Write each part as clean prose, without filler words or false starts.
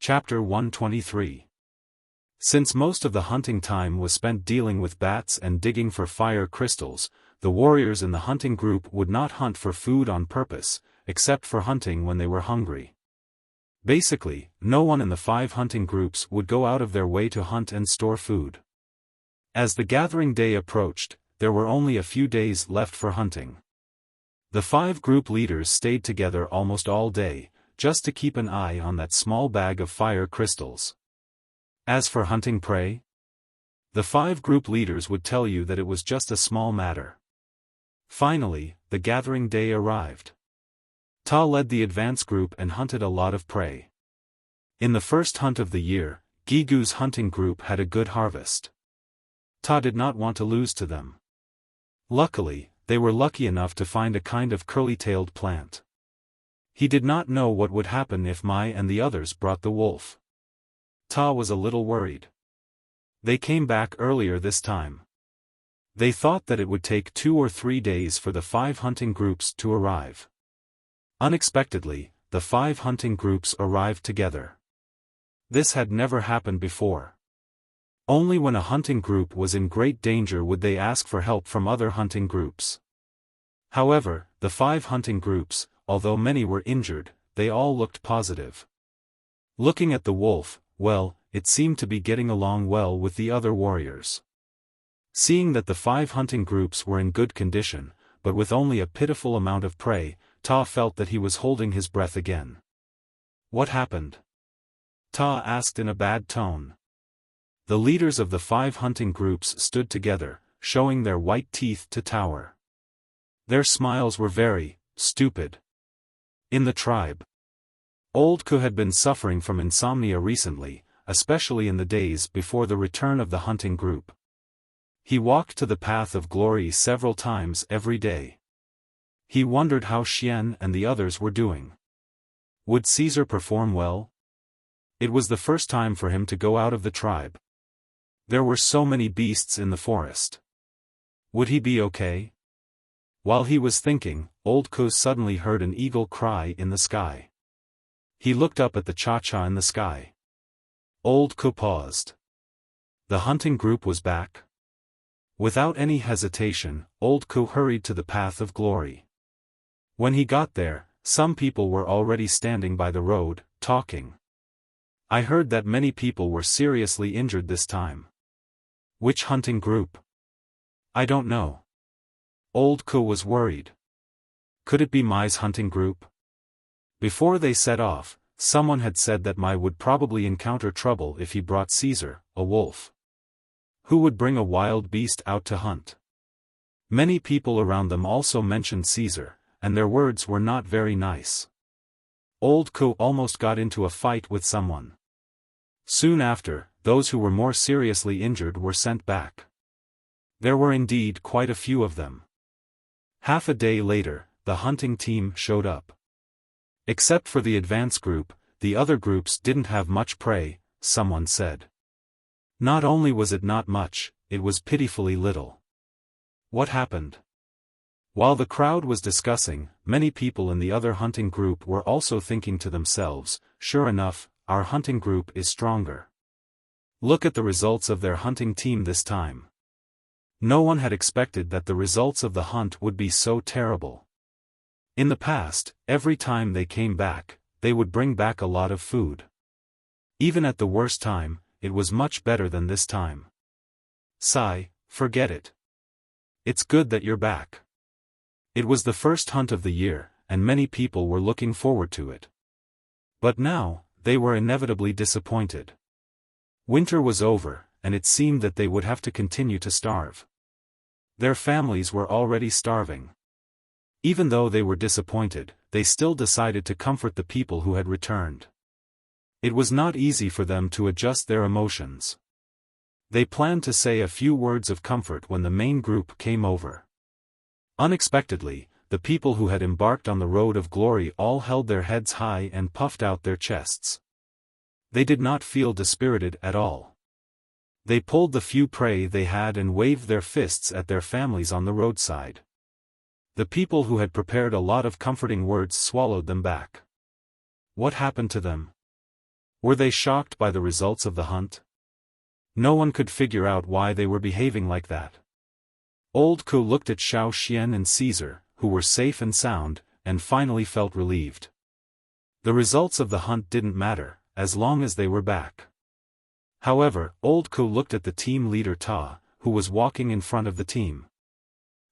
Chapter 123. Since most of the hunting time was spent dealing with bats and digging for fire crystals, the warriors in the hunting group would not hunt for food on purpose, except for hunting when they were hungry. Basically, no one in the 5 hunting groups would go out of their way to hunt and store food. As the gathering day approached, there were only a few days left for hunting. The 5 group leaders stayed together almost all day, just to keep an eye on that small bag of fire crystals. As for hunting prey, the 5 group leaders would tell you that it was just a small matter. Finally, the gathering day arrived. Ta led the advance group and hunted a lot of prey. In the first hunt of the year, Gigu's hunting group had a good harvest. Ta did not want to lose to them. Luckily, they were lucky enough to find a kind of curly-tailed plant. He did not know what would happen if Mai and the others brought the wolf. Ta was a little worried. They came back earlier this time. They thought that it would take 2 or 3 days for the 5 hunting groups to arrive. Unexpectedly, the 5 hunting groups arrived together. This had never happened before. Only when a hunting group was in great danger would they ask for help from other hunting groups. However, the 5 hunting groups, although many were injured, they all looked positive. Looking at the wolf, well, it seemed to be getting along well with the other warriors. Seeing that the 5 hunting groups were in good condition, but with only a pitiful amount of prey, Ta felt that he was holding his breath again. What happened? Ta asked in a bad tone. The leaders of the 5 hunting groups stood together, showing their white teeth to tower. Their smiles were very stupid. In the tribe, Old Ku had been suffering from insomnia recently, especially in the days before the return of the hunting group. He walked to the path of glory several times every day. He wondered how Xian and the others were doing. Would Caesar perform well? It was the first time for him to go out of the tribe. There were so many beasts in the forest. Would he be okay? While he was thinking, Old Ku suddenly heard an eagle cry in the sky. He looked up at the cha-cha in the sky. Old Ku paused. The hunting group was back. Without any hesitation, Old Ku hurried to the path of glory. When he got there, some people were already standing by the road, talking. I heard that many people were seriously injured this time. Which hunting group? I don't know. Old Ku was worried. Could it be Mai's hunting group? Before they set off, someone had said that Mai would probably encounter trouble if he brought Caesar, a wolf. Who would bring a wild beast out to hunt? Many people around them also mentioned Caesar, and their words were not very nice. Old Ku almost got into a fight with someone. Soon after, those who were more seriously injured were sent back. There were indeed quite a few of them. Half a day later, the hunting team showed up. Except for the advance group, the other groups didn't have much prey, someone said. Not only was it not much, it was pitifully little. What happened? While the crowd was discussing, many people in the other hunting group were also thinking to themselves, sure enough, our hunting group is stronger. Look at the results of their hunting team this time. No one had expected that the results of the hunt would be so terrible. In the past, every time they came back, they would bring back a lot of food. Even at the worst time, it was much better than this time. Sai, forget it. It's good that you're back. It was the first hunt of the year, and many people were looking forward to it. But now, they were inevitably disappointed. Winter was over, and it seemed that they would have to continue to starve. Their families were already starving. Even though they were disappointed, they still decided to comfort the people who had returned. It was not easy for them to adjust their emotions. They planned to say a few words of comfort when the main group came over. Unexpectedly, the people who had embarked on the road of glory all held their heads high and puffed out their chests. They did not feel dispirited at all. They pulled the few prey they had and waved their fists at their families on the roadside. The people who had prepared a lot of comforting words swallowed them back. What happened to them? Were they shocked by the results of the hunt? No one could figure out why they were behaving like that. Old Ku looked at Xiaofan and Caesar, who were safe and sound, and finally felt relieved. The results of the hunt didn't matter, as long as they were back. However, Old Ku looked at the team leader Ta, who was walking in front of the team.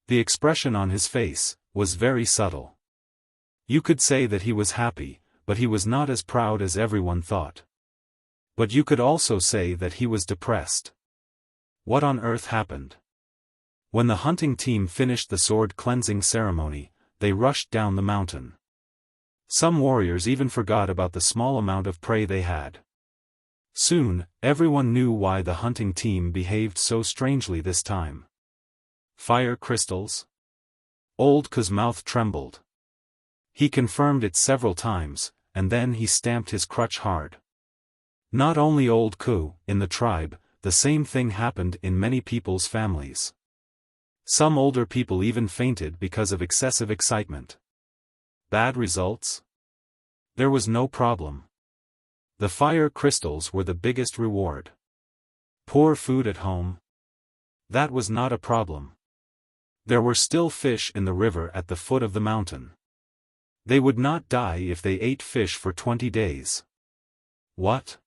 The expression on his face was very subtle. You could say that he was happy, but he was not as proud as everyone thought. But you could also say that he was depressed. What on earth happened? When the hunting team finished the sword cleansing ceremony, they rushed down the mountain. Some warriors even forgot about the small amount of prey they had. Soon, everyone knew why the hunting team behaved so strangely this time. Fire crystals? Old Ku's mouth trembled. He confirmed it several times, and then he stamped his crutch hard. Not only Old Ku, in the tribe, the same thing happened in many people's families. Some older people even fainted because of excessive excitement. Bad results? There was no problem. The fire crystals were the biggest reward. Poor food at home? That was not a problem. There were still fish in the river at the foot of the mountain. They would not die if they ate fish for 20 days. What?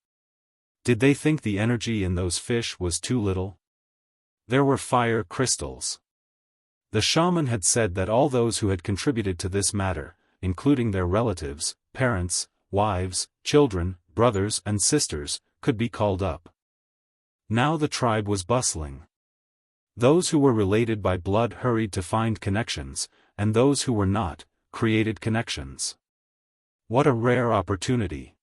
Did they think the energy in those fish was too little? There were fire crystals. The shaman had said that all those who had contributed to this matter, including their relatives, parents, wives, children, brothers and sisters, could be called up. Now the tribe was bustling. Those who were related by blood hurried to find connections, and those who were not, created connections. What a rare opportunity.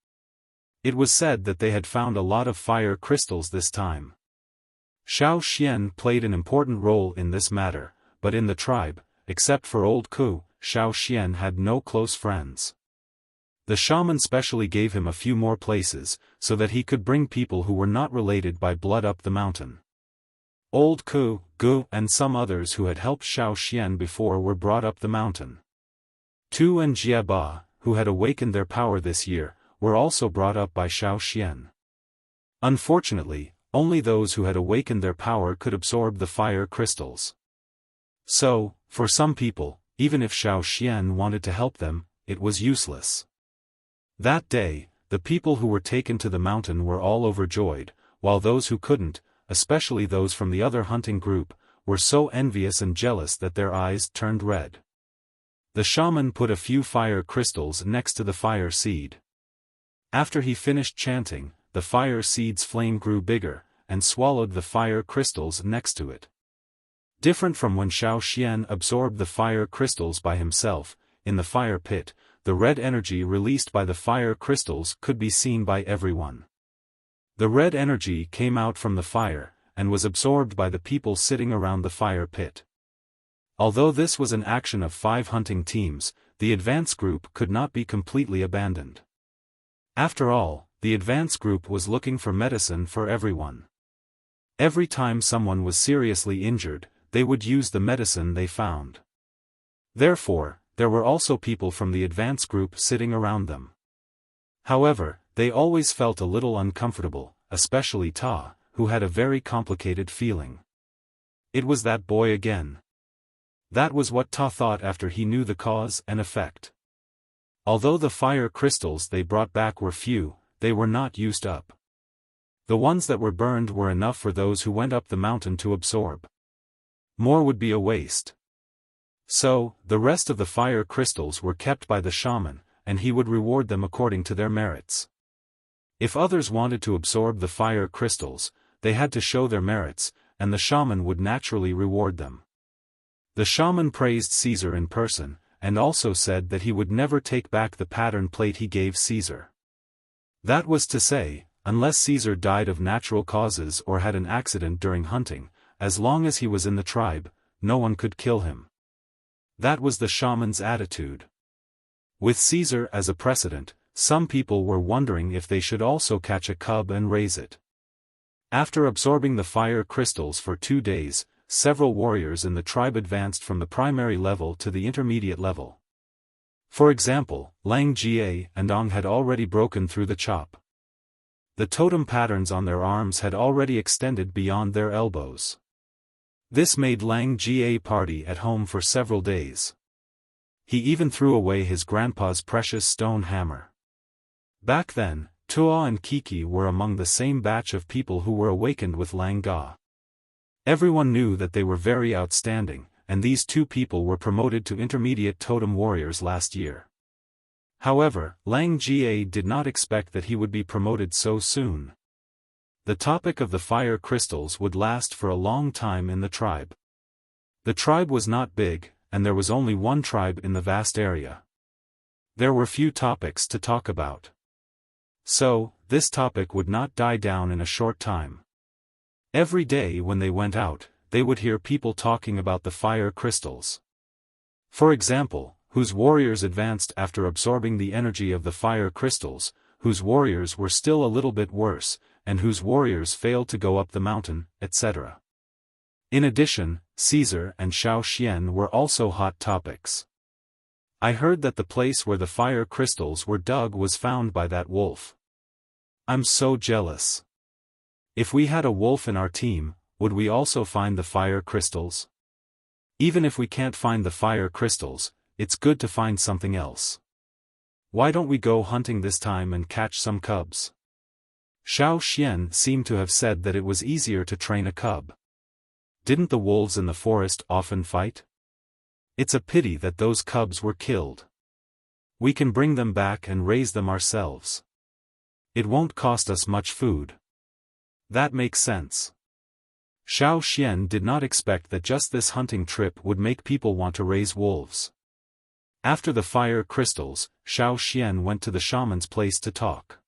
It was said that they had found a lot of fire crystals this time. Xiaofan played an important role in this matter, but in the tribe, except for Old Ku, Xiaofan had no close friends. The shaman specially gave him a few more places, so that he could bring people who were not related by blood up the mountain. Old Ku, Gu and some others who had helped Xiaofan before were brought up the mountain. Tu and Jiaba, who had awakened their power this year, were also brought up by Xiaofan. Unfortunately, only those who had awakened their power could absorb the fire crystals. So, for some people, even if Xiaofan wanted to help them, it was useless. That day, the people who were taken to the mountain were all overjoyed, while those who couldn't, especially those from the other hunting group, were so envious and jealous that their eyes turned red. The shaman put a few fire crystals next to the fire seed. After he finished chanting, the fire seed's flame grew bigger, and swallowed the fire crystals next to it. Different from when Xiaofan absorbed the fire crystals by himself, in the fire pit, the red energy released by the fire crystals could be seen by everyone. The red energy came out from the fire, and was absorbed by the people sitting around the fire pit. Although this was an action of 5 hunting teams, the advance group could not be completely abandoned. After all, the advance group was looking for medicine for everyone. Every time someone was seriously injured, they would use the medicine they found. Therefore, there were also people from the advance group sitting around them. However, they always felt a little uncomfortable, especially Ta, who had a very complicated feeling. It was that boy again. That was what Ta thought after he knew the cause and effect. Although the fire crystals they brought back were few, they were not used up. The ones that were burned were enough for those who went up the mountain to absorb. More would be a waste. So, the rest of the fire crystals were kept by the shaman, and he would reward them according to their merits. If others wanted to absorb the fire crystals, they had to show their merits, and the shaman would naturally reward them. The shaman praised Caesar in person, and also said that he would never take back the pattern plate he gave Caesar. That was to say, unless Caesar died of natural causes or had an accident during hunting, as long as he was in the tribe, no one could kill him. That was the shaman's attitude. With Caesar as a precedent, some people were wondering if they should also catch a cub and raise it. After absorbing the fire crystals for 2 days, several warriors in the tribe advanced from the primary level to the intermediate level. For example, Lang Jie and Ong had already broken through the chop. The totem patterns on their arms had already extended beyond their elbows. This made Lang Jie party at home for several days. He even threw away his grandpa's precious stone hammer. Back then, Tuo and Kiki were among the same batch of people who were awakened with Lang Ga. Everyone knew that they were very outstanding, and these two people were promoted to intermediate totem warriors last year. However, Lang Jie did not expect that he would be promoted so soon. The topic of the fire crystals would last for a long time in the tribe. The tribe was not big, and there was only one tribe in the vast area. There were few topics to talk about. So, this topic would not die down in a short time. Every day when they went out, they would hear people talking about the fire crystals. For example, whose warriors advanced after absorbing the energy of the fire crystals, whose warriors were still a little bit worse, and whose warriors failed to go up the mountain, etc. In addition, Caesar and Xiaofan were also hot topics. I heard that the place where the fire crystals were dug was found by that wolf. I'm so jealous. If we had a wolf in our team, would we also find the fire crystals? Even if we can't find the fire crystals, it's good to find something else. Why don't we go hunting this time and catch some cubs? Xiaofan seemed to have said that it was easier to train a cub. Didn't the wolves in the forest often fight? It's a pity that those cubs were killed. We can bring them back and raise them ourselves. It won't cost us much food. That makes sense. Xiaofan did not expect that just this hunting trip would make people want to raise wolves. After the fire crystals, Xiaofan went to the shaman's place to talk.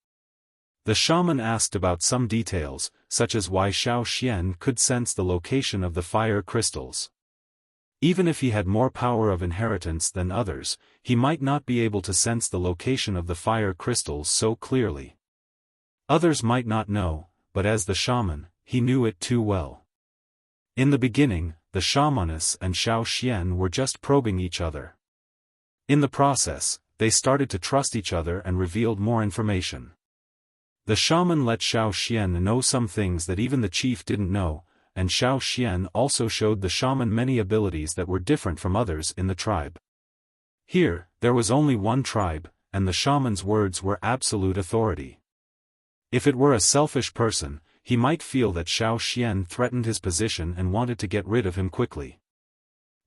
The shaman asked about some details, such as why Xiaofan could sense the location of the fire crystals. Even if he had more power of inheritance than others, he might not be able to sense the location of the fire crystals so clearly. Others might not know, but as the shaman, he knew it too well. In the beginning, the shamaness and Xiaofan were just probing each other. In the process, they started to trust each other and revealed more information. The shaman let Xiaofan know some things that even the chief didn't know, and Xiaofan also showed the shaman many abilities that were different from others in the tribe. Here, there was only one tribe, and the shaman's words were absolute authority. If it were a selfish person, he might feel that Xiaofan threatened his position and wanted to get rid of him quickly.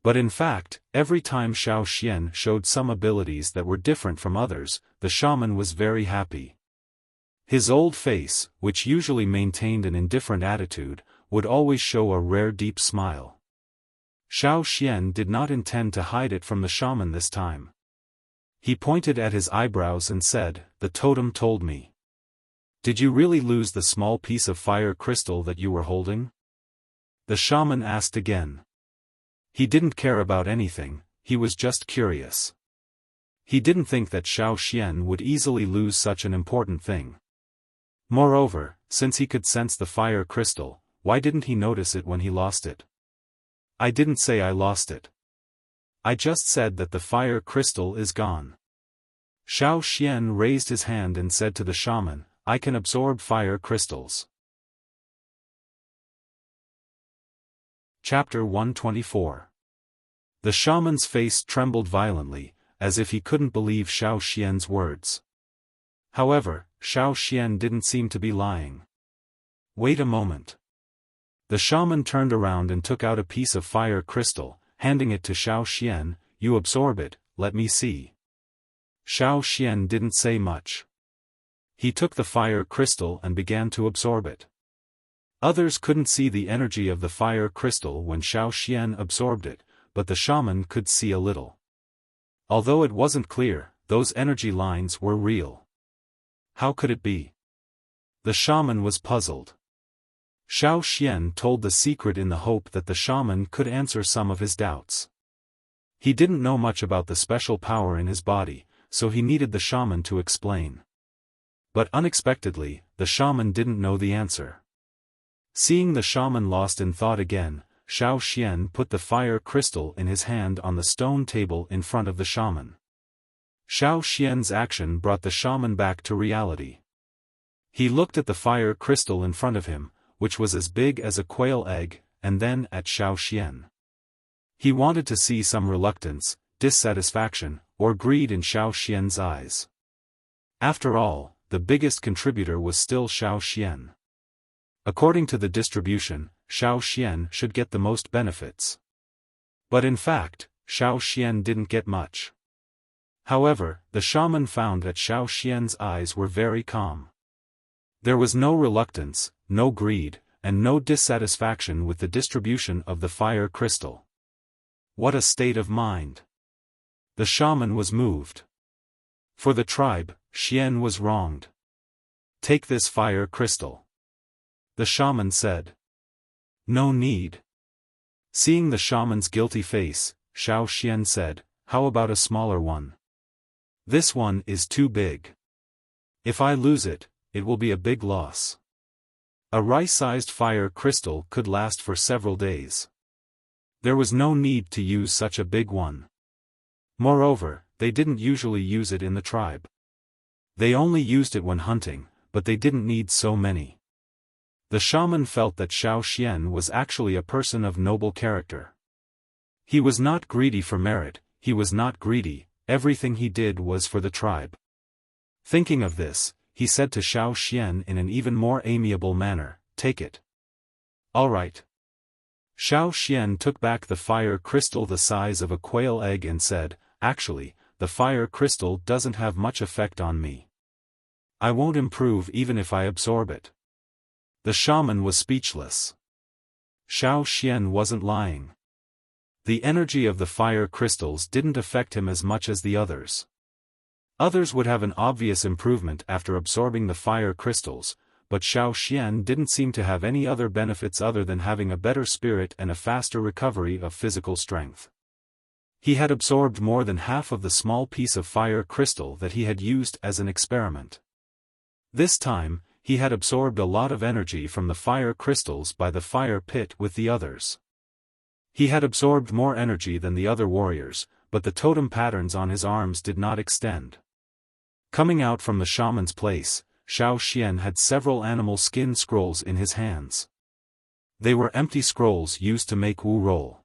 But in fact, every time Xiaofan showed some abilities that were different from others, the shaman was very happy. His old face, which usually maintained an indifferent attitude, would always show a rare deep smile. Xiaofan did not intend to hide it from the shaman this time. He pointed at his eyebrows and said, "The totem told me." "Did you really lose the small piece of fire crystal that you were holding?" The shaman asked again. He didn't care about anything, he was just curious. He didn't think that Xiaofan would easily lose such an important thing. Moreover, since he could sense the fire crystal, why didn't he notice it when he lost it? "I didn't say I lost it. I just said that the fire crystal is gone." Xiaofan raised his hand and said to the shaman, "I can absorb fire crystals." Chapter 124. The shaman's face trembled violently, as if he couldn't believe Xiaofan's words. However, Xiaofan didn't seem to be lying. "Wait a moment." The shaman turned around and took out a piece of fire crystal, handing it to Xiaofan. "You absorb it, let me see." Xiaofan didn't say much. He took the fire crystal and began to absorb it. Others couldn't see the energy of the fire crystal when Xiaofan absorbed it, but the shaman could see a little. Although it wasn't clear, those energy lines were real. How could it be? The shaman was puzzled. Xiaofan told the secret in the hope that the shaman could answer some of his doubts. He didn't know much about the special power in his body, so he needed the shaman to explain. But unexpectedly, the shaman didn't know the answer. Seeing the shaman lost in thought again, Xiaofan put the fire crystal in his hand on the stone table in front of the shaman. Xiaofan's action brought the shaman back to reality. He looked at the fire crystal in front of him, which was as big as a quail egg, and then at Xiaoxian. He wanted to see some reluctance, dissatisfaction, or greed in Xiaoxian's eyes. After all, the biggest contributor was still Xiaoxian. According to the distribution, Xiaoxian should get the most benefits. But in fact, Xiaoxian didn't get much. However, the shaman found that Xiaoxian's eyes were very calm. There was no reluctance, no greed, and no dissatisfaction with the distribution of the fire crystal. What a state of mind! The shaman was moved. For the tribe, Xian was wronged. Take this fire crystal. The shaman said. No need. Seeing the shaman's guilty face, Xiaoxian said, how about a smaller one? This one is too big. If I lose it, it will be a big loss. A rice-sized fire crystal could last for several days. There was no need to use such a big one. Moreover, they didn't usually use it in the tribe. They only used it when hunting, but they didn't need so many. The shaman felt that Xiaoxian was actually a person of noble character. He was not greedy for merit, he was not greedy, everything he did was for the tribe. Thinking of this, he said to Xiaoxian in an even more amiable manner, take it. All right. Xiaoxian took back the fire crystal the size of a quail egg and said, actually, the fire crystal doesn't have much effect on me. I won't improve even if I absorb it. The shaman was speechless. Xiaoxian wasn't lying. The energy of the fire crystals didn't affect him as much as the others. Others would have an obvious improvement after absorbing the fire crystals, but Xiaoxian didn't seem to have any other benefits other than having a better spirit and a faster recovery of physical strength. He had absorbed more than half of the small piece of fire crystal that he had used as an experiment. This time, he had absorbed a lot of energy from the fire crystals by the fire pit with the others. He had absorbed more energy than the other warriors, but the totem patterns on his arms did not extend. Coming out from the shaman's place, Xiaoxian had several animal skin scrolls in his hands. They were empty scrolls used to make Wu roll.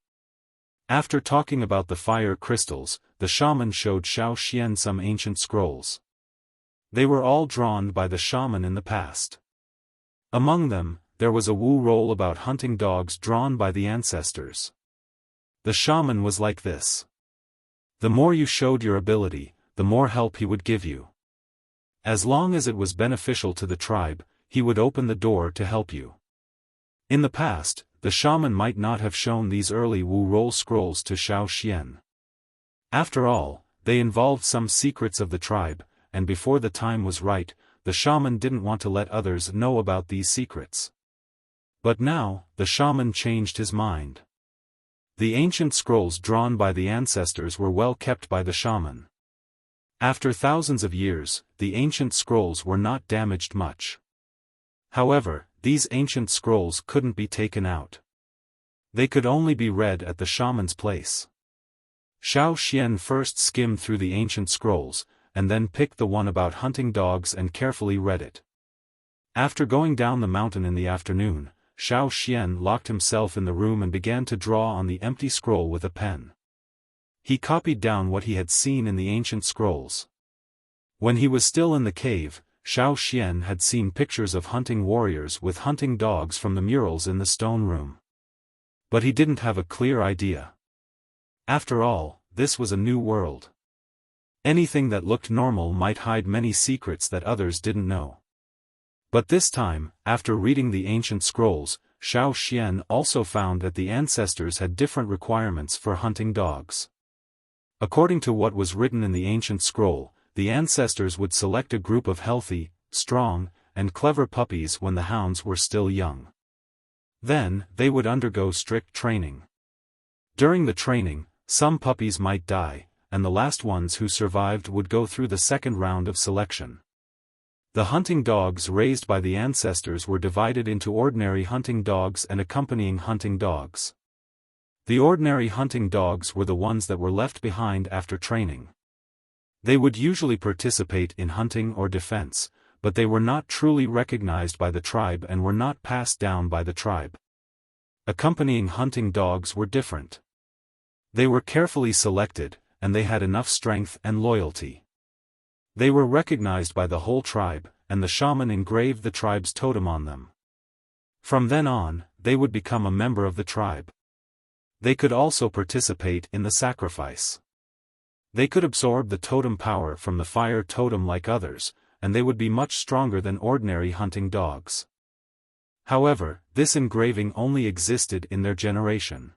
After talking about the fire crystals, the shaman showed Xiaoxian some ancient scrolls. They were all drawn by the shaman in the past. Among them, there was a Wu roll about hunting dogs drawn by the ancestors. The shaman was like this. The more you showed your ability, the more help he would give you. As long as it was beneficial to the tribe, he would open the door to help you. In the past, the shaman might not have shown these early Wu roll scrolls to Xiaoxian. After all, they involved some secrets of the tribe, and before the time was right, the shaman didn't want to let others know about these secrets. But now, the shaman changed his mind. The ancient scrolls drawn by the ancestors were well kept by the shaman. After thousands of years, the ancient scrolls were not damaged much. However, these ancient scrolls couldn't be taken out. They could only be read at the shaman's place. Xiaoxian first skimmed through the ancient scrolls, and then picked the one about hunting dogs and carefully read it. After going down the mountain in the afternoon, Xiaoxian locked himself in the room and began to draw on the empty scroll with a pen. He copied down what he had seen in the ancient scrolls. When he was still in the cave, Xiaoxian had seen pictures of hunting warriors with hunting dogs from the murals in the stone room. But he didn't have a clear idea. After all, this was a new world. Anything that looked normal might hide many secrets that others didn't know. But this time, after reading the ancient scrolls, Xiaoxian also found that the ancestors had different requirements for hunting dogs. According to what was written in the ancient scroll, the ancestors would select a group of healthy, strong, and clever puppies when the hounds were still young. Then, they would undergo strict training. During the training, some puppies might die, and the last ones who survived would go through the second round of selection. The hunting dogs raised by the ancestors were divided into ordinary hunting dogs and accompanying hunting dogs. The ordinary hunting dogs were the ones that were left behind after training. They would usually participate in hunting or defense, but they were not truly recognized by the tribe and were not passed down by the tribe. Accompanying hunting dogs were different. They were carefully selected, and they had enough strength and loyalty. They were recognized by the whole tribe, and the shaman engraved the tribe's totem on them. From then on, they would become a member of the tribe. They could also participate in the sacrifice. They could absorb the totem power from the fire totem like others, and they would be much stronger than ordinary hunting dogs. However, this engraving only existed in their generation.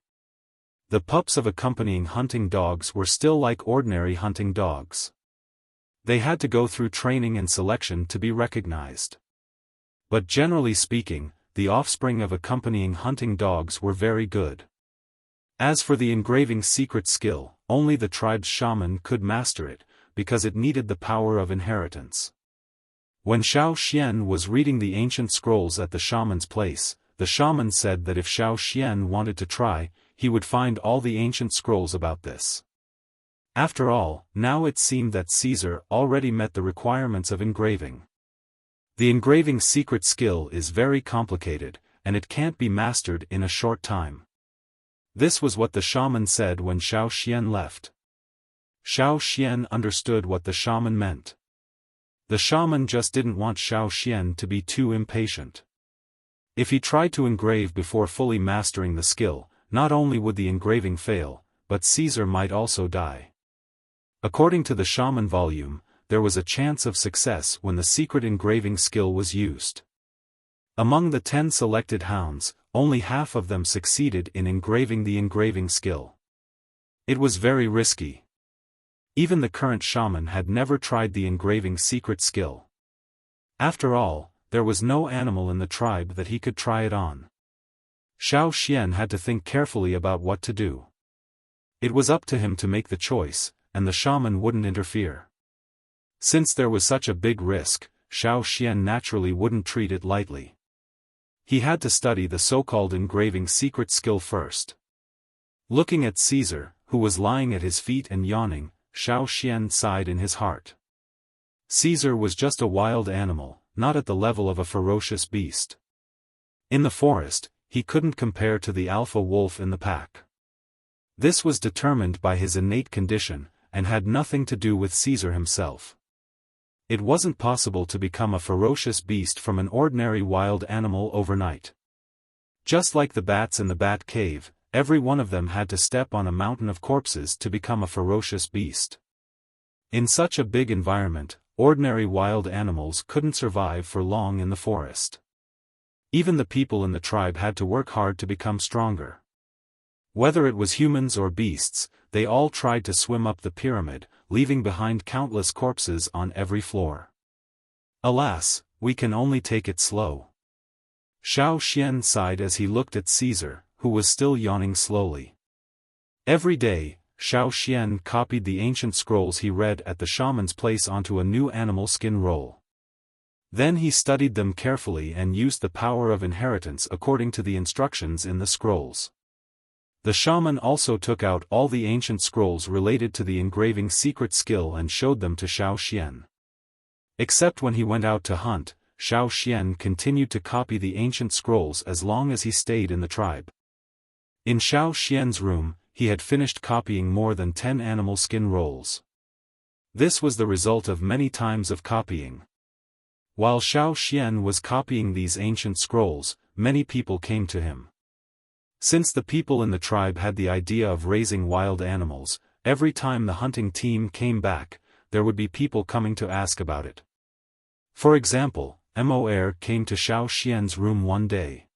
The pups of accompanying hunting dogs were still like ordinary hunting dogs. They had to go through training and selection to be recognized. But generally speaking, the offspring of accompanying hunting dogs were very good. As for the engraving secret skill, only the tribe's shaman could master it, because it needed the power of inheritance. When Xiaofan was reading the ancient scrolls at the shaman's place, the shaman said that if Xiaofan wanted to try, he would find all the ancient scrolls about this. After all, now it seemed that Caesar already met the requirements of engraving. The engraving secret skill is very complicated, and it can't be mastered in a short time. This was what the shaman said when Xiaofan left. Xiaofan understood what the shaman meant. The shaman just didn't want Xiaofan to be too impatient. If he tried to engrave before fully mastering the skill, not only would the engraving fail, but Caesar might also die. According to the shaman volume, there was a chance of success when the secret engraving skill was used. Among the 10 selected hounds, only half of them succeeded in engraving the engraving skill. It was very risky. Even the current shaman had never tried the engraving secret skill. After all, there was no animal in the tribe that he could try it on. Xiaofan had to think carefully about what to do. It was up to him to make the choice, and the shaman wouldn't interfere. Since there was such a big risk, Xiaofan naturally wouldn't treat it lightly. He had to study the so-called engraving secret skill first. Looking at Caesar, who was lying at his feet and yawning, Xiaofan sighed in his heart. Caesar was just a wild animal, not at the level of a ferocious beast. In the forest, he couldn't compare to the alpha wolf in the pack. This was determined by his innate condition, and had nothing to do with Caesar himself. It wasn't possible to become a ferocious beast from an ordinary wild animal overnight. Just like the bats in the bat cave, every one of them had to step on a mountain of corpses to become a ferocious beast. In such a big environment, ordinary wild animals couldn't survive for long in the forest. Even the people in the tribe had to work hard to become stronger. Whether it was humans or beasts, they all tried to swim up the pyramid, leaving behind countless corpses on every floor. Alas, we can only take it slow. Xiaofan sighed as he looked at Caesar, who was still yawning slowly. Every day, Xiaofan copied the ancient scrolls he read at the shaman's place onto a new animal skin roll. Then he studied them carefully and used the power of inheritance according to the instructions in the scrolls. The shaman also took out all the ancient scrolls related to the engraving secret skill and showed them to Xiaofan. Except when he went out to hunt, Xiaofan continued to copy the ancient scrolls as long as he stayed in the tribe. In Xiaofan's room, he had finished copying more than 10 animal skin rolls. This was the result of many times of copying. While Xiaofan was copying these ancient scrolls, many people came to him. Since the people in the tribe had the idea of raising wild animals, every time the hunting team came back, there would be people coming to ask about it. For example, Mor came to Xiaofan's room one day.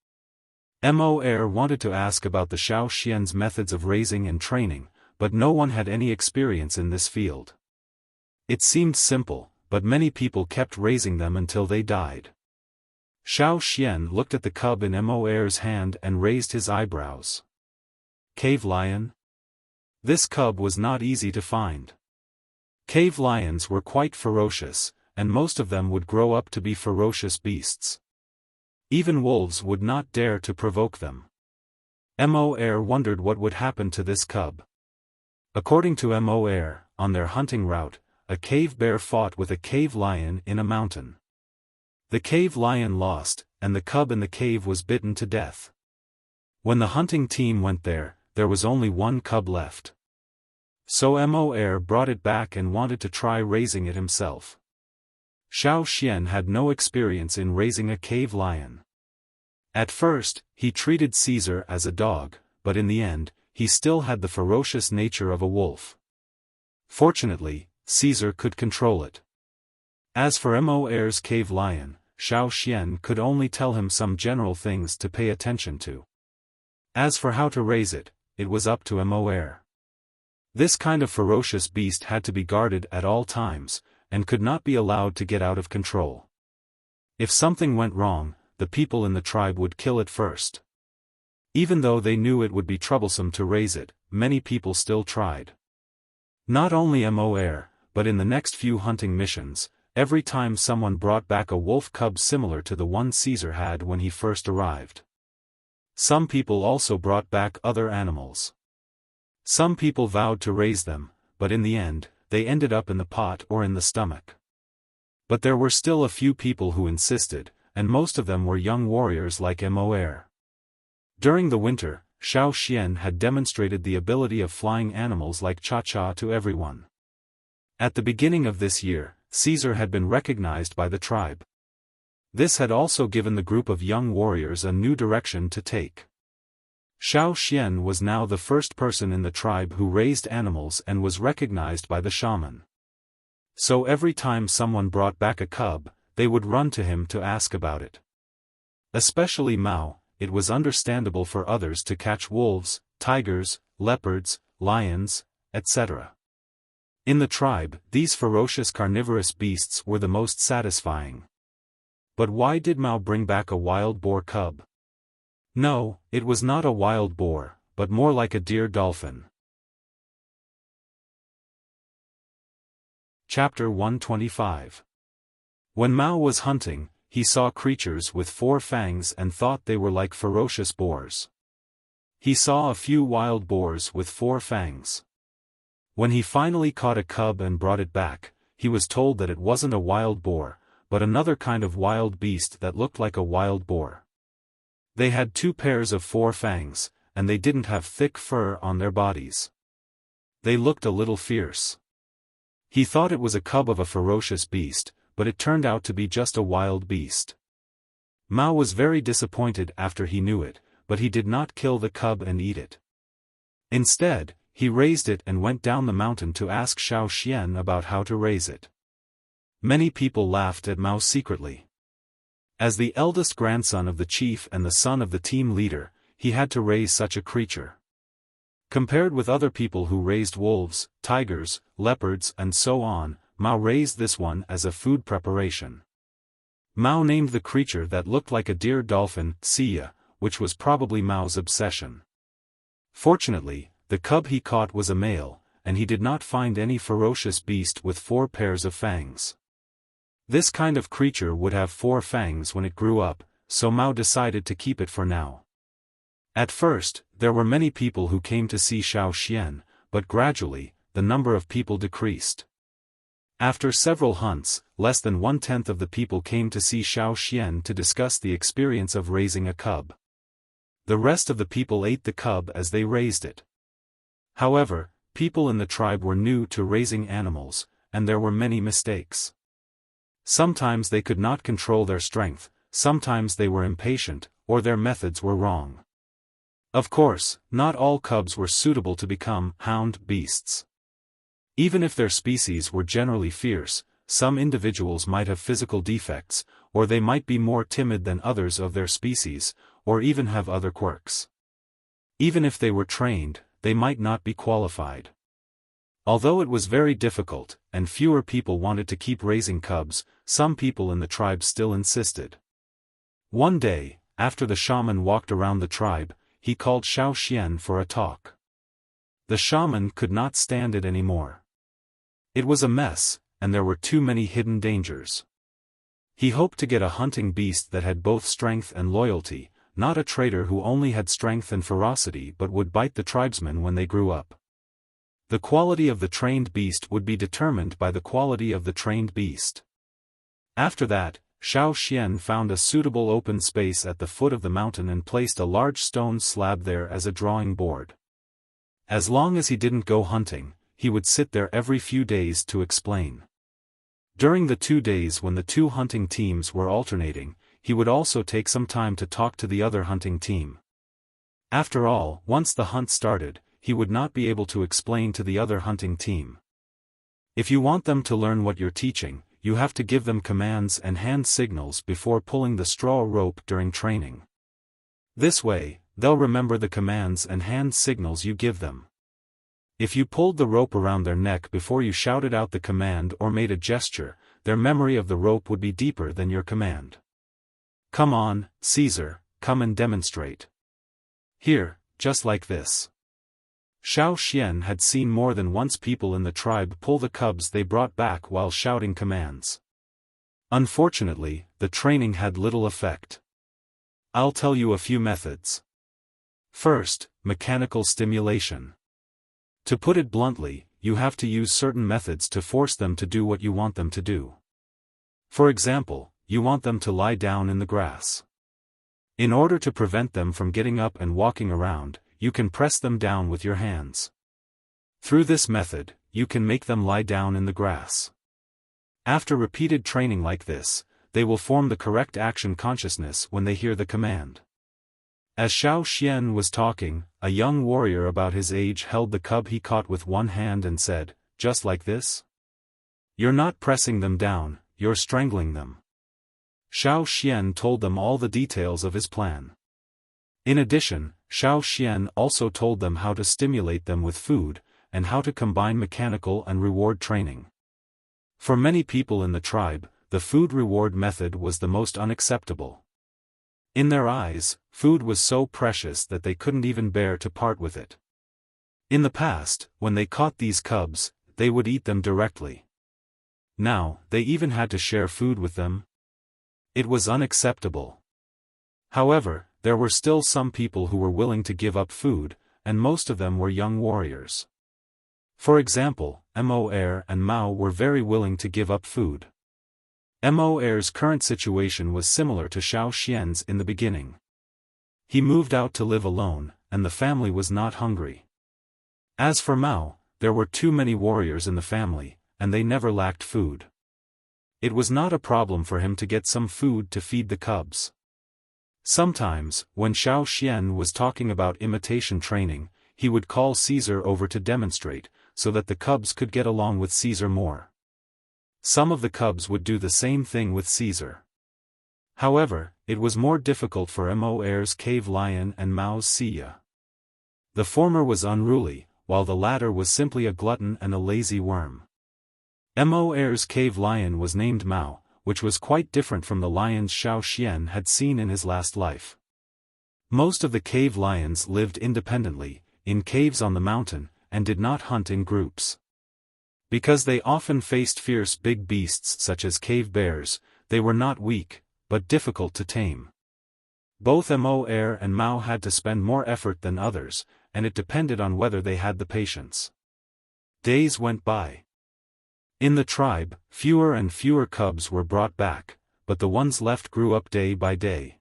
Mor wanted to ask about the Xiaofan's methods of raising and training, but no one had any experience in this field. It seemed simple, but many people kept raising them until they died. Xiaofan looked at the cub in Mor's hand and raised his eyebrows. Cave lion? This cub was not easy to find. Cave lions were quite ferocious, and most of them would grow up to be ferocious beasts. Even wolves would not dare to provoke them. Mor wondered what would happen to this cub. According to Mor, on their hunting route, a cave bear fought with a cave lion in a mountain. The cave lion lost, and the cub in the cave was bitten to death. When the hunting team went there was only one cub left. So Mo brought it back and wanted to try raising it himself. Xiaofan had no experience in raising a cave lion. At first, he treated Caesar as a dog, but in the end, he still had the ferocious nature of a wolf. Fortunately, Caesar could control it. As for Mo's cave lion, Xiaofan could only tell him some general things to pay attention to. As for how to raise it, it was up to Mo. This kind of ferocious beast had to be guarded at all times, and could not be allowed to get out of control. If something went wrong, the people in the tribe would kill it first. Even though they knew it would be troublesome to raise it, many people still tried. Not only Mo, but in the next few hunting missions, every time someone brought back a wolf cub similar to the one Caesar had when he first arrived. Some people also brought back other animals. Some people vowed to raise them, but in the end, they ended up in the pot or in the stomach. But there were still a few people who insisted, and most of them were young warriors like Mo. During the winter, Xiaofan had demonstrated the ability of flying animals like Cha-Cha to everyone. At the beginning of this year, Caesar had been recognized by the tribe. This had also given the group of young warriors a new direction to take. Xiaofan was now the first person in the tribe who raised animals and was recognized by the shaman. So every time someone brought back a cub, they would run to him to ask about it. Especially Mao, it was understandable for others to catch wolves, tigers, leopards, lions, etc. In the tribe, these ferocious carnivorous beasts were the most satisfying. But why did Mao bring back a wild boar cub? No, it was not a wild boar, but more like a deer dolphin. Chapter 125. When Mao was hunting, he saw creatures with 4 fangs and thought they were like ferocious boars. He saw a few wild boars with 4 fangs. When he finally caught a cub and brought it back, he was told that it wasn't a wild boar, but another kind of wild beast that looked like a wild boar. They had 2 pairs of 4 fangs, and they didn't have thick fur on their bodies. They looked a little fierce. He thought it was a cub of a ferocious beast, but it turned out to be just a wild beast. Mao was very disappointed after he knew it, but he did not kill the cub and eat it. Instead, he raised it and went down the mountain to ask Xiaofan about how to raise it. Many people laughed at Mao secretly. As the eldest grandson of the chief and the son of the team leader, he had to raise such a creature. Compared with other people who raised wolves, tigers, leopards and so on, Mao raised this one as a food preparation. Mao named the creature that looked like a deer dolphin, Wuxia, which was probably Mao's obsession. Fortunately, the cub he caught was a male, and he did not find any ferocious beast with 4 pairs of fangs. This kind of creature would have 4 fangs when it grew up, so Mao decided to keep it for now. At first, there were many people who came to see Xiaofan, but gradually, the number of people decreased. After several hunts, less than 1/10 of the people came to see Xiaofan to discuss the experience of raising a cub. The rest of the people ate the cub as they raised it. However, people in the tribe were new to raising animals, and there were many mistakes. Sometimes they could not control their strength, sometimes they were impatient, or their methods were wrong. Of course, not all cubs were suitable to become hound beasts. Even if their species were generally fierce, some individuals might have physical defects, or they might be more timid than others of their species, or even have other quirks. Even if they were trained, they might not be qualified. Although it was very difficult, and fewer people wanted to keep raising cubs, some people in the tribe still insisted. One day, after the shaman walked around the tribe, he called Xiaofan for a talk. The shaman could not stand it anymore. It was a mess, and there were too many hidden dangers. He hoped to get a hunting beast that had both strength and loyalty, not a traitor who only had strength and ferocity but would bite the tribesmen when they grew up. The quality of the trained beast would be determined by the quality of the trained beast. After that, Xiaofan found a suitable open space at the foot of the mountain and placed a large stone slab there as a drawing board. As long as he didn't go hunting, he would sit there every few days to explain. During the 2 days when the two hunting teams were alternating, he would also take some time to talk to the other hunting team. After all, once the hunt started, he would not be able to explain to the other hunting team. If you want them to learn what you're teaching, you have to give them commands and hand signals before pulling the straw rope during training. This way, they'll remember the commands and hand signals you give them. If you pulled the rope around their neck before you shouted out the command or made a gesture, their memory of the rope would be deeper than your command. Come on, Caesar, come and demonstrate. Here, just like this. Xiaofan had seen more than once people in the tribe pull the cubs they brought back while shouting commands. Unfortunately, the training had little effect. I'll tell you a few methods. First, mechanical stimulation. To put it bluntly, you have to use certain methods to force them to do what you want them to do. For example, you want them to lie down in the grass. In order to prevent them from getting up and walking around, you can press them down with your hands. Through this method, you can make them lie down in the grass. After repeated training like this, they will form the correct action consciousness when they hear the command. As Xiaofan was talking, a young warrior about his age held the cub he caught with one hand and said, "Just like this? You're not pressing them down, you're strangling them." Xiaofan told them all the details of his plan. In addition, Xiaofan also told them how to stimulate them with food, and how to combine mechanical and reward training. For many people in the tribe, the food-reward method was the most unacceptable. In their eyes, food was so precious that they couldn't even bear to part with it. In the past, when they caught these cubs, they would eat them directly. Now, they even had to share food with them. It was unacceptable. However, there were still some people who were willing to give up food, and most of them were young warriors. For example, Mo and Mao were very willing to give up food. Mo's current situation was similar to Xiaofan's in the beginning. He moved out to live alone, and the family was not hungry. As for Mao, there were too many warriors in the family, and they never lacked food. It was not a problem for him to get some food to feed the cubs. Sometimes, when Xiaofan was talking about imitation training, he would call Caesar over to demonstrate, so that the cubs could get along with Caesar more. Some of the cubs would do the same thing with Caesar. However, it was more difficult for Mo's cave lion and Mao's Xiya. The former was unruly, while the latter was simply a glutton and a lazy worm. Mo's cave lion was named Mao, which was quite different from the lions Xiaofan had seen in his last life. Most of the cave lions lived independently, in caves on the mountain, and did not hunt in groups. Because they often faced fierce big beasts such as cave bears, they were not weak, but difficult to tame. Both Mo and Mao had to spend more effort than others, and it depended on whether they had the patience. Days went by. In the tribe, fewer and fewer cubs were brought back, but the ones left grew up day by day.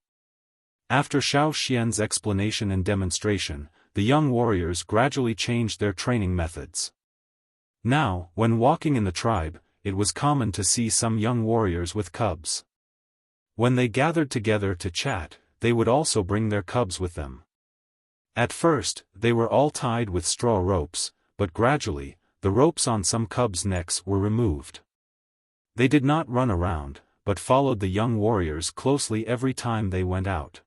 After Xiaofan's explanation and demonstration, the young warriors gradually changed their training methods. Now, when walking in the tribe, it was common to see some young warriors with cubs. When they gathered together to chat, they would also bring their cubs with them. At first, they were all tied with straw ropes, but gradually, the ropes on some cubs' necks were removed. They did not run around, but followed the young warriors closely every time they went out.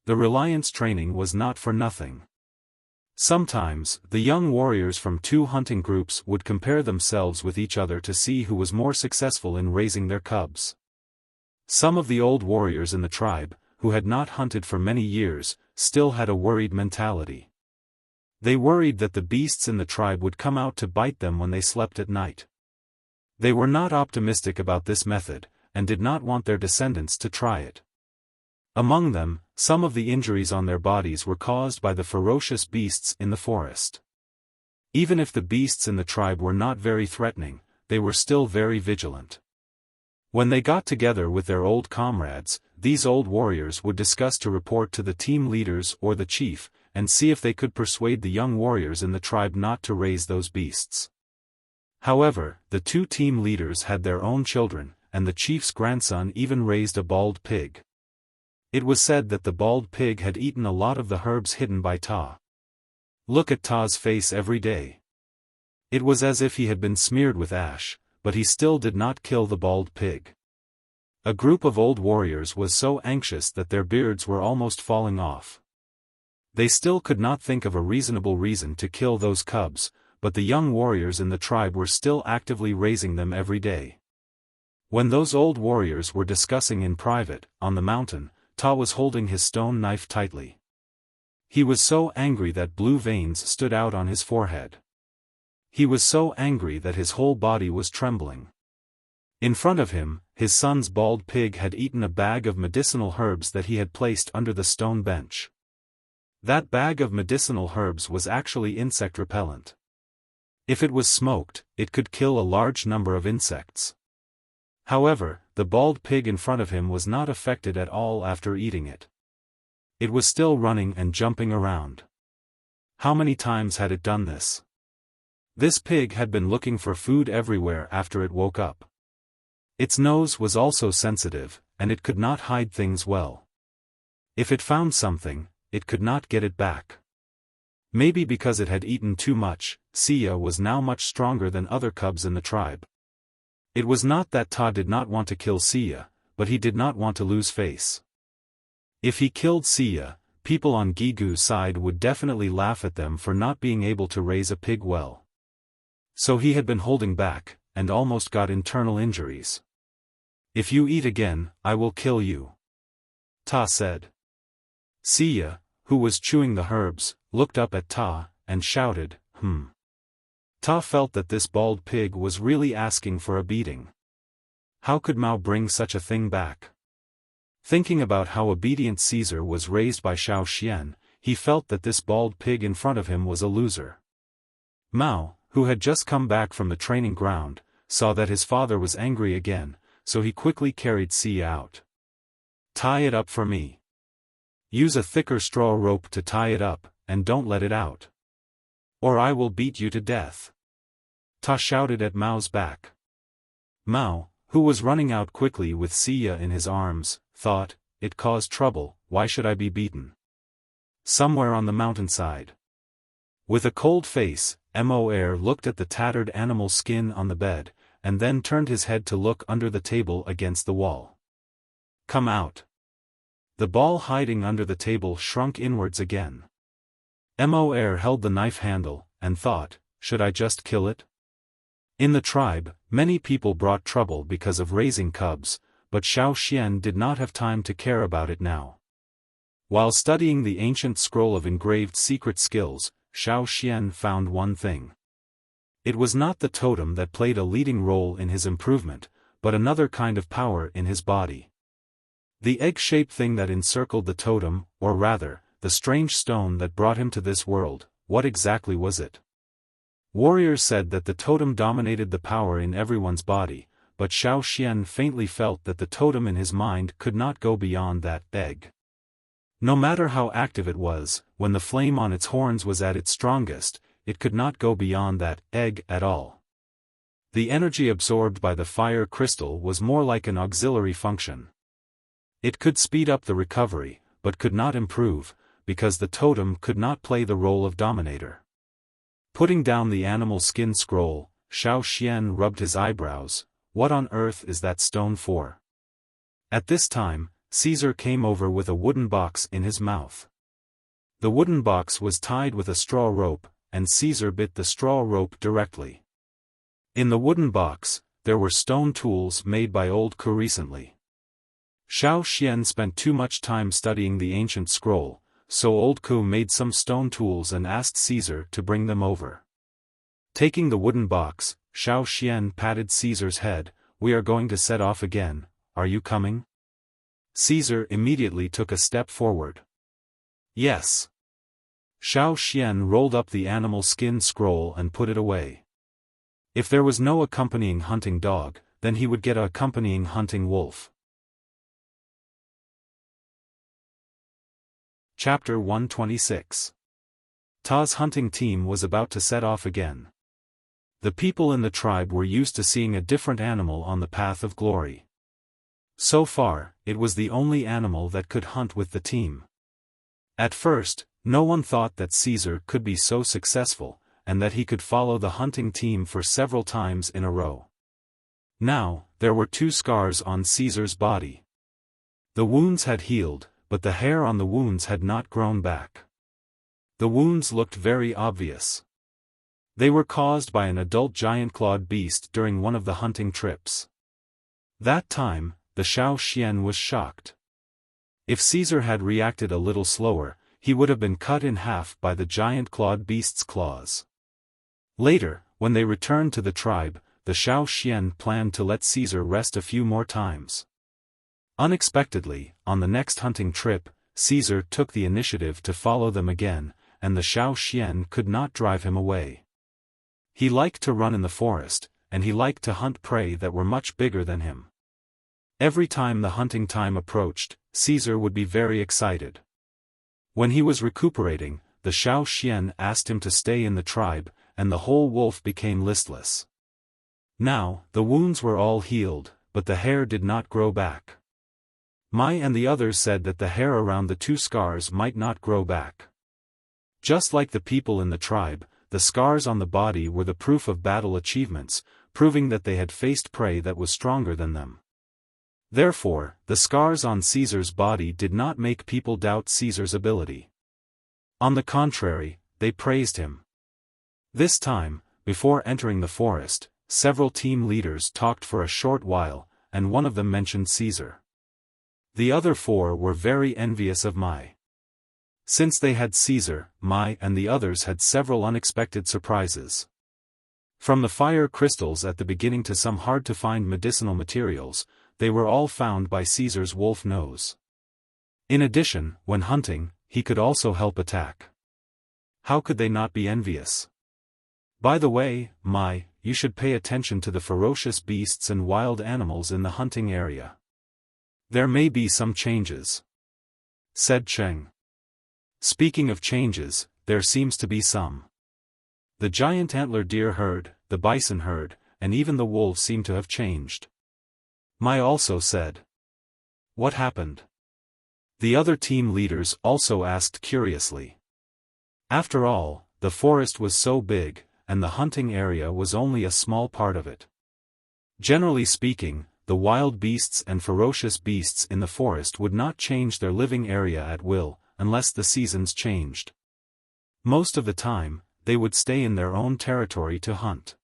The reliance training was not for nothing. Sometimes, the young warriors from two hunting groups would compare themselves with each other to see who was more successful in raising their cubs. Some of the old warriors in the tribe, who had not hunted for many years, still had a worried mentality. They worried that the beasts in the tribe would come out to bite them when they slept at night. They were not optimistic about this method, and did not want their descendants to try it. Among them, some of the injuries on their bodies were caused by the ferocious beasts in the forest. Even if the beasts in the tribe were not very threatening, they were still very vigilant. When they got together with their old comrades, these old warriors would discuss to report to the team leaders or the chief, and see if they could persuade the young warriors in the tribe not to raise those beasts. However, the two team leaders had their own children, and the chief's grandson even raised a bald pig. It was said that the bald pig had eaten a lot of the herbs hidden by Ta. Look at Ta's face every day. It was as if he had been smeared with ash, but he still did not kill the bald pig. A group of old warriors was so anxious that their beards were almost falling off. They still could not think of a reasonable reason to kill those cubs, but the young warriors in the tribe were still actively raising them every day. When those old warriors were discussing in private, on the mountain, Ta was holding his stone knife tightly. He was so angry that blue veins stood out on his forehead. He was so angry that his whole body was trembling. In front of him, his son's bald pig had eaten a bag of medicinal herbs that he had placed under the stone bench. That bag of medicinal herbs was actually insect repellent. If it was smoked, it could kill a large number of insects. However, the bald pig in front of him was not affected at all after eating it. It was still running and jumping around. How many times had it done this? This pig had been looking for food everywhere after it woke up. Its nose was also sensitive, and it could not hide things well. If it found something, it could not get it back. Maybe because it had eaten too much, Sia was now much stronger than other cubs in the tribe. It was not that Ta did not want to kill Sia, but he did not want to lose face. If he killed Sia, people on Gigu's side would definitely laugh at them for not being able to raise a pig well. So he had been holding back, and almost got internal injuries. If you eat again, I will kill you, Ta said. Sia, who was chewing the herbs, looked up at Ta, and shouted, Ta felt that this bald pig was really asking for a beating. How could Mao bring such a thing back? Thinking about how obedient Caesar was raised by Xiaofan, he felt that this bald pig in front of him was a loser. Mao, who had just come back from the training ground, saw that his father was angry again, so he quickly carried Sia out. Tie it up for me. Use a thicker straw rope to tie it up, and don't let it out. Or I will beat you to death. Ta shouted at Mao's back. Mao, who was running out quickly with Sia in his arms, thought, it caused trouble, why should I be beaten? Somewhere on the mountainside. With a cold face, Moer looked at the tattered animal skin on the bed, and then turned his head to look under the table against the wall. Come out. The ball hiding under the table shrunk inwards again. Moer held the knife handle, and thought, should I just kill it? In the tribe, many people brought trouble because of raising cubs, but Xiaofan did not have time to care about it now. While studying the ancient scroll of engraved secret skills, Xiaofan found one thing. It was not the totem that played a leading role in his improvement, but another kind of power in his body. The egg-shaped thing that encircled the totem, or rather, the strange stone that brought him to this world, what exactly was it? Warriors said that the totem dominated the power in everyone's body, but Xiaofan faintly felt that the totem in his mind could not go beyond that egg. No matter how active it was, when the flame on its horns was at its strongest, it could not go beyond that egg at all. The energy absorbed by the fire crystal was more like an auxiliary function. It could speed up the recovery, but could not improve, because the totem could not play the role of dominator. Putting down the animal skin scroll, Xiaofan rubbed his eyebrows. What on earth is that stone for? At this time, Caesar came over with a wooden box in his mouth. The wooden box was tied with a straw rope, and Caesar bit the straw rope directly. In the wooden box, there were stone tools made by Old Ku recently. Xiaofan spent too much time studying the ancient scroll, so Old Ku made some stone tools and asked Caesar to bring them over. Taking the wooden box, Xiaofan patted Caesar's head. We are going to set off again, are you coming? Caesar immediately took a step forward. Yes. Xiaofan rolled up the animal skin scroll and put it away. If there was no accompanying hunting dog, then he would get an accompanying hunting wolf. Chapter 126. Ta's hunting team was about to set off again. The people in the tribe were used to seeing a different animal on the path of glory. So far, it was the only animal that could hunt with the team. At first, no one thought that Caesar could be so successful, and that he could follow the hunting team for several times in a row. Now, there were 2 scars on Caesar's body. The wounds had healed, but the hair on the wounds had not grown back. The wounds looked very obvious. They were caused by an adult giant-clawed beast during one of the hunting trips. That time, the Xiaofan was shocked. If Caesar had reacted a little slower, he would have been cut in half by the giant-clawed beast's claws. Later, when they returned to the tribe, the Xiaofan planned to let Caesar rest a few more times. Unexpectedly, on the next hunting trip, Caesar took the initiative to follow them again, and the Xiaofan could not drive him away. He liked to run in the forest, and he liked to hunt prey that were much bigger than him. Every time the hunting time approached, Caesar would be very excited. When he was recuperating, the Xiaofan asked him to stay in the tribe, and the whole wolf became listless. Now, the wounds were all healed, but the hair did not grow back. Mai and the others said that the hair around the 2 scars might not grow back. Just like the people in the tribe, the scars on the body were the proof of battle achievements, proving that they had faced prey that was stronger than them. Therefore, the scars on Caesar's body did not make people doubt Caesar's ability. On the contrary, they praised him. This time, before entering the forest, several team leaders talked for a short while, and one of them mentioned Caesar. The other 4 were very envious of Mai. Since they had Caesar, Mai and the others had several unexpected surprises. From the fire crystals at the beginning to some hard-to-find medicinal materials, they were all found by Caesar's wolf nose. In addition, when hunting, he could also help attack. How could they not be envious? By the way, Mai, you should pay attention to the ferocious beasts and wild animals in the hunting area. There may be some changes, said Cheng. Speaking of changes, there seems to be some. The giant antler deer herd, the bison herd, and even the wolves seem to have changed. Mai also said. What happened? The other team leaders also asked curiously. After all, the forest was so big, and the hunting area was only a small part of it. Generally speaking, the wild beasts and ferocious beasts in the forest would not change their living area at will, unless the seasons changed. Most of the time, they would stay in their own territory to hunt.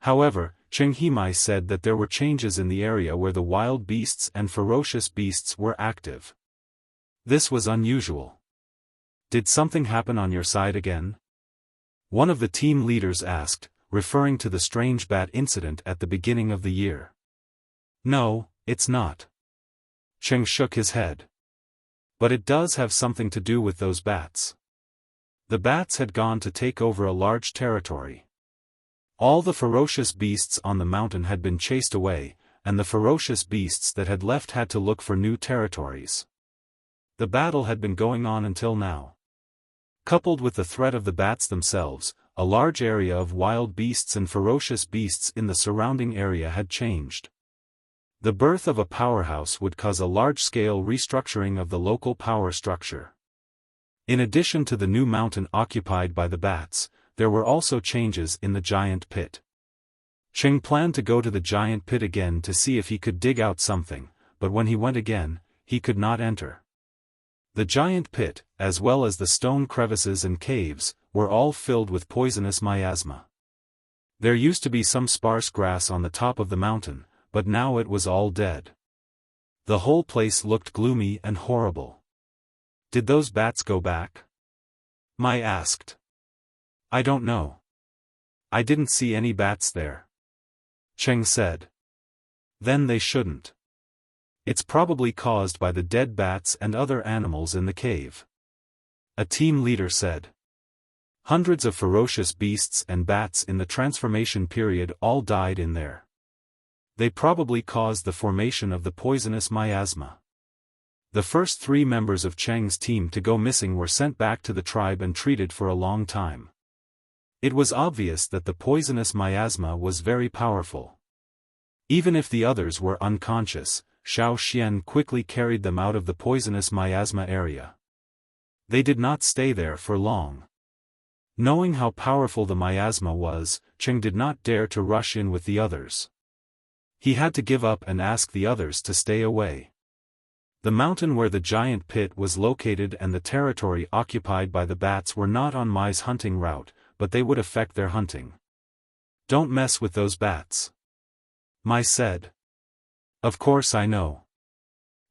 However, Cheng Himai said that there were changes in the area where the wild beasts and ferocious beasts were active. This was unusual. Did something happen on your side again? One of the team leaders asked, referring to the strange bat incident at the beginning of the year. No, it's not. Cheng shook his head. But it does have something to do with those bats. The bats had gone to take over a large territory. All the ferocious beasts on the mountain had been chased away, and the ferocious beasts that had left had to look for new territories. The battle had been going on until now. Coupled with the threat of the bats themselves, a large area of wild beasts and ferocious beasts in the surrounding area had changed. The birth of a powerhouse would cause a large-scale restructuring of the local power structure. In addition to the new mountain occupied by the bats, there were also changes in the giant pit. Cheng planned to go to the giant pit again to see if he could dig out something, but when he went again, he could not enter. The giant pit, as well as the stone crevices and caves, were all filled with poisonous miasma. There used to be some sparse grass on the top of the mountain, but now it was all dead. The whole place looked gloomy and horrible. Did those bats go back? Mai asked. I don't know. I didn't see any bats there. Cheng said. Then they shouldn't. It's probably caused by the dead bats and other animals in the cave. A team leader said. Hundreds of ferocious beasts and bats in the transformation period all died in there. They probably caused the formation of the poisonous miasma. The first 3 members of Cheng's team to go missing were sent back to the tribe and treated for a long time. It was obvious that the poisonous miasma was very powerful. Even if the others were unconscious, Xiaofan quickly carried them out of the poisonous miasma area. They did not stay there for long. Knowing how powerful the miasma was, Cheng did not dare to rush in with the others. He had to give up and ask the others to stay away. The mountain where the giant pit was located and the territory occupied by the bats were not on Mai's hunting route, but they would affect their hunting. "Don't mess with those bats," Mai said. "Of course I know."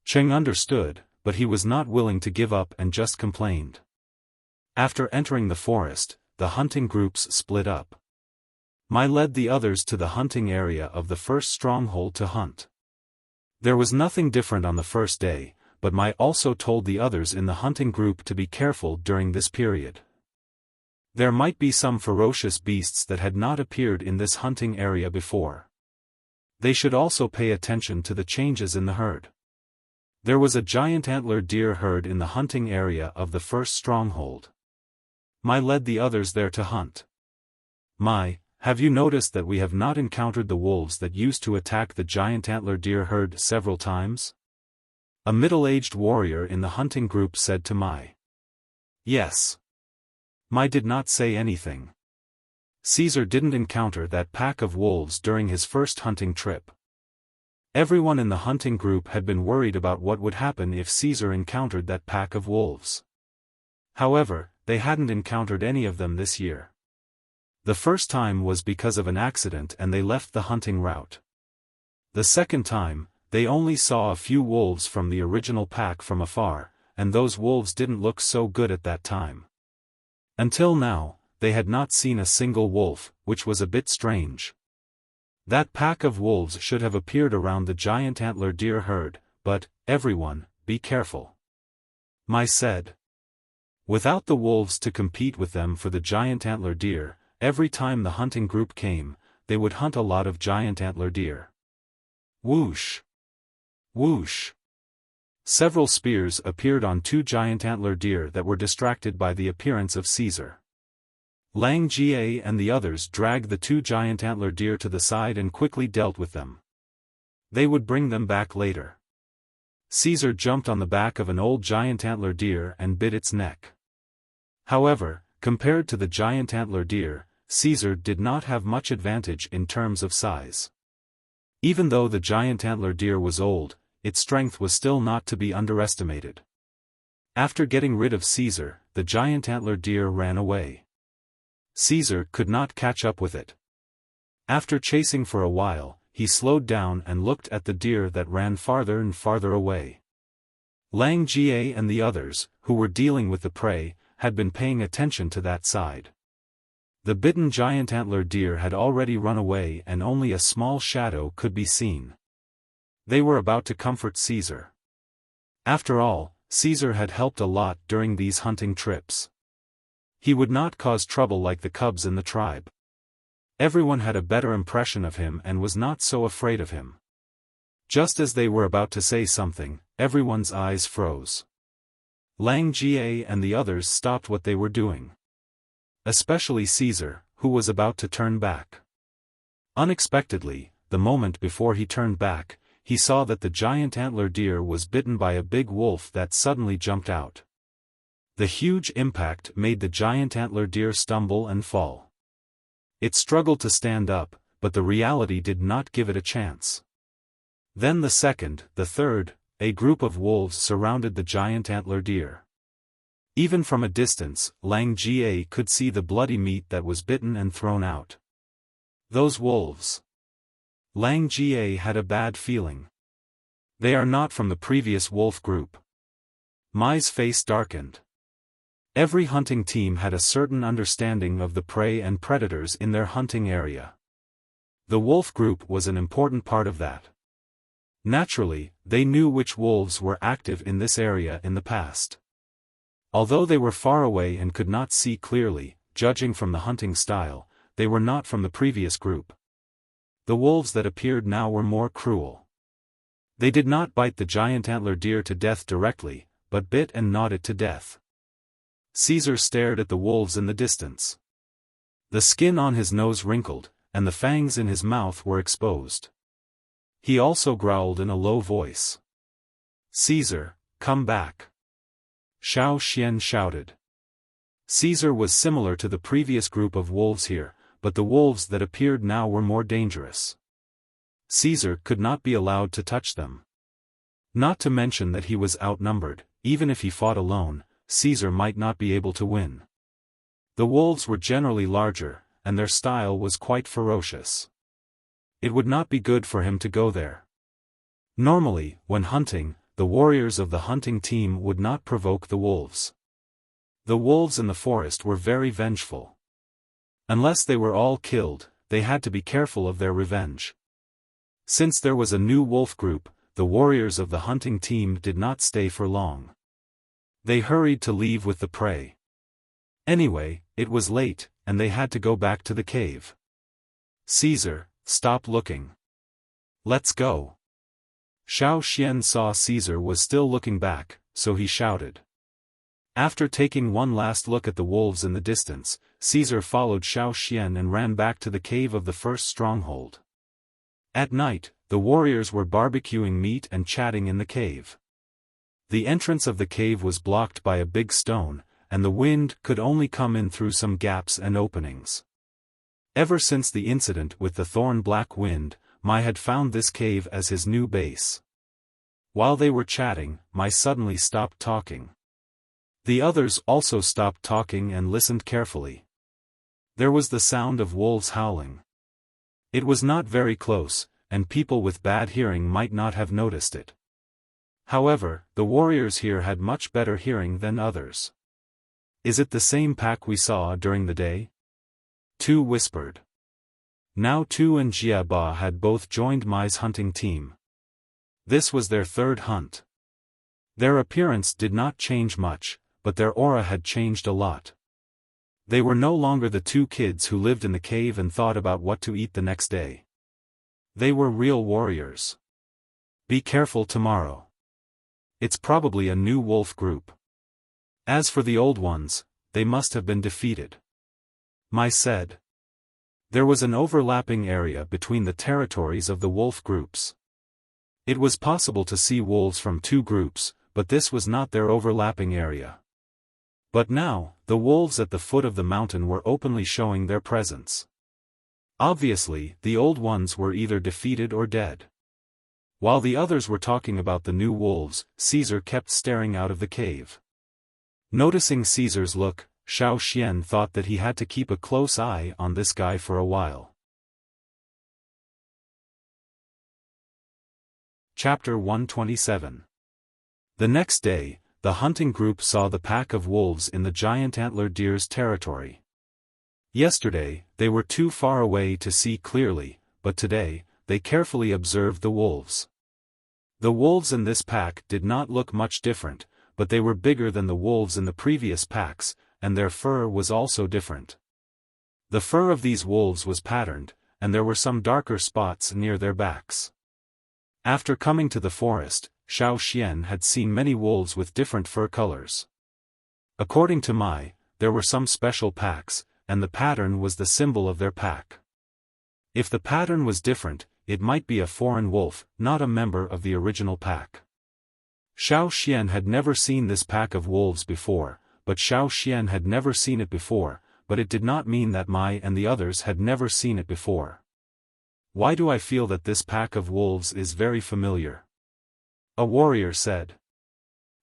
Cheng understood, but he was not willing to give up and just complained. After entering the forest, the hunting groups split up. Mai led the others to the hunting area of the first stronghold to hunt. There was nothing different on the first day, but Mai also told the others in the hunting group to be careful during this period. There might be some ferocious beasts that had not appeared in this hunting area before. They should also pay attention to the changes in the herd. There was a giant antler deer herd in the hunting area of the first stronghold. Mai led the others there to hunt. "Mai, have you noticed that we have not encountered the wolves that used to attack the giant antler deer herd several times?" A middle-aged warrior in the hunting group said to Mai. "Yes." Mai did not say anything. Caesar didn't encounter that pack of wolves during his first hunting trip. Everyone in the hunting group had been worried about what would happen if Caesar encountered that pack of wolves. However, they hadn't encountered any of them this year. The first time was because of an accident and they left the hunting route. The second time, they only saw a few wolves from the original pack from afar, and those wolves didn't look so good at that time. Until now, they had not seen a single wolf, which was a bit strange. That pack of wolves should have appeared around the giant antler deer herd, but, "Everyone, be careful," Mai said. Without the wolves to compete with them for the giant antler deer, every time the hunting group came, they would hunt a lot of giant antler deer. Whoosh! Whoosh! Several spears appeared on 2 giant antler deer that were distracted by the appearance of Caesar. Lang Jie and the others dragged the 2 giant antler deer to the side and quickly dealt with them. They would bring them back later. Caesar jumped on the back of an old giant antler deer and bit its neck. However, compared to the giant antler deer, Caesar did not have much advantage in terms of size. Even though the giant antler deer was old, its strength was still not to be underestimated. After getting rid of Caesar, the giant antler deer ran away. Caesar could not catch up with it. After chasing for a while, he slowed down and looked at the deer that ran farther and farther away. Lang Jie and the others, who were dealing with the prey, had been paying attention to that side. The bitten giant antler deer had already run away and only a small shadow could be seen. They were about to comfort Caesar. After all, Caesar had helped a lot during these hunting trips. He would not cause trouble like the cubs in the tribe. Everyone had a better impression of him and was not so afraid of him. Just as they were about to say something, everyone's eyes froze. Lang Jie and the others stopped what they were doing. Especially Caesar, who was about to turn back. Unexpectedly, the moment before he turned back, he saw that the giant antler deer was bitten by a big wolf that suddenly jumped out. The huge impact made the giant antler deer stumble and fall. It struggled to stand up, but the reality did not give it a chance. Then the second, the third, a group of wolves surrounded the giant antler deer. Even from a distance, Lang Jie could see the bloody meat that was bitten and thrown out. Those wolves. Lang Jie had a bad feeling. They are not from the previous wolf group. Mai's face darkened. Every hunting team had a certain understanding of the prey and predators in their hunting area. The wolf group was an important part of that. Naturally, they knew which wolves were active in this area in the past. Although they were far away and could not see clearly, judging from the hunting style, they were not from the previous group. The wolves that appeared now were more cruel. They did not bite the giant antler deer to death directly, but bit and gnawed it to death. Caesar stared at the wolves in the distance. The skin on his nose wrinkled, and the fangs in his mouth were exposed. He also growled in a low voice. "Caesar, come back!" Xiaofan shouted. Caesar was similar to the previous group of wolves here, but the wolves that appeared now were more dangerous. Caesar could not be allowed to touch them. Not to mention that he was outnumbered. Even if he fought alone, Caesar might not be able to win. The wolves were generally larger, and their style was quite ferocious. It would not be good for him to go there. Normally, when hunting, the warriors of the hunting team would not provoke the wolves. The wolves in the forest were very vengeful. Unless they were all killed, they had to be careful of their revenge. Since there was a new wolf group, the warriors of the hunting team did not stay for long. They hurried to leave with the prey. Anyway, it was late, and they had to go back to the cave. "Caesar, stop looking. Let's go." Xiaofan saw Caesar was still looking back, so he shouted. After taking one last look at the wolves in the distance, Caesar followed Xiaofan and ran back to the cave of the first stronghold. At night, the warriors were barbecuing meat and chatting in the cave. The entrance of the cave was blocked by a big stone, and the wind could only come in through some gaps and openings. Ever since the incident with the thorn-black wind, Mai had found this cave as his new base. While they were chatting, Mai suddenly stopped talking. The others also stopped talking and listened carefully. There was the sound of wolves howling. It was not very close, and people with bad hearing might not have noticed it. However, the warriors here had much better hearing than others. "Is it the same pack we saw during the day?" Tu whispered. Now Tu and Jiaba had both joined Mai's hunting team. This was their third hunt. Their appearance did not change much, but their aura had changed a lot. They were no longer the two kids who lived in the cave and thought about what to eat the next day. They were real warriors. "Be careful tomorrow. It's probably a new wolf group. As for the old ones, they must have been defeated," Mai said. There was an overlapping area between the territories of the wolf groups. It was possible to see wolves from two groups, but this was not their overlapping area. But now, the wolves at the foot of the mountain were openly showing their presence. Obviously, the old ones were either defeated or dead. While the others were talking about the new wolves, Caesar kept staring out of the cave. Noticing Caesar's look, Xiaofan thought that he had to keep a close eye on this guy for a while. Chapter 127. The next day, the hunting group saw the pack of wolves in the giant antler deer's territory. Yesterday, they were too far away to see clearly, but today, they carefully observed the wolves. The wolves in this pack did not look much different, but they were bigger than the wolves in the previous packs, and their fur was also different. The fur of these wolves was patterned, and there were some darker spots near their backs. After coming to the forest, Xiaofan had seen many wolves with different fur colors. According to Mai, there were some special packs, and the pattern was the symbol of their pack. If the pattern was different, it might be a foreign wolf, not a member of the original pack. Xiaofan had never seen this pack of wolves before, but Xiaofan had never seen it before, but it did not mean that Mai and the others had never seen it before. "Why do I feel that this pack of wolves is very familiar?" a warrior said.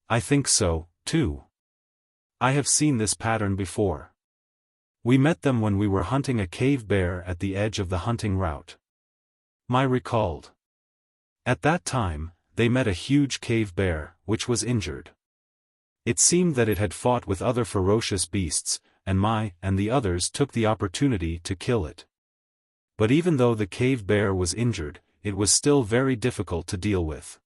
"I think so, too. I have seen this pattern before. We met them when we were hunting a cave bear at the edge of the hunting route," Mai recalled. At that time, they met a huge cave bear, which was injured. It seemed that it had fought with other ferocious beasts, and Mai and the others took the opportunity to kill it. But even though the cave bear was injured, it was still very difficult to deal with.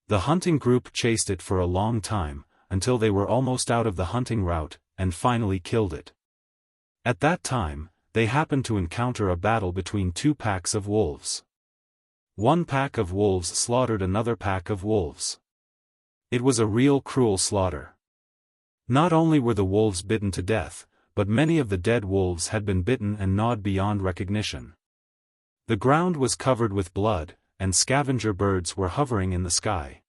The hunting group chased it for a long time, until they were almost out of the hunting route, and finally killed it. At that time, they happened to encounter a battle between two packs of wolves. One pack of wolves slaughtered another pack of wolves. It was a real cruel slaughter. Not only were the wolves bitten to death, but many of the dead wolves had been bitten and gnawed beyond recognition. The ground was covered with blood, and scavenger birds were hovering in the sky.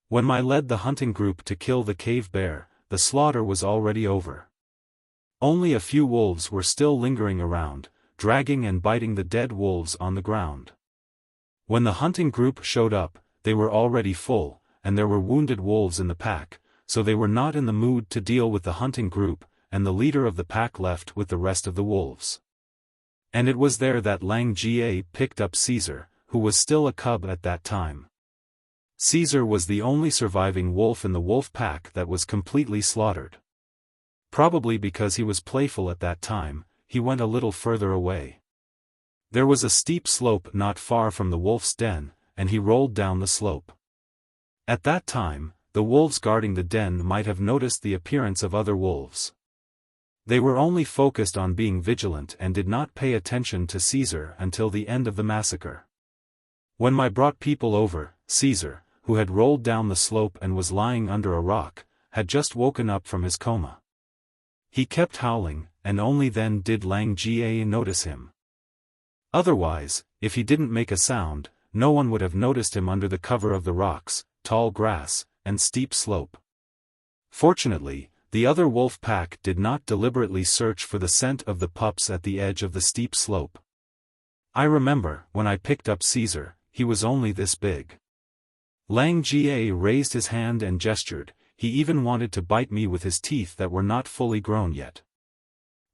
When I led the hunting group to kill the cave bear, the slaughter was already over. Only a few wolves were still lingering around, dragging and biting the dead wolves on the ground. When the hunting group showed up, they were already full, and there were wounded wolves in the pack, so they were not in the mood to deal with the hunting group, and the leader of the pack left with the rest of the wolves. And it was there that Lang Jie picked up Caesar, who was still a cub at that time. Caesar was the only surviving wolf in the wolf pack that was completely slaughtered. Probably because he was playful at that time, he went a little further away. There was a steep slope not far from the wolf's den, and he rolled down the slope. At that time, the wolves guarding the den might have noticed the appearance of other wolves. They were only focused on being vigilant and did not pay attention to Caesar until the end of the massacre. When I brought people over, Caesar, who had rolled down the slope and was lying under a rock, had just woken up from his coma. He kept howling, and only then did Lang Jie notice him. Otherwise, if he didn't make a sound, no one would have noticed him under the cover of the rocks, tall grass, and steep slope. Fortunately, the other wolf pack did not deliberately search for the scent of the pups at the edge of the steep slope. I remember, when I picked up Caesar, he was only this big. Lang Jie raised his hand and gestured, he even wanted to bite me with his teeth that were not fully grown yet.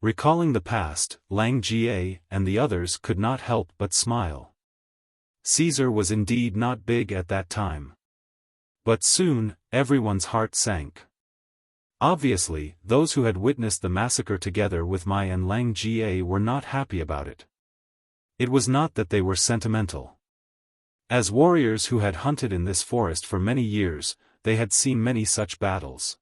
Recalling the past, Lang Jie and the others could not help but smile. Caesar was indeed not big at that time. But soon, everyone's heart sank. Obviously, those who had witnessed the massacre together with Mai and Lang Jie were not happy about it. It was not that they were sentimental. As warriors who had hunted in this forest for many years, they had seen many such battles.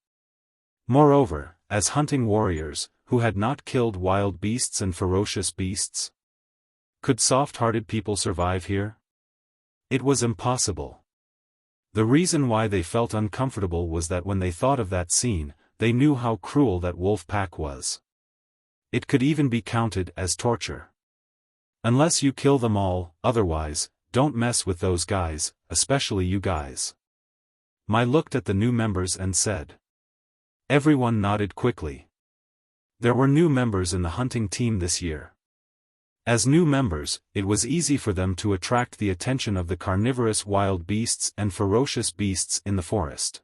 Moreover, as hunting warriors, who had not killed wild beasts and ferocious beasts? Could soft-hearted people survive here? It was impossible. The reason why they felt uncomfortable was that when they thought of that scene, they knew how cruel that wolf pack was. It could even be counted as torture. Unless you kill them all, otherwise, don't mess with those guys, especially you guys. Mai looked at the new members and said. Everyone nodded quickly. There were new members in the hunting team this year. As new members, it was easy for them to attract the attention of the carnivorous wild beasts and ferocious beasts in the forest.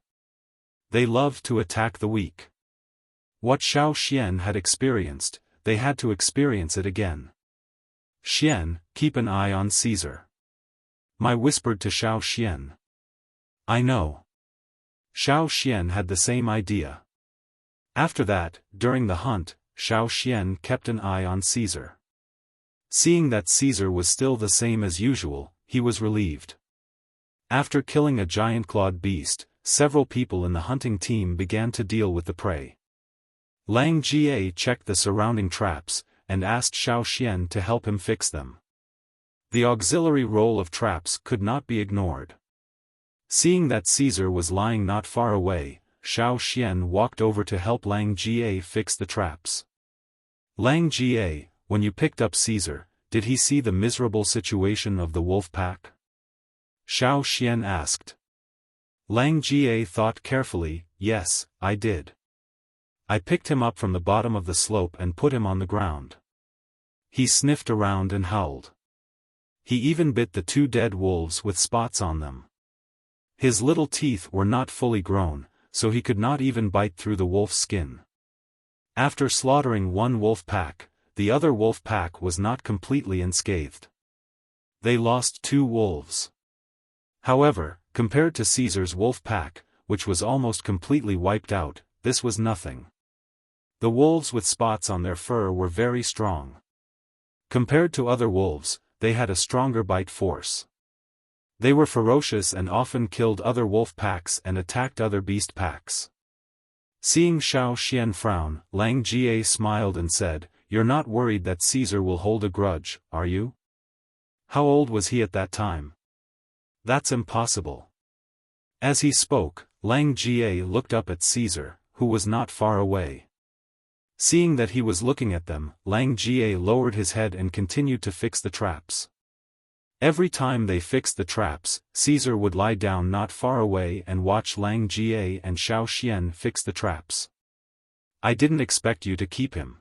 They loved to attack the weak. What Xiaofan had experienced, they had to experience it again. Xian, keep an eye on Caesar. Mai whispered to Xiaofan. I know. Xiaofan had the same idea. After that, during the hunt, Xiaofan kept an eye on Caesar. Seeing that Caesar was still the same as usual, he was relieved. After killing a giant-clawed beast, several people in the hunting team began to deal with the prey. Lang Jie checked the surrounding traps, and asked Xiaofan to help him fix them. The auxiliary role of traps could not be ignored. Seeing that Caesar was lying not far away, Xiaofan walked over to help Lang Jie fix the traps. Lang Jie, when you picked up Caesar, did he see the miserable situation of the wolf pack? Xiaofan asked. Lang Jie thought carefully, yes, I did. I picked him up from the bottom of the slope and put him on the ground. He sniffed around and howled. He even bit the two dead wolves with spots on them. His little teeth were not fully grown, so he could not even bite through the wolf's skin. After slaughtering one wolf pack, the other wolf pack was not completely unscathed. They lost 2 wolves. However, compared to Caesar's wolf pack, which was almost completely wiped out, this was nothing. The wolves with spots on their fur were very strong. Compared to other wolves, they had a stronger bite force. They were ferocious and often killed other wolf packs and attacked other beast packs. Seeing Xiaofan frown, Lang Jie smiled and said, you're not worried that Caesar will hold a grudge, are you? How old was he at that time? That's impossible. As he spoke, Lang Jie looked up at Caesar, who was not far away. Seeing that he was looking at them, Lang Jie lowered his head and continued to fix the traps. Every time they fixed the traps, Caesar would lie down not far away and watch Lang Jie and Xiaofan fix the traps. I didn't expect you to keep him.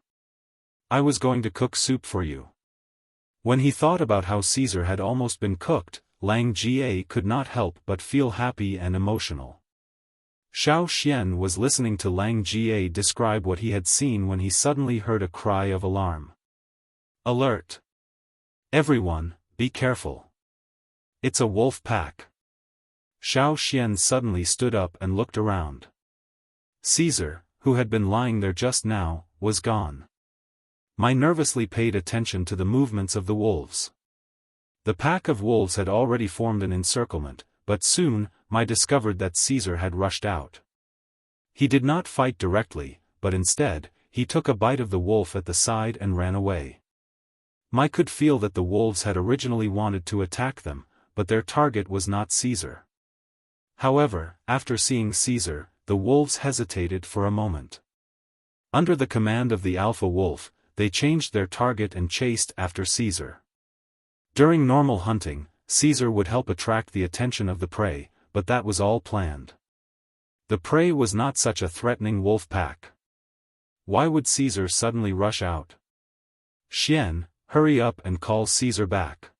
I was going to cook soup for you. When he thought about how Caesar had almost been cooked, Lang Jie could not help but feel happy and emotional. Xiaofan was listening to Lang Jie describe what he had seen when he suddenly heard a cry of alarm. Alert! Everyone, be careful. It's a wolf pack. Xiaofan suddenly stood up and looked around. Caesar, who had been lying there just now, was gone. I nervously paid attention to the movements of the wolves. The pack of wolves had already formed an encirclement, but soon, I discovered that Caesar had rushed out. He did not fight directly, but instead, he took a bite of the wolf at the side and ran away. I could feel that the wolves had originally wanted to attack them, but their target was not Caesar. However, after seeing Caesar, the wolves hesitated for a moment. Under the command of the alpha wolf, they changed their target and chased after Caesar. During normal hunting, Caesar would help attract the attention of the prey, but that was all planned. The prey was not such a threatening wolf pack. Why would Caesar suddenly rush out? Xian, hurry up and call Caesar back.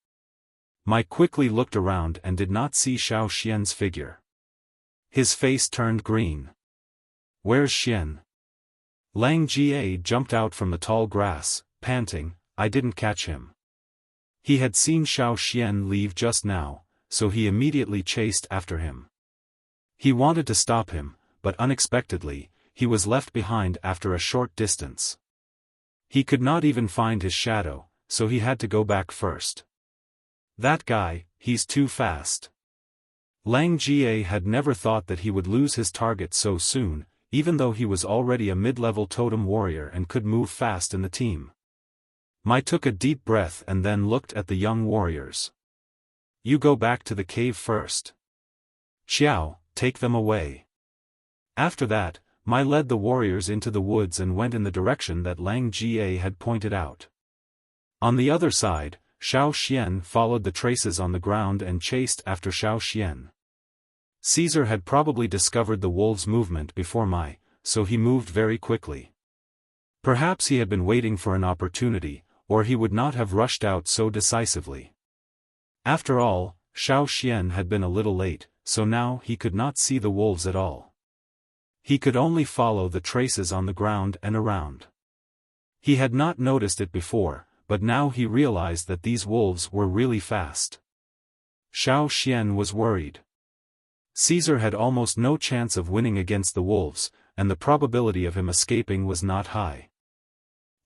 I quickly looked around and did not see Xiaoxian's figure. His face turned green. Where's Xian? Lang Jie jumped out from the tall grass, panting, I didn't catch him. He had seen Xiaoxian leave just now, so he immediately chased after him. He wanted to stop him, but unexpectedly, he was left behind after a short distance. He could not even find his shadow, so he had to go back first. That guy, he's too fast. Lang Jie had never thought that he would lose his target so soon, even though he was already a mid-level totem warrior and could move fast in the team. I took a deep breath and then looked at the young warriors. You go back to the cave first. Xiao, take them away. After that, I led the warriors into the woods and went in the direction that Lang Jie had pointed out. On the other side, Xiaoxian followed the traces on the ground and chased after Xiaoxian. Caesar had probably discovered the wolves' movement before so he moved very quickly. Perhaps he had been waiting for an opportunity, or he would not have rushed out so decisively. After all, Xiaoxian had been a little late, so now he could not see the wolves at all. He could only follow the traces on the ground and around. He had not noticed it before, but now he realized that these wolves were really fast. Xiaoxian was worried. Caesar had almost no chance of winning against the wolves, and the probability of him escaping was not high.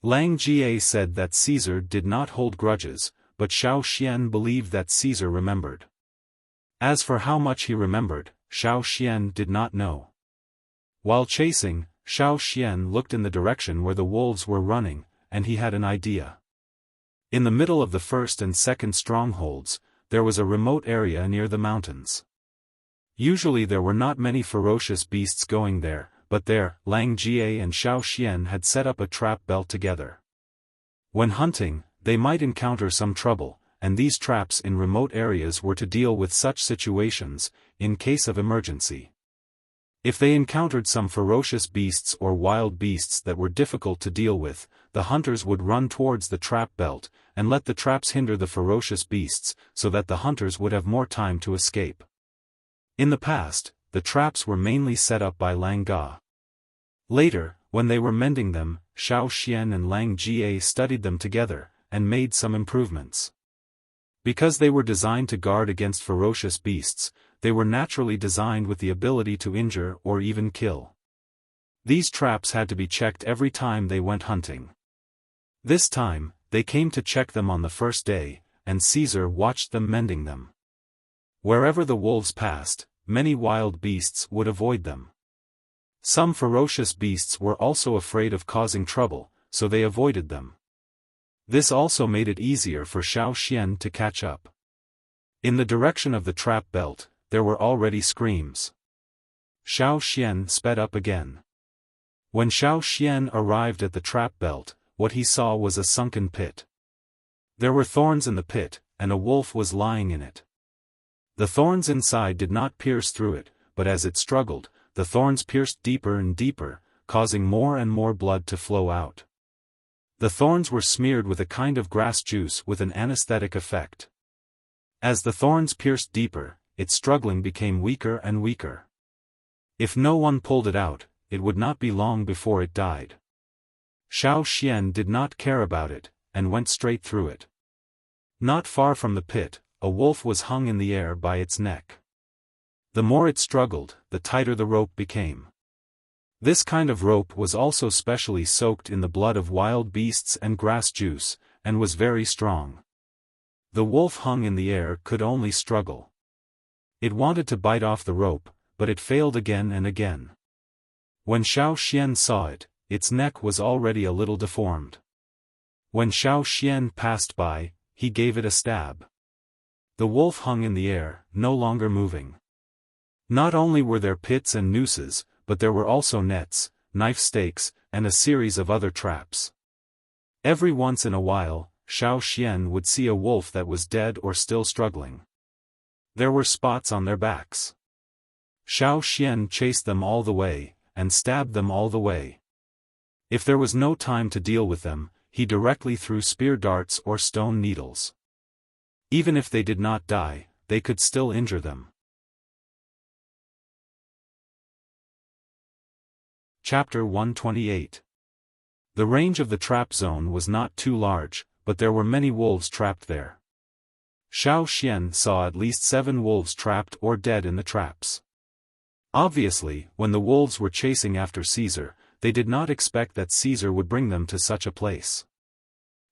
Lang Jie said that Caesar did not hold grudges, but Xiaoxian believed that Caesar remembered. As for how much he remembered, Xiaoxian did not know. While chasing, Xiaoxian looked in the direction where the wolves were running, and he had an idea. In the middle of the first and second strongholds, there was a remote area near the mountains. Usually there were not many ferocious beasts going there, but there, Lang Jie and Xiaoxian had set up a trap belt together. When hunting, they might encounter some trouble, and these traps in remote areas were to deal with such situations, in case of emergency. If they encountered some ferocious beasts or wild beasts that were difficult to deal with, the hunters would run towards the trap belt, and let the traps hinder the ferocious beasts, so that the hunters would have more time to escape. In the past, the traps were mainly set up by Lang Ga. Later, when they were mending them, Xiaoxian and Lang Jie studied them together, and made some improvements. Because they were designed to guard against ferocious beasts, they were naturally designed with the ability to injure or even kill. These traps had to be checked every time they went hunting. This time, they came to check them on the first day, and Caesar watched them mending them. Wherever the wolves passed, many wild beasts would avoid them. Some ferocious beasts were also afraid of causing trouble, so they avoided them. This also made it easier for Xiaofan to catch up. In the direction of the trap belt, there were already screams. Xiaofan sped up again. When Xiaofan arrived at the trap belt, what he saw was a sunken pit. There were thorns in the pit, and a wolf was lying in it. The thorns inside did not pierce through it, but as it struggled, the thorns pierced deeper and deeper, causing more and more blood to flow out. The thorns were smeared with a kind of grass juice with an anesthetic effect. As the thorns pierced deeper, its struggling became weaker and weaker. If no one pulled it out, it would not be long before it died. Xiaofan did not care about it, and went straight through it. Not far from the pit, a wolf was hung in the air by its neck. The more it struggled, the tighter the rope became. This kind of rope was also specially soaked in the blood of wild beasts and grass juice, and was very strong. The wolf hung in the air could only struggle. It wanted to bite off the rope, but it failed again and again. When Xiaofan saw it, its neck was already a little deformed. When Xiaofan passed by, he gave it a stab. The wolf hung in the air, no longer moving. Not only were there pits and nooses, but there were also nets, knife stakes, and a series of other traps. Every once in a while, Xiaofan would see a wolf that was dead or still struggling. There were spots on their backs. Xiaofan chased them all the way, and stabbed them all the way. If there was no time to deal with them, he directly threw spear darts or stone needles. Even if they did not die, they could still injure them. Chapter 128. The range of the trap zone was not too large, but there were many wolves trapped there. Xiaofan saw at least 7 wolves trapped or dead in the traps. Obviously, when the wolves were chasing after Caesar, they did not expect that Caesar would bring them to such a place.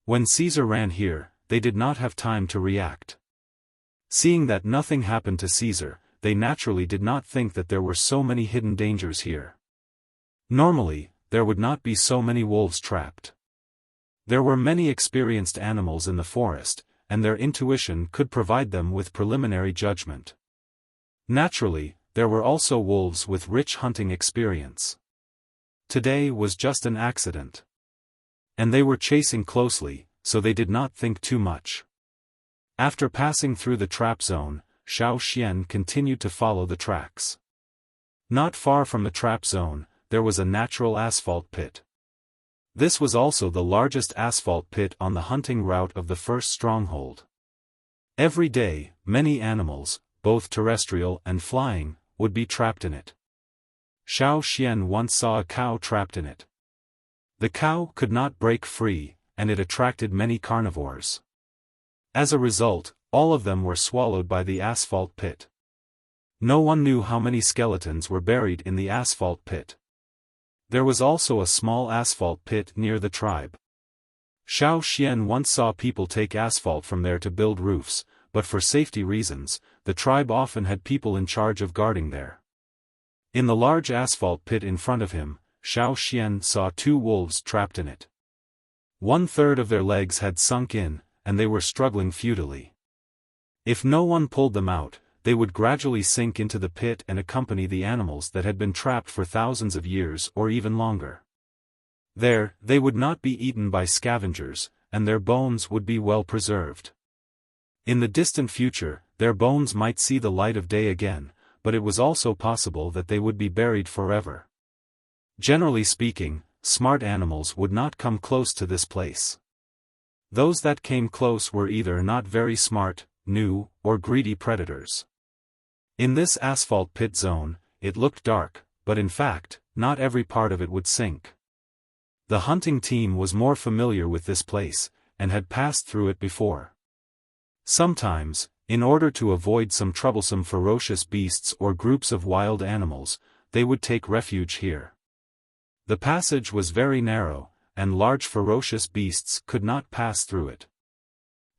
When Caesar ran here, they did not have time to react. Seeing that nothing happened to Caesar, they naturally did not think that there were so many hidden dangers here. Normally, there would not be so many wolves trapped. There were many experienced animals in the forest, and their intuition could provide them with preliminary judgment. Naturally, there were also wolves with rich hunting experience. Today was just an accident. And they were chasing closely, so they did not think too much. After passing through the trap zone, Xiaofan continued to follow the tracks. Not far from the trap zone, there was a natural asphalt pit. This was also the largest asphalt pit on the hunting route of the first stronghold. Every day, many animals, both terrestrial and flying, would be trapped in it. Xiaofan once saw a cow trapped in it. The cow could not break free, and it attracted many carnivores. As a result, all of them were swallowed by the asphalt pit. No one knew how many skeletons were buried in the asphalt pit. There was also a small asphalt pit near the tribe. Xiaofan once saw people take asphalt from there to build roofs, but for safety reasons, the tribe often had people in charge of guarding there. In the large asphalt pit in front of him, Xiaofan saw 2 wolves trapped in it. 1/3 of their legs had sunk in, and they were struggling futilely. If no one pulled them out, they would gradually sink into the pit and accompany the animals that had been trapped for thousands of years or even longer. There, they would not be eaten by scavengers, and their bones would be well preserved. In the distant future, their bones might see the light of day again, but it was also possible that they would be buried forever. Generally speaking, smart animals would not come close to this place. Those that came close were either not very smart, new, or greedy predators. In this asphalt pit zone, it looked dark, but in fact, not every part of it would sink. The hunting team was more familiar with this place, and had passed through it before. Sometimes, in order to avoid some troublesome ferocious beasts or groups of wild animals, they would take refuge here. The passage was very narrow, and large ferocious beasts could not pass through it.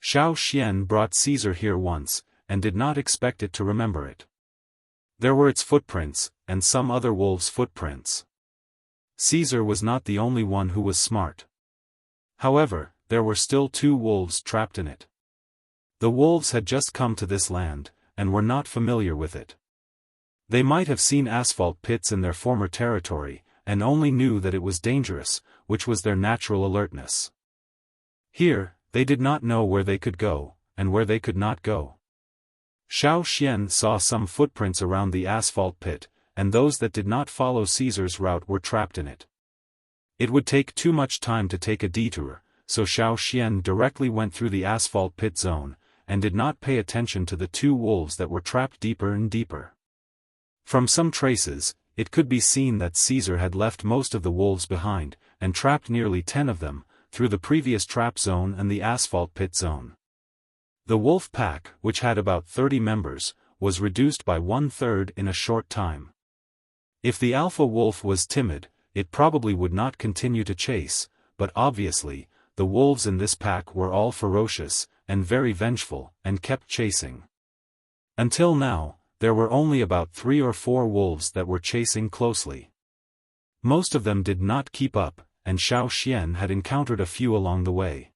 Xiaofan brought Caesar here once, and did not expect it to remember it. There were its footprints, and some other wolves' footprints. Caesar was not the only one who was smart. However, there were still 2 wolves trapped in it. The wolves had just come to this land, and were not familiar with it. They might have seen asphalt pits in their former territory, and only knew that it was dangerous, which was their natural alertness. Here, they did not know where they could go, and where they could not go. Xiaofan saw some footprints around the asphalt pit, and those that did not follow Caesar's route were trapped in it. It would take too much time to take a detour, so Xiaofan directly went through the asphalt pit zone, and did not pay attention to the 2 wolves that were trapped deeper and deeper. From some traces, it could be seen that Caesar had left most of the wolves behind, and trapped nearly 10 of them, through the previous trap zone and the asphalt pit zone. The wolf pack, which had about 30 members, was reduced by 1/3 in a short time. If the alpha wolf was timid, it probably would not continue to chase, but obviously, the wolves in this pack were all ferocious, and very vengeful, and kept chasing. Until now, there were only about 3 or 4 wolves that were chasing closely. Most of them did not keep up, and Xiaofan had encountered a few along the way.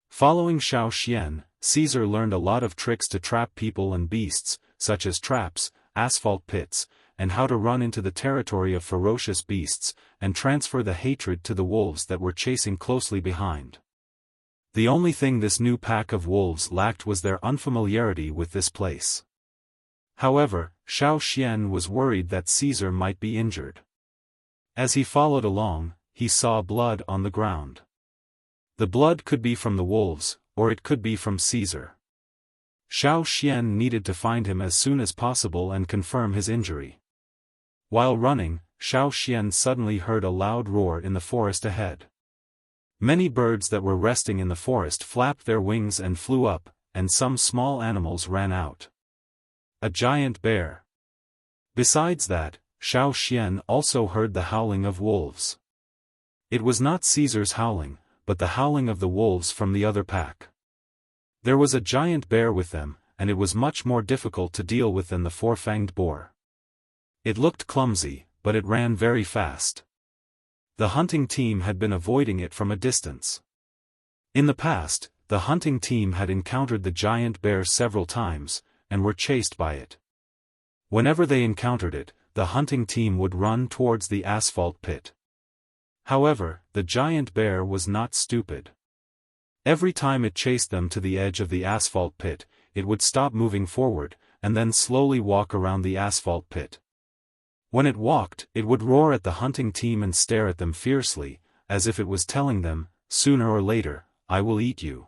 Following Xiaofan, Caesar learned a lot of tricks to trap people and beasts, such as traps, asphalt pits, and how to run into the territory of ferocious beasts, and transfer the hatred to the wolves that were chasing closely behind. The only thing this new pack of wolves lacked was their unfamiliarity with this place. However, Xiaofan was worried that Caesar might be injured. As he followed along, he saw blood on the ground. The blood could be from the wolves, or it could be from Caesar. Xiaofan needed to find him as soon as possible and confirm his injury. While running, Xiaofan suddenly heard a loud roar in the forest ahead. Many birds that were resting in the forest flapped their wings and flew up, and some small animals ran out. A giant bear. Besides that, Xiaofan also heard the howling of wolves. It was not Caesar's howling, but the howling of the wolves from the other pack. There was a giant bear with them, and it was much more difficult to deal with than the 4-fanged boar. It looked clumsy, but it ran very fast. The hunting team had been avoiding it from a distance. In the past, the hunting team had encountered the giant bear several times, and were chased by it. Whenever they encountered it, the hunting team would run towards the asphalt pit. However, the giant bear was not stupid. Every time it chased them to the edge of the asphalt pit, it would stop moving forward, and then slowly walk around the asphalt pit. When it walked, it would roar at the hunting team and stare at them fiercely, as if it was telling them, "Sooner or later, I will eat you."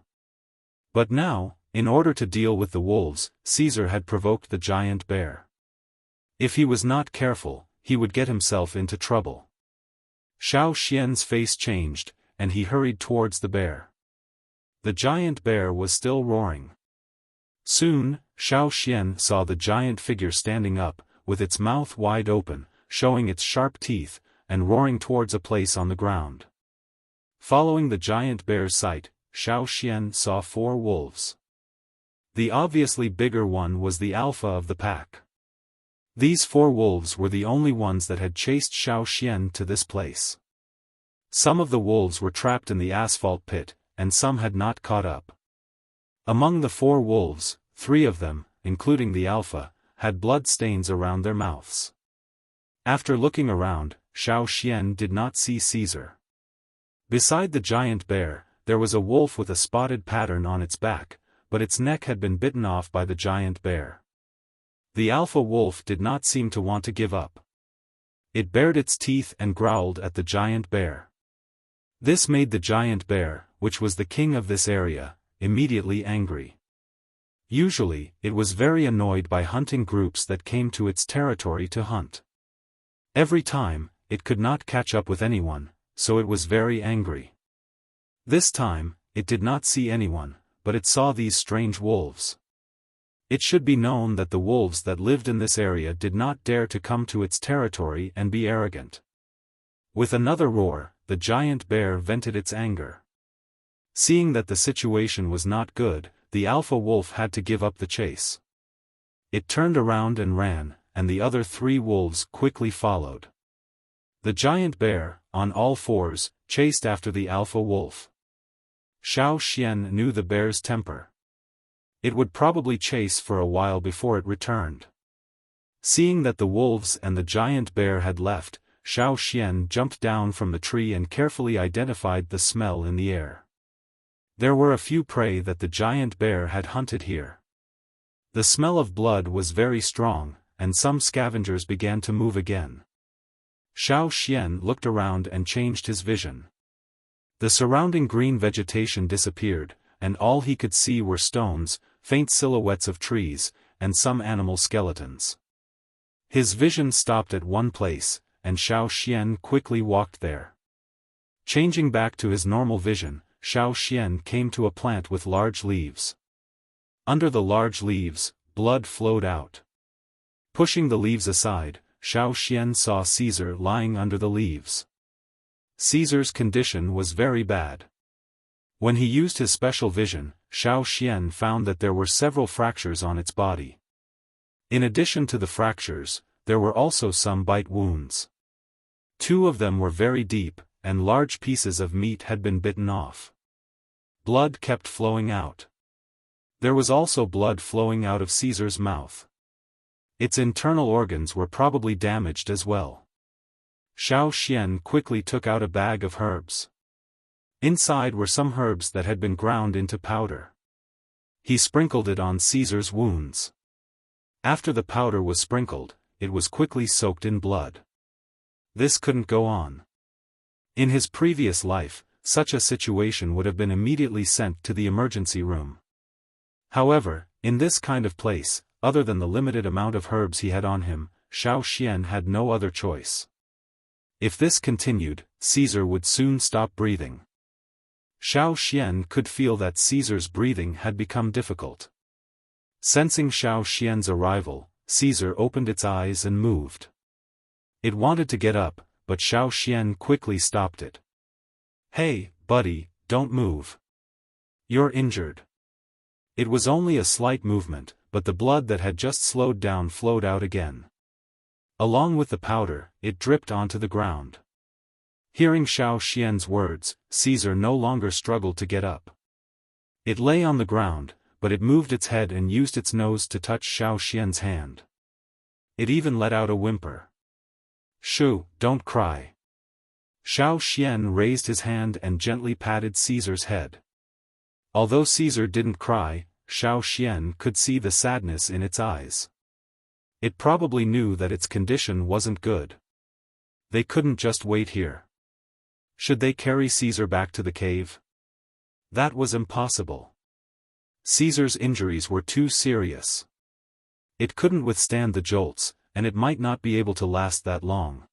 But now, in order to deal with the wolves, Caesar had provoked the giant bear. If he was not careful, he would get himself into trouble. Xiaofan's face changed, and he hurried towards the bear. The giant bear was still roaring. Soon, Xiaofan saw the giant figure standing up, with its mouth wide open, showing its sharp teeth, and roaring towards a place on the ground. Following the giant bear's sight, Xiaofan saw 4 wolves. The obviously bigger one was the alpha of the pack. These 4 wolves were the only ones that had chased Xiaofan to this place. Some of the wolves were trapped in the asphalt pit, and some had not caught up. Among the 4 wolves, 3 of them, including the alpha, had blood stains around their mouths. After looking around, Xiaofan did not see Caesar. Beside the giant bear, there was a wolf with a spotted pattern on its back, but its neck had been bitten off by the giant bear. The alpha wolf did not seem to want to give up. It bared its teeth and growled at the giant bear. This made the giant bear, which was the king of this area, immediately angry. Usually, it was very annoyed by hunting groups that came to its territory to hunt. Every time, it could not catch up with anyone, so it was very angry. This time, it did not see anyone, but it saw these strange wolves. It should be known that the wolves that lived in this area did not dare to come to its territory and be arrogant. With another roar, the giant bear vented its anger. Seeing that the situation was not good, the alpha wolf had to give up the chase. It turned around and ran, and the other 3 wolves quickly followed. The giant bear, on all 4s, chased after the alpha wolf. Xiaofan knew the bear's temper. It would probably chase for a while before it returned. Seeing that the wolves and the giant bear had left, Xiaofan jumped down from the tree and carefully identified the smell in the air. There were a few prey that the giant bear had hunted here. The smell of blood was very strong, and some scavengers began to move again. Xiaofan looked around and changed his vision. The surrounding green vegetation disappeared, and all he could see were stones, faint silhouettes of trees, and some animal skeletons. His vision stopped at one place, and Xiaofan quickly walked there. Changing back to his normal vision, Xiaofan came to a plant with large leaves. Under the large leaves, blood flowed out. Pushing the leaves aside, Xiaofan saw Caesar lying under the leaves. Caesar's condition was very bad. When he used his special vision, Xiaofan found that there were several fractures on its body. In addition to the fractures, there were also some bite wounds. 2 of them were very deep, and large pieces of meat had been bitten off. Blood kept flowing out. There was also blood flowing out of Caesar's mouth. Its internal organs were probably damaged as well. Xiaofan quickly took out a bag of herbs. Inside were some herbs that had been ground into powder. He sprinkled it on Caesar's wounds. After the powder was sprinkled, it was quickly soaked in blood. This couldn't go on. In his previous life, such a situation would have been immediately sent to the emergency room. However, in this kind of place, other than the limited amount of herbs he had on him, Xiaofan had no other choice. If this continued, Caesar would soon stop breathing. Xiaofan could feel that Caesar's breathing had become difficult. Sensing Xiaofan's arrival, Caesar opened its eyes and moved. It wanted to get up, but Xiaofan quickly stopped it. "Hey, buddy, don't move. You're injured." It was only a slight movement, but the blood that had just slowed down flowed out again. Along with the powder, it dripped onto the ground. Hearing Xiaofan's words, Caesar no longer struggled to get up. It lay on the ground, but it moved its head and used its nose to touch Xiaofan's hand. It even let out a whimper. "Shoo, don't cry." Xiaofan raised his hand and gently patted Caesar's head. Although Caesar didn't cry, Xiaofan could see the sadness in its eyes. It probably knew that its condition wasn't good. They couldn't just wait here. Should they carry Caesar back to the cave? That was impossible. Caesar's injuries were too serious. It couldn't withstand the jolts, and it might not be able to last that long.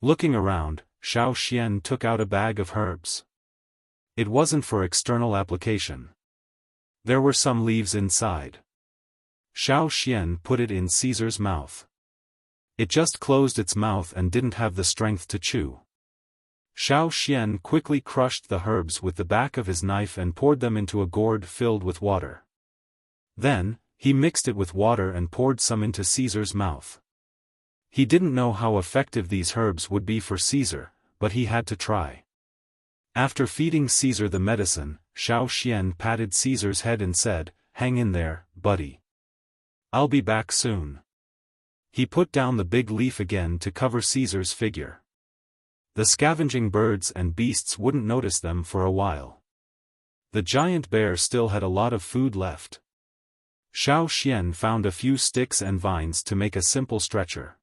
Looking around, Xiaofan took out a bag of herbs. It wasn't for external application. There were some leaves inside. Xiaofan put it in Caesar's mouth. It just closed its mouth and didn't have the strength to chew. Xiaofan quickly crushed the herbs with the back of his knife and poured them into a gourd filled with water. Then, he mixed it with water and poured some into Caesar's mouth. He didn't know how effective these herbs would be for Caesar, but he had to try. After feeding Caesar the medicine, Xiaofan patted Caesar's head and said, "Hang in there, buddy. I'll be back soon." He put down the big leaf again to cover Caesar's figure. The scavenging birds and beasts wouldn't notice them for a while. The giant bear still had a lot of food left. Xiaofan found a few sticks and vines to make a simple stretcher.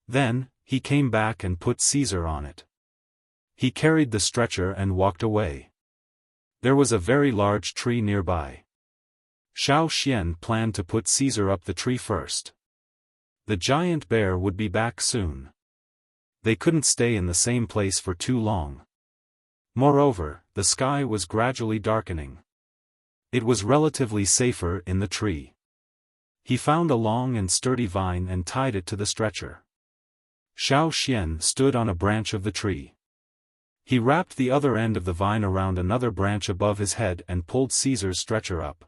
Then, he came back and put Caesar on it. He carried the stretcher and walked away. There was a very large tree nearby. Xiaofan planned to put Caesar up the tree first. The giant bear would be back soon. They couldn't stay in the same place for too long. Moreover, the sky was gradually darkening. It was relatively safer in the tree. He found a long and sturdy vine and tied it to the stretcher. Xiaofan stood on a branch of the tree. He wrapped the other end of the vine around another branch above his head and pulled Caesar's stretcher up.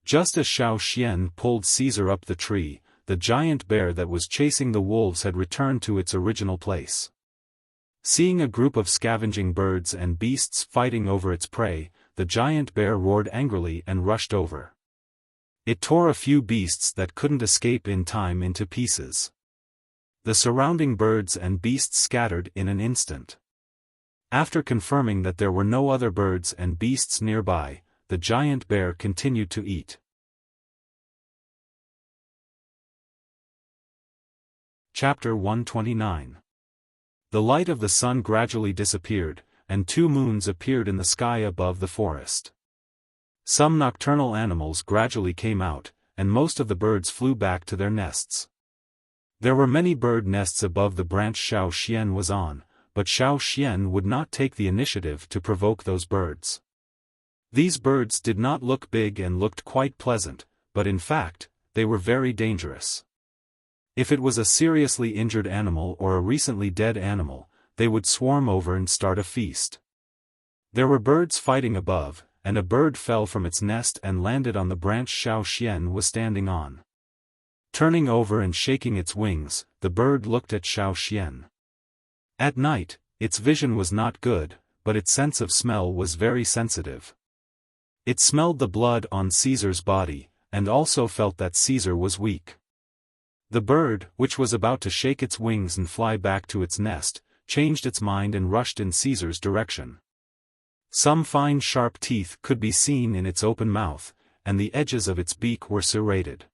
Just as Xiaofan pulled Caesar up the tree, the giant bear that was chasing the wolves had returned to its original place. Seeing a group of scavenging birds and beasts fighting over its prey, the giant bear roared angrily and rushed over. It tore a few beasts that couldn't escape in time into pieces. The surrounding birds and beasts scattered in an instant. After confirming that there were no other birds and beasts nearby, the giant bear continued to eat. Chapter 129. The light of the sun gradually disappeared, and 2 moons appeared in the sky above the forest. Some nocturnal animals gradually came out, and most of the birds flew back to their nests. There were many bird nests above the branch Xiaofan was on, but Xiaofan would not take the initiative to provoke those birds. These birds did not look big and looked quite pleasant, but in fact, they were very dangerous. If it was a seriously injured animal or a recently dead animal, they would swarm over and start a feast. There were birds fighting above, and a bird fell from its nest and landed on the branch Xiaofan was standing on. Turning over and shaking its wings, the bird looked at Xiaofan. At night, its vision was not good, but its sense of smell was very sensitive. It smelled the blood on Caesar's body, and also felt that Caesar was weak. The bird, which was about to shake its wings and fly back to its nest, changed its mind and rushed in Caesar's direction. Some fine sharp teeth could be seen in its open mouth, and the edges of its beak were serrated.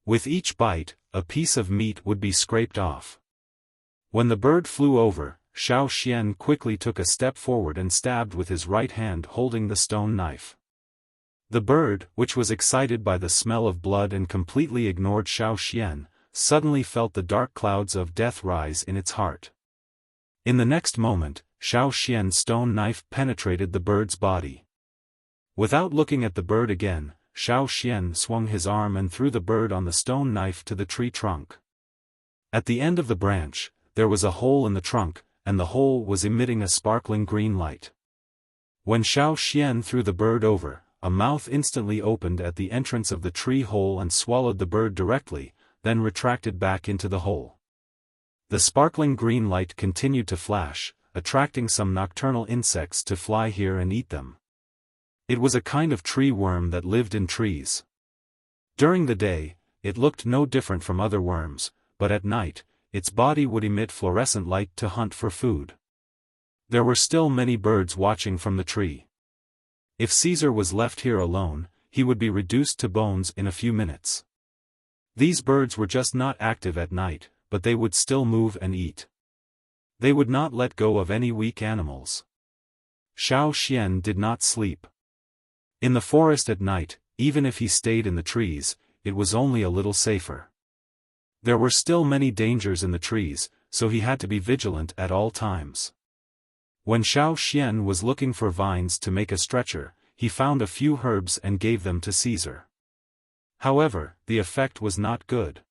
With each bite, a piece of meat would be scraped off. When the bird flew over, Xiaofan quickly took a step forward and stabbed with his right hand holding the stone knife. The bird, which was excited by the smell of blood and completely ignored Xiaofan, suddenly felt the dark clouds of death rise in its heart. In the next moment, Xiaofan's stone knife penetrated the bird's body. Without looking at the bird again, Xiaofan swung his arm and threw the bird on the stone knife to the tree trunk. At the end of the branch, there was a hole in the trunk, and the hole was emitting a sparkling green light. When Xiaofan threw the bird over, a mouth instantly opened at the entrance of the tree hole and swallowed the bird directly, then retracted back into the hole. The sparkling green light continued to flash, attracting some nocturnal insects to fly here and eat them. It was a kind of tree worm that lived in trees. During the day, it looked no different from other worms, but at night, its body would emit fluorescent light to hunt for food. There were still many birds watching from the tree. If Caesar was left here alone, he would be reduced to bones in a few minutes. These birds were just not active at night, but they would still move and eat. They would not let go of any weak animals. Xiaofan did not sleep. In the forest at night, even if he stayed in the trees, it was only a little safer. There were still many dangers in the trees, so he had to be vigilant at all times. When Xiaofan was looking for vines to make a stretcher, he found a few herbs and gave them to Caesar. However, the effect was not good.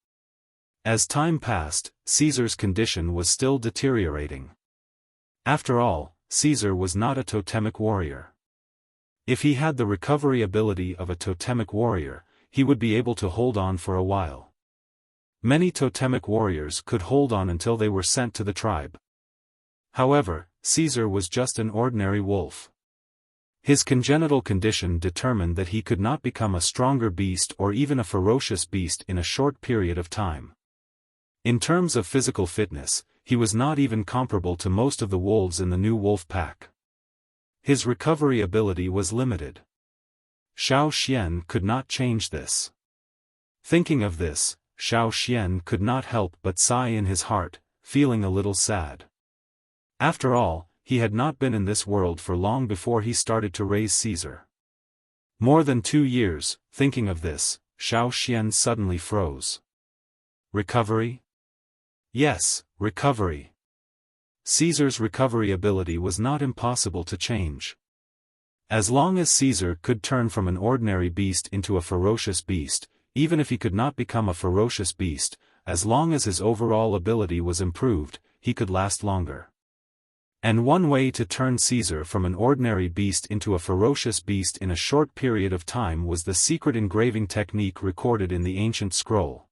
As time passed, Caesar's condition was still deteriorating. After all, Caesar was not a totemic warrior. If he had the recovery ability of a totemic warrior, he would be able to hold on for a while. Many totemic warriors could hold on until they were sent to the tribe. However, Caesar was just an ordinary wolf. His congenital condition determined that he could not become a stronger beast or even a ferocious beast in a short period of time. In terms of physical fitness, he was not even comparable to most of the wolves in the new wolf pack. His recovery ability was limited. Xiaofan could not change this. Thinking of this, Xiaofan could not help but sigh in his heart, feeling a little sad. After all, he had not been in this world for long before he started to raise Caesar. More than 2 years, thinking of this, Xiaofan suddenly froze. Recovery? Yes, recovery. Caesar's recovery ability was not impossible to change. As long as Caesar could turn from an ordinary beast into a ferocious beast, even if he could not become a ferocious beast, as long as his overall ability was improved, he could last longer. And one way to turn Caesar from an ordinary beast into a ferocious beast in a short period of time was the secret engraving technique recorded in the ancient scroll.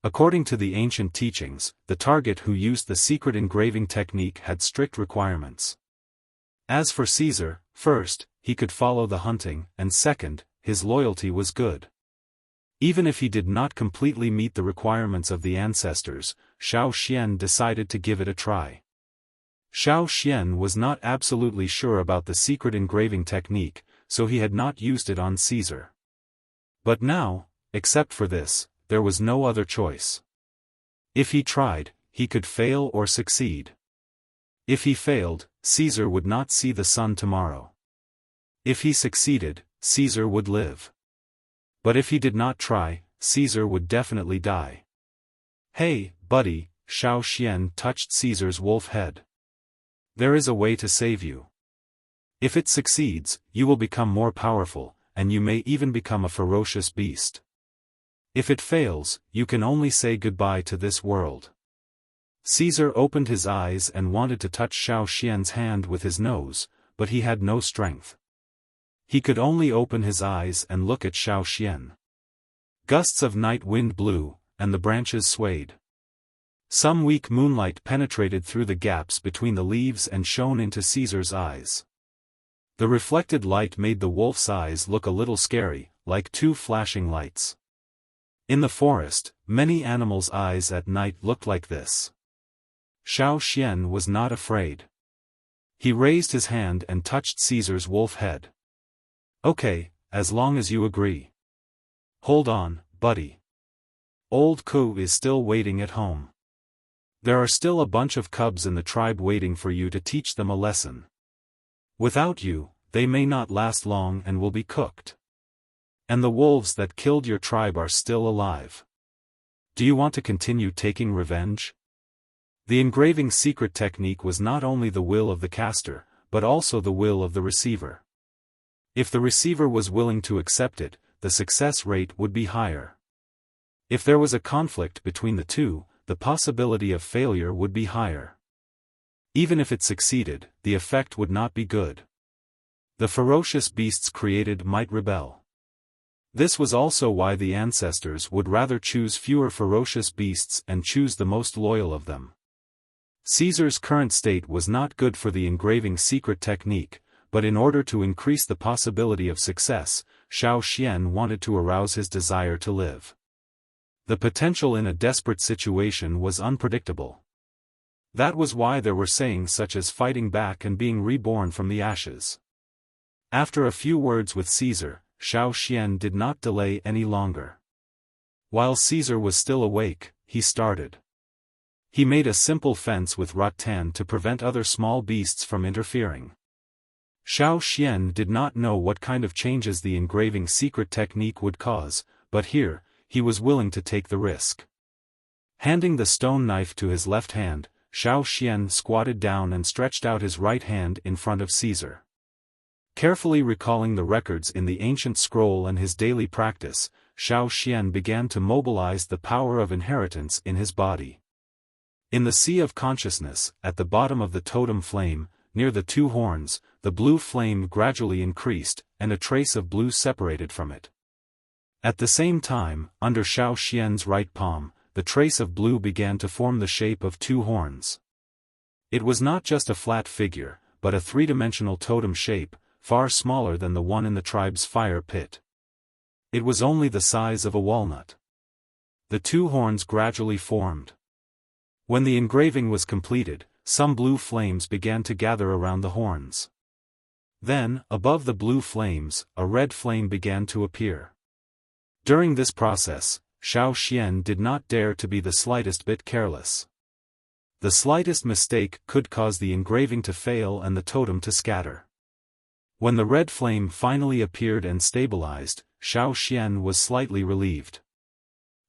According to the ancient teachings, the target who used the secret engraving technique had strict requirements. As for Caesar, first, he could follow the hunting, and second, his loyalty was good. Even if he did not completely meet the requirements of the ancestors, Xiaofan decided to give it a try. Xiaofan was not absolutely sure about the secret engraving technique, so he had not used it on Caesar. But now, except for this, there was no other choice. If he tried, he could fail or succeed. If he failed, Caesar would not see the sun tomorrow. If he succeeded, Caesar would live. But if he did not try, Caesar would definitely die. "Hey, buddy," Xiaofan touched Caesar's wolf head. "There is a way to save you. If it succeeds, you will become more powerful, and you may even become a ferocious beast. If it fails, you can only say goodbye to this world." Caesar opened his eyes and wanted to touch Xiaofan's hand with his nose, but he had no strength. He could only open his eyes and look at Xiaofan. Gusts of night wind blew, and the branches swayed. Some weak moonlight penetrated through the gaps between the leaves and shone into Caesar's eyes. The reflected light made the wolf's eyes look a little scary, like two flashing lights. In the forest, many animals' eyes at night looked like this. Xiaofan was not afraid. He raised his hand and touched Caesar's wolf head. "Okay, as long as you agree. Hold on, buddy. Old Ku is still waiting at home. There are still a bunch of cubs in the tribe waiting for you to teach them a lesson. Without you, they may not last long and will be cooked. And the wolves that killed your tribe are still alive. Do you want to continue taking revenge?" The engraving secret technique was not only the will of the caster, but also the will of the receiver. If the receiver was willing to accept it, the success rate would be higher. If there was a conflict between the two, the possibility of failure would be higher. Even if it succeeded, the effect would not be good. The ferocious beasts created might rebel. This was also why the ancestors would rather choose fewer ferocious beasts and choose the most loyal of them. Caesar's current state was not good for the engraving secret technique, but in order to increase the possibility of success, Xiaofan wanted to arouse his desire to live. The potential in a desperate situation was unpredictable. That was why there were sayings such as fighting back and being reborn from the ashes. After a few words with Caesar, Xiaofan did not delay any longer. While Caesar was still awake, he started. He made a simple fence with rattan to prevent other small beasts from interfering. Xiaofan did not know what kind of changes the engraving secret technique would cause, but here, he was willing to take the risk. Handing the stone knife to his left hand, Xiaofan squatted down and stretched out his right hand in front of Caesar. Carefully recalling the records in the ancient scroll and his daily practice, Xiaofan began to mobilize the power of inheritance in his body. In the sea of consciousness, at the bottom of the totem flame, near the two horns, the blue flame gradually increased, and a trace of blue separated from it. At the same time, under Xiaofan's right palm, the trace of blue began to form the shape of two horns. It was not just a flat figure, but a three-dimensional totem shape, far smaller than the one in the tribe's fire pit. It was only the size of a walnut. The two horns gradually formed. When the engraving was completed, some blue flames began to gather around the horns. Then, above the blue flames, a red flame began to appear. During this process, Xiaofan did not dare to be the slightest bit careless. The slightest mistake could cause the engraving to fail and the totem to scatter. When the red flame finally appeared and stabilized, Xiaofan was slightly relieved.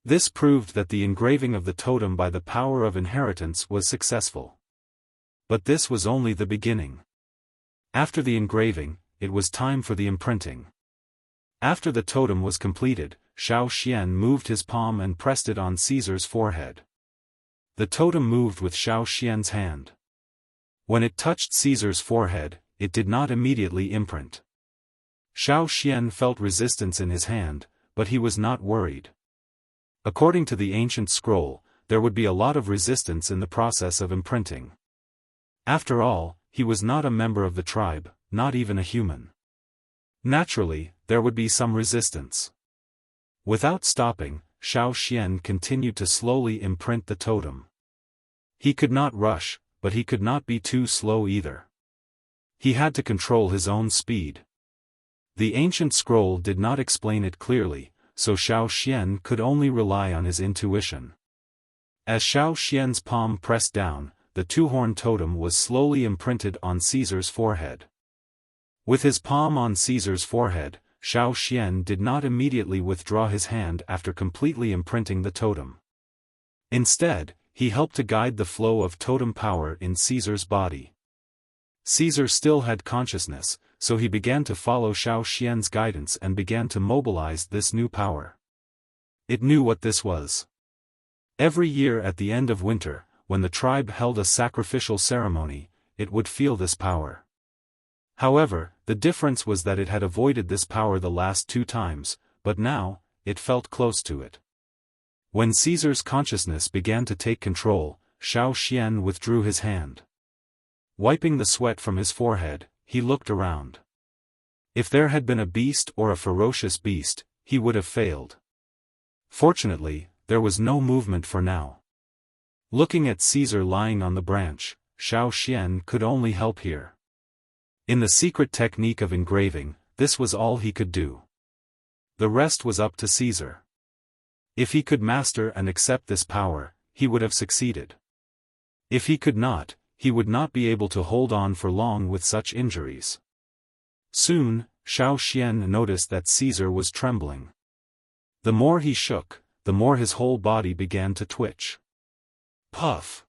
This proved that the engraving of the totem by the power of inheritance was successful. But this was only the beginning. After the engraving, it was time for the imprinting. After the totem was completed, Xiaofan moved his palm and pressed it on Caesar's forehead. The totem moved with Xiaofan's hand. When it touched Caesar's forehead, it did not immediately imprint. Xiaofan felt resistance in his hand, but he was not worried. According to the ancient scroll, there would be a lot of resistance in the process of imprinting. After all, he was not a member of the tribe, not even a human. Naturally, there would be some resistance. Without stopping, Xiaofan continued to slowly imprint the totem. He could not rush, but he could not be too slow either. He had to control his own speed. The ancient scroll did not explain it clearly, so Xiaofan could only rely on his intuition. As Xiaofan's palm pressed down, the two-horn totem was slowly imprinted on Caesar's forehead. With his palm on Caesar's forehead, Xiaofan did not immediately withdraw his hand after completely imprinting the totem. Instead, he helped to guide the flow of totem power in Caesar's body. Caesar still had consciousness, so he began to follow Xiaofan's guidance and began to mobilize this new power. It knew what this was. Every year at the end of winter, when the tribe held a sacrificial ceremony, it would feel this power. However, the difference was that it had avoided this power the last 2 times, but now, it felt close to it. When Caesar's consciousness began to take control, Xiaofan withdrew his hand. Wiping the sweat from his forehead, he looked around. If there had been a beast or a ferocious beast, he would have failed. Fortunately, there was no movement for now. Looking at Caesar lying on the branch, Xiaofan could only help here. In the secret technique of engraving, this was all he could do. The rest was up to Caesar. If he could master and accept this power, he would have succeeded. If he could not, he would not be able to hold on for long with such injuries. Soon, Xiaofan noticed that Caesar was trembling. The more he shook, the more his whole body began to twitch. Puff!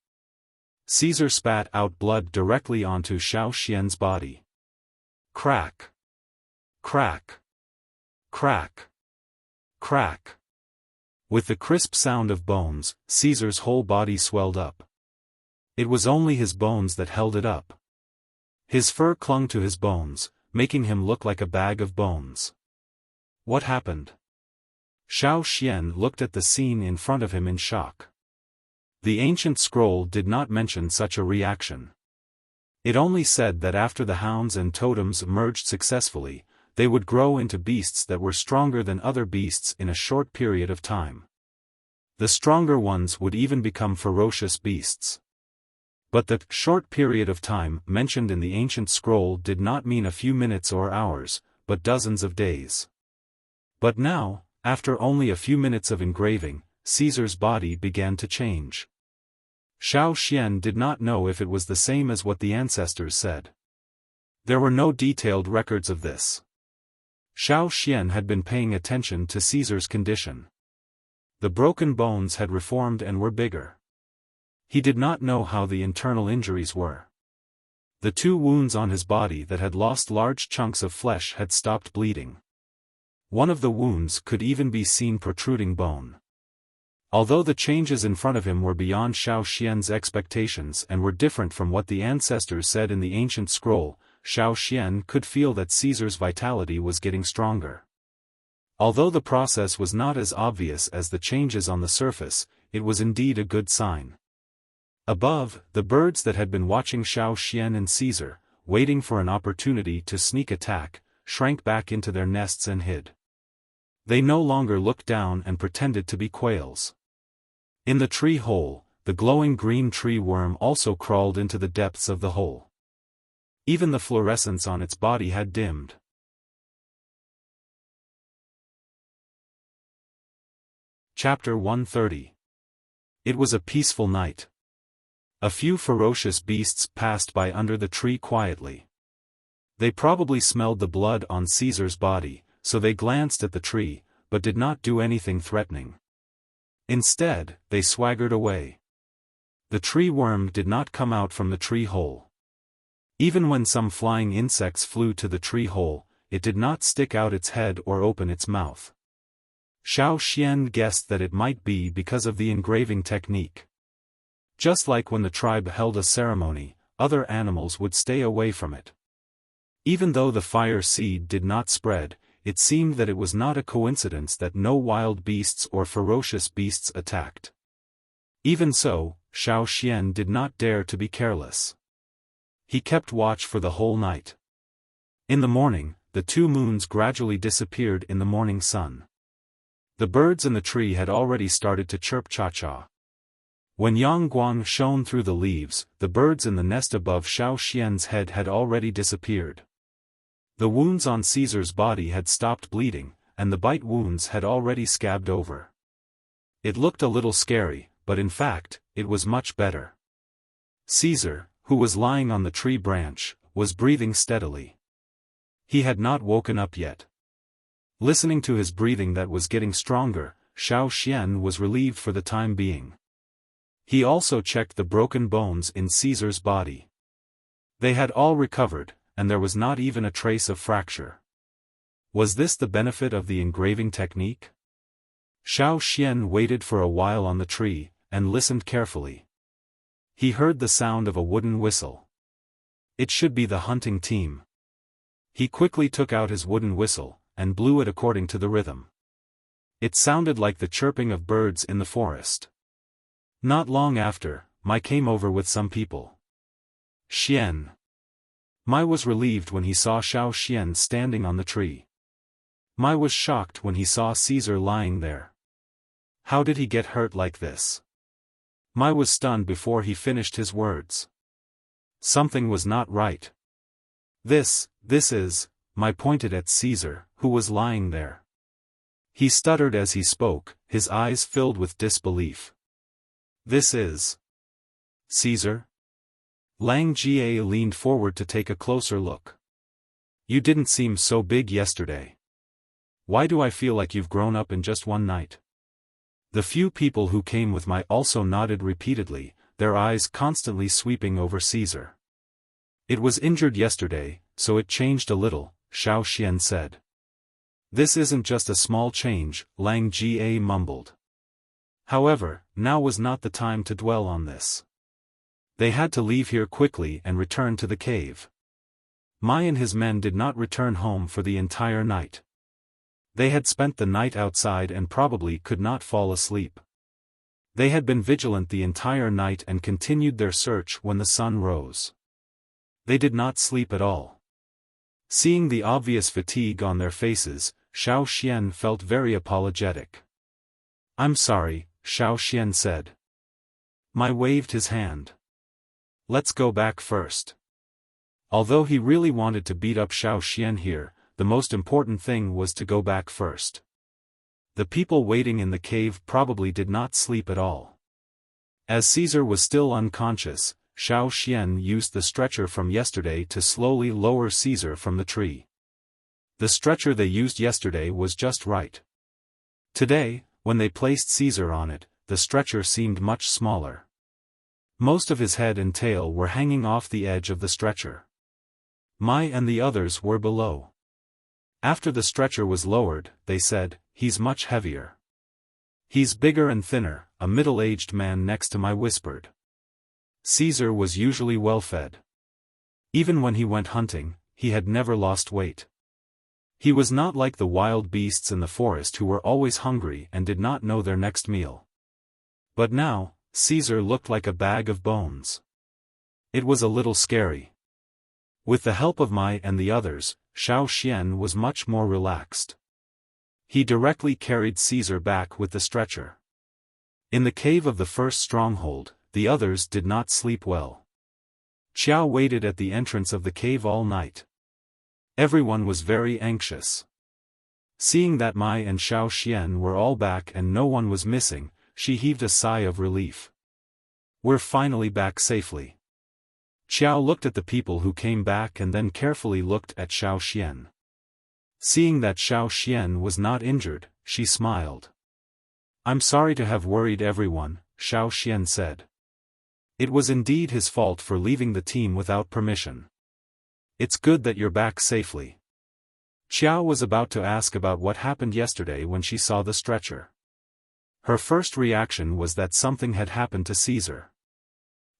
Caesar spat out blood directly onto Xiaofan's body. Crack! Crack! Crack! Crack! With the crisp sound of bones, Caesar's whole body swelled up. It was only his bones that held it up. His fur clung to his bones, making him look like a bag of bones. What happened? Xiaofan looked at the scene in front of him in shock. The ancient scroll did not mention such a reaction. It only said that after the hounds and totems merged successfully, they would grow into beasts that were stronger than other beasts in a short period of time. The stronger ones would even become ferocious beasts. But the short period of time mentioned in the ancient scroll did not mean a few minutes or hours, but dozens of days. But now, after only a few minutes of engraving, Caesar's body began to change. Xiaofan did not know if it was the same as what the ancestors said. There were no detailed records of this. Xiaofan had been paying attention to Caesar's condition. The broken bones had reformed and were bigger. He did not know how the internal injuries were. The 2 wounds on his body that had lost large chunks of flesh had stopped bleeding. One of the wounds could even be seen protruding bone. Although the changes in front of him were beyond Xiaofan's expectations and were different from what the ancestors said in the ancient scroll, Xiaofan could feel that Caesar's vitality was getting stronger. Although the process was not as obvious as the changes on the surface, it was indeed a good sign. Above, the birds that had been watching Xiaofan and Caesar, waiting for an opportunity to sneak attack, shrank back into their nests and hid. They no longer looked down and pretended to be quails. In the tree hole, the glowing green tree worm also crawled into the depths of the hole. Even the fluorescence on its body had dimmed. Chapter 130. It was a peaceful night. A few ferocious beasts passed by under the tree quietly. They probably smelled the blood on Caesar's body, so they glanced at the tree, but did not do anything threatening. Instead, they swaggered away. The tree worm did not come out from the tree hole. Even when some flying insects flew to the tree hole, it did not stick out its head or open its mouth. Xiaofan guessed that it might be because of the engraving technique. Just like when the tribe held a ceremony, other animals would stay away from it. Even though the fire seed did not spread, it seemed that it was not a coincidence that no wild beasts or ferocious beasts attacked. Even so, Xiaofan did not dare to be careless. He kept watch for the whole night. In the morning, the two moons gradually disappeared in the morning sun. The birds in the tree had already started to chirp cha-cha. When Yangguang shone through the leaves, the birds in the nest above Xiaofan's head had already disappeared. The wounds on Caesar's body had stopped bleeding, and the bite wounds had already scabbed over. It looked a little scary, but in fact, it was much better. Caesar, who was lying on the tree branch, was breathing steadily. He had not woken up yet. Listening to his breathing that was getting stronger, Xiaofan was relieved for the time being. He also checked the broken bones in Caesar's body. They had all recovered, and there was not even a trace of fracture. Was this the benefit of the engraving technique? Xiaofan waited for a while on the tree, and listened carefully. He heard the sound of a wooden whistle. It should be the hunting team. He quickly took out his wooden whistle, and blew it according to the rhythm. It sounded like the chirping of birds in the forest. Not long after, Mai came over with some people. Xian. Mai was relieved when he saw Xiaofan standing on the tree. Mai was shocked when he saw Caesar lying there. How did he get hurt like this? Mai was stunned before he finished his words. Something was not right. This is, Mai pointed at Caesar, who was lying there. He stuttered as he spoke, his eyes filled with disbelief. This is Caesar? Lang Jie leaned forward to take a closer look. You didn't seem so big yesterday. Why do I feel like you've grown up in just one night? The few people who came with Mai also nodded repeatedly, their eyes constantly sweeping over Caesar. It was injured yesterday, so it changed a little, Xiaofan said. This isn't just a small change, Lang Jie mumbled. However, now was not the time to dwell on this. They had to leave here quickly and return to the cave. Mai and his men did not return home for the entire night. They had spent the night outside and probably could not fall asleep. They had been vigilant the entire night and continued their search when the sun rose. They did not sleep at all. Seeing the obvious fatigue on their faces, Xiaofan felt very apologetic. I'm sorry, Xiaofan said. Mai waved his hand. Let's go back first. Although he really wanted to beat up Xiaofan here, the most important thing was to go back first. The people waiting in the cave probably did not sleep at all. As Caesar was still unconscious, Xiaofan used the stretcher from yesterday to slowly lower Caesar from the tree. The stretcher they used yesterday was just right. Today, when they placed Caesar on it, the stretcher seemed much smaller. Most of his head and tail were hanging off the edge of the stretcher. Mai and the others were below. After the stretcher was lowered, they said, he's much heavier. He's bigger and thinner, a middle-aged man next to Mai whispered. Caesar was usually well-fed. Even when he went hunting, he had never lost weight. He was not like the wild beasts in the forest who were always hungry and did not know their next meal. But now, Caesar looked like a bag of bones. It was a little scary. With the help of Mai and the others, Xiaofan was much more relaxed. He directly carried Caesar back with the stretcher. In the cave of the first stronghold, the others did not sleep well. Qiao waited at the entrance of the cave all night. Everyone was very anxious. Seeing that Mai and Xiaofan were all back and no one was missing, she heaved a sigh of relief. We're finally back safely. Qiao looked at the people who came back and then carefully looked at Xiaofan. Seeing that Xiaofan was not injured, she smiled. I'm sorry to have worried everyone, Xiaofan said. It was indeed his fault for leaving the team without permission. It's good that you're back safely. Qiao was about to ask about what happened yesterday when she saw the stretcher. Her first reaction was that something had happened to Caesar.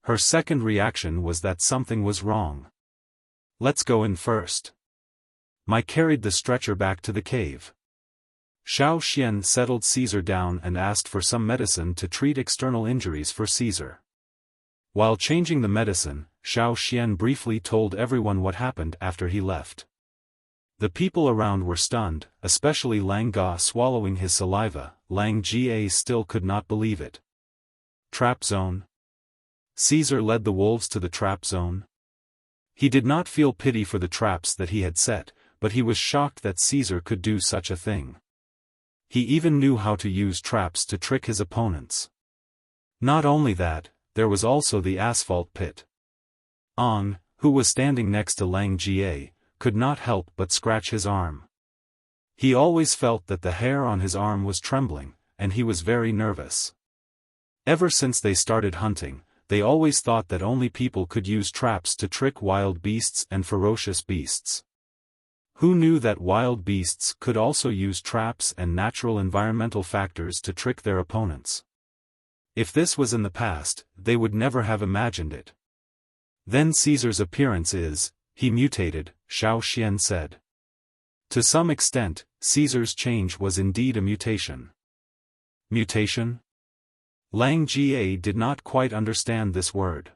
Her second reaction was that something was wrong. Let's go in first. Mai carried the stretcher back to the cave. Xiaofan settled Caesar down and asked for some medicine to treat external injuries for Caesar. While changing the medicine, Xiaofan briefly told everyone what happened after he left. The people around were stunned, especially Lang Ga swallowing his saliva. Lang Ga still could not believe it. Trap zone? Caesar led the wolves to the trap zone? He did not feel pity for the traps that he had set, but he was shocked that Caesar could do such a thing. He even knew how to use traps to trick his opponents. Not only that, there was also the asphalt pit. Ong, who was standing next to Lang Ga, could not help but scratch his arm. He always felt that the hair on his arm was trembling, and he was very nervous. Ever since they started hunting, they always thought that only people could use traps to trick wild beasts and ferocious beasts. Who knew that wild beasts could also use traps and natural environmental factors to trick their opponents? If this was in the past, they would never have imagined it. Then Caesar's appearance is, he mutated, Xiaofan said. To some extent, Caesar's change was indeed a mutation. Mutation? Lang Ga did not quite understand this word.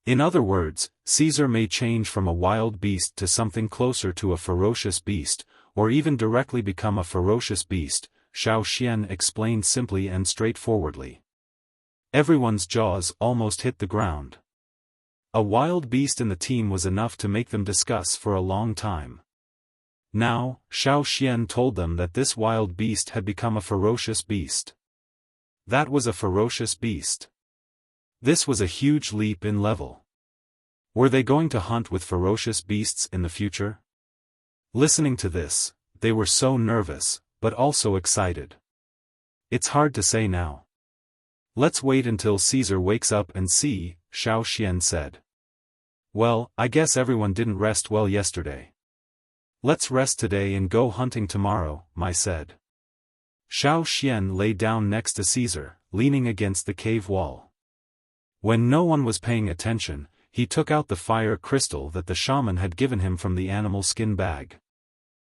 In other words, Caesar may change from a wild beast to something closer to a ferocious beast, or even directly become a ferocious beast, Xiaofan explained simply and straightforwardly. Everyone's jaws almost hit the ground. A wild beast in the team was enough to make them discuss for a long time. Now, Xiaofan told them that this wild beast had become a ferocious beast. That was a ferocious beast. This was a huge leap in level. Were they going to hunt with ferocious beasts in the future? Listening to this, they were so nervous, but also excited. It's hard to say now. Let's wait until Caesar wakes up and see, Xiaofan said. Well, I guess everyone didn't rest well yesterday. Let's rest today and go hunting tomorrow, Mai said. Xiaofan lay down next to Caesar, leaning against the cave wall. When no one was paying attention, he took out the fire crystal that the shaman had given him from the animal skin bag.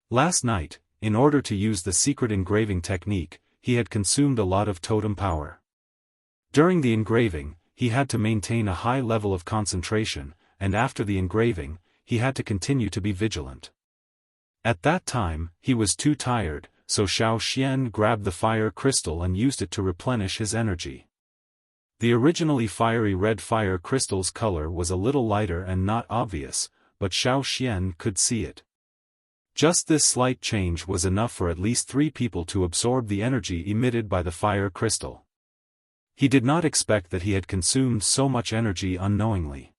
Last night, in order to use the secret engraving technique, he had consumed a lot of totem power. During the engraving, he had to maintain a high level of concentration, and after the engraving, he had to continue to be vigilant. At that time, he was too tired, so Xiaofan grabbed the fire crystal and used it to replenish his energy. The originally fiery red fire crystal's color was a little lighter and not obvious, but Xiaofan could see it. Just this slight change was enough for at least 3 people to absorb the energy emitted by the fire crystal. He did not expect that he had consumed so much energy unknowingly.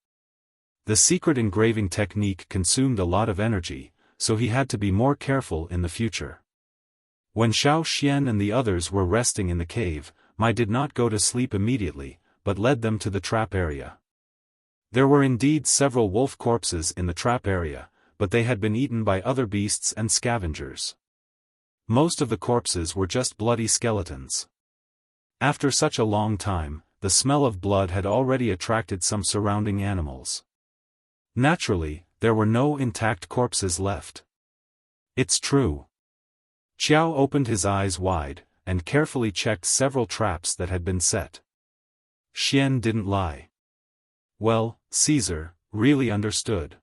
The secret engraving technique consumed a lot of energy, so he had to be more careful in the future. When Xiaofan and the others were resting in the cave, Mai did not go to sleep immediately, but led them to the trap area. There were indeed several wolf corpses in the trap area, but they had been eaten by other beasts and scavengers. Most of the corpses were just bloody skeletons. After such a long time, the smell of blood had already attracted some surrounding animals. Naturally, there were no intact corpses left. It's true. Qiao opened his eyes wide, and carefully checked several traps that had been set. Xian didn't lie. Well, Caesar really understood.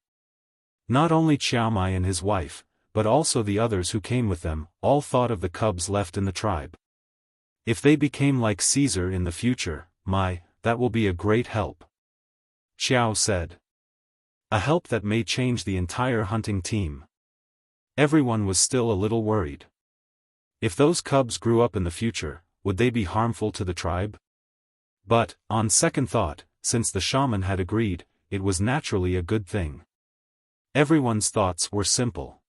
Not only Qiao Mai and his wife, but also the others who came with them, all thought of the cubs left in the tribe. If they became like Caesar in the future, Mai, that will be a great help. Qiao said. A help that may change the entire hunting team. Everyone was still a little worried. If those cubs grew up in the future, would they be harmful to the tribe? But, on second thought, since the shaman had agreed, it was naturally a good thing. Everyone's thoughts were simple.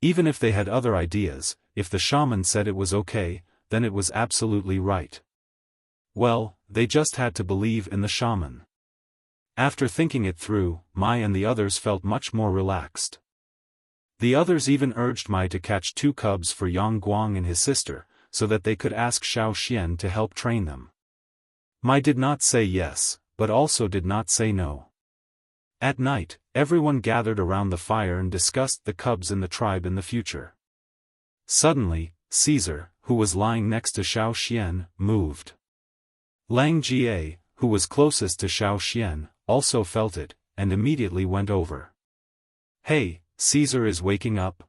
Even if they had other ideas, if the shaman said it was okay, then it was absolutely right. Well, they just had to believe in the shaman. After thinking it through, Mai and the others felt much more relaxed. The others even urged Mai to catch 2 cubs for Yang Guang and his sister, so that they could ask Xiaofan to help train them. Mai did not say yes, but also did not say no. At night, everyone gathered around the fire and discussed the cubs in the tribe in the future. Suddenly, Caesar, who was lying next to Xiaofan, moved. Lang Jie, who was closest to Xiaofan, also felt it, and immediately went over. "Hey, Caesar is waking up."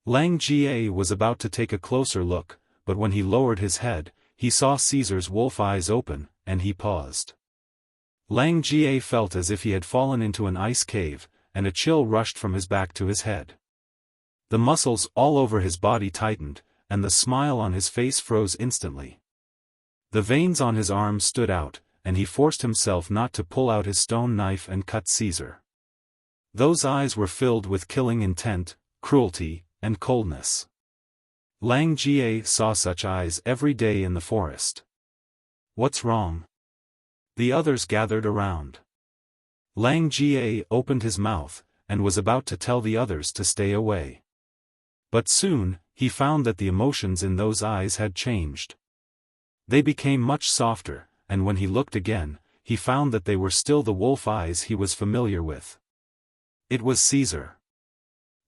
Lang Jie was about to take a closer look, but when he lowered his head, he saw Caesar's wolf eyes open, and he paused. Lang Jie felt as if he had fallen into an ice cave, and a chill rushed from his back to his head. The muscles all over his body tightened, and the smile on his face froze instantly. The veins on his arms stood out, and he forced himself not to pull out his stone knife and cut Caesar. Those eyes were filled with killing intent, cruelty, and coldness. Lang Jie saw such eyes every day in the forest. "What's wrong?" The others gathered around. Lang Jie opened his mouth, and was about to tell the others to stay away. But soon, he found that the emotions in those eyes had changed. They became much softer, and when he looked again, he found that they were still the wolf eyes he was familiar with. It was Caesar.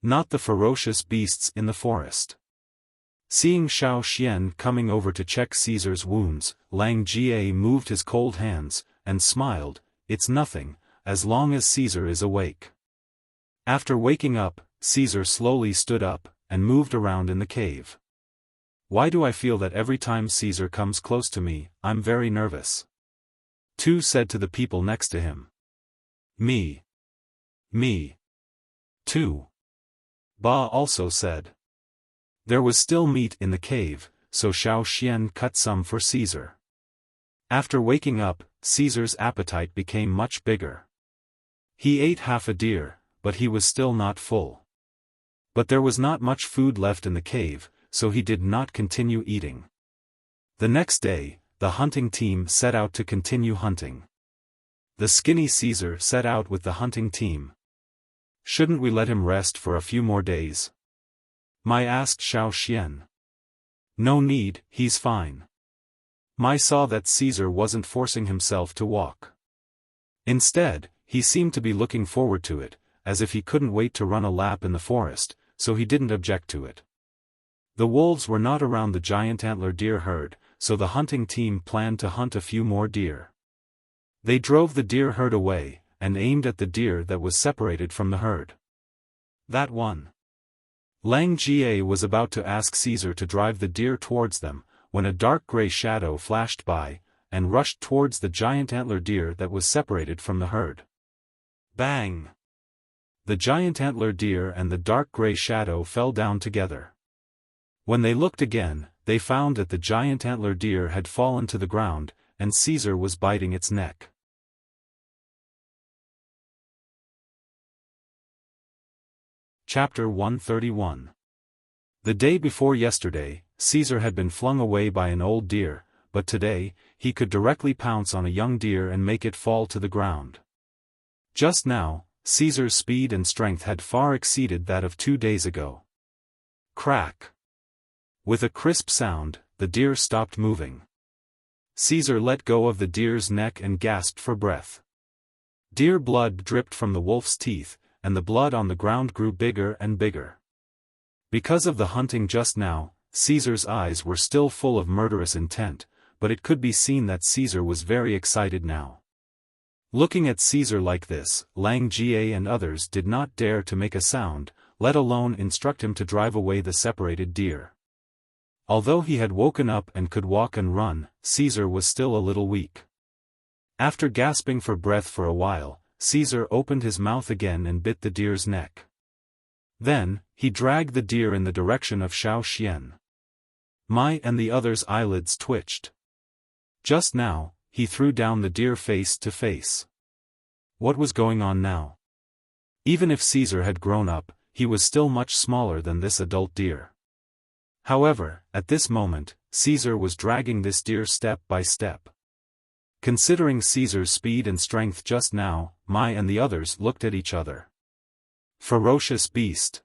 Not the ferocious beasts in the forest. Seeing Xiaofan coming over to check Caesar's wounds, Lang Jie moved his cold hands, and smiled. "It's nothing, as long as Caesar is awake." After waking up, Caesar slowly stood up, and moved around in the cave. "Why do I feel that every time Caesar comes close to me, I'm very nervous?" Tu said to the people next to him. Me. Tu. Ba also said. There was still meat in the cave, so Xiaofan cut some for Caesar. After waking up, Caesar's appetite became much bigger. He ate half a deer, but he was still not full. But there was not much food left in the cave, so he did not continue eating. The next day, the hunting team set out to continue hunting. The skinny Caesar set out with the hunting team. "Shouldn't we let him rest for a few more days?" Mai asked Xiaofan. "No need, he's fine." Mai saw that Caesar wasn't forcing himself to walk. Instead, he seemed to be looking forward to it, as if he couldn't wait to run a lap in the forest, so he didn't object to it. The wolves were not around the giant antler deer herd, so the hunting team planned to hunt a few more deer. They drove the deer herd away, and aimed at the deer that was separated from the herd. That one. Lang Jie was about to ask Caesar to drive the deer towards them, when a dark gray shadow flashed by, and rushed towards the giant antler deer that was separated from the herd. Bang! The giant antler deer and the dark gray shadow fell down together. When they looked again, they found that the giant antler deer had fallen to the ground, and Caesar was biting its neck. Chapter 131. The day before yesterday, Caesar had been flung away by an old deer, but today, he could directly pounce on a young deer and make it fall to the ground. Just now, Caesar's speed and strength had far exceeded that of 2 days ago. Crack! With a crisp sound, the deer stopped moving. Caesar let go of the deer's neck and gasped for breath. Deer blood dripped from the wolf's teeth, and the blood on the ground grew bigger and bigger. Because of the hunting just now, Caesar's eyes were still full of murderous intent, but it could be seen that Caesar was very excited now. Looking at Caesar like this, Lang Jie and others did not dare to make a sound, let alone instruct him to drive away the separated deer. Although he had woken up and could walk and run, Caesar was still a little weak. After gasping for breath for a while, Caesar opened his mouth again and bit the deer's neck. Then, he dragged the deer in the direction of Xiaofan. Mai and the others' eyelids twitched. Just now, he threw down the deer face to face. What was going on now? Even if Caesar had grown up, he was still much smaller than this adult deer. However, at this moment, Caesar was dragging this deer step by step. Considering Caesar's speed and strength just now, Mai and the others looked at each other. Ferocious beast.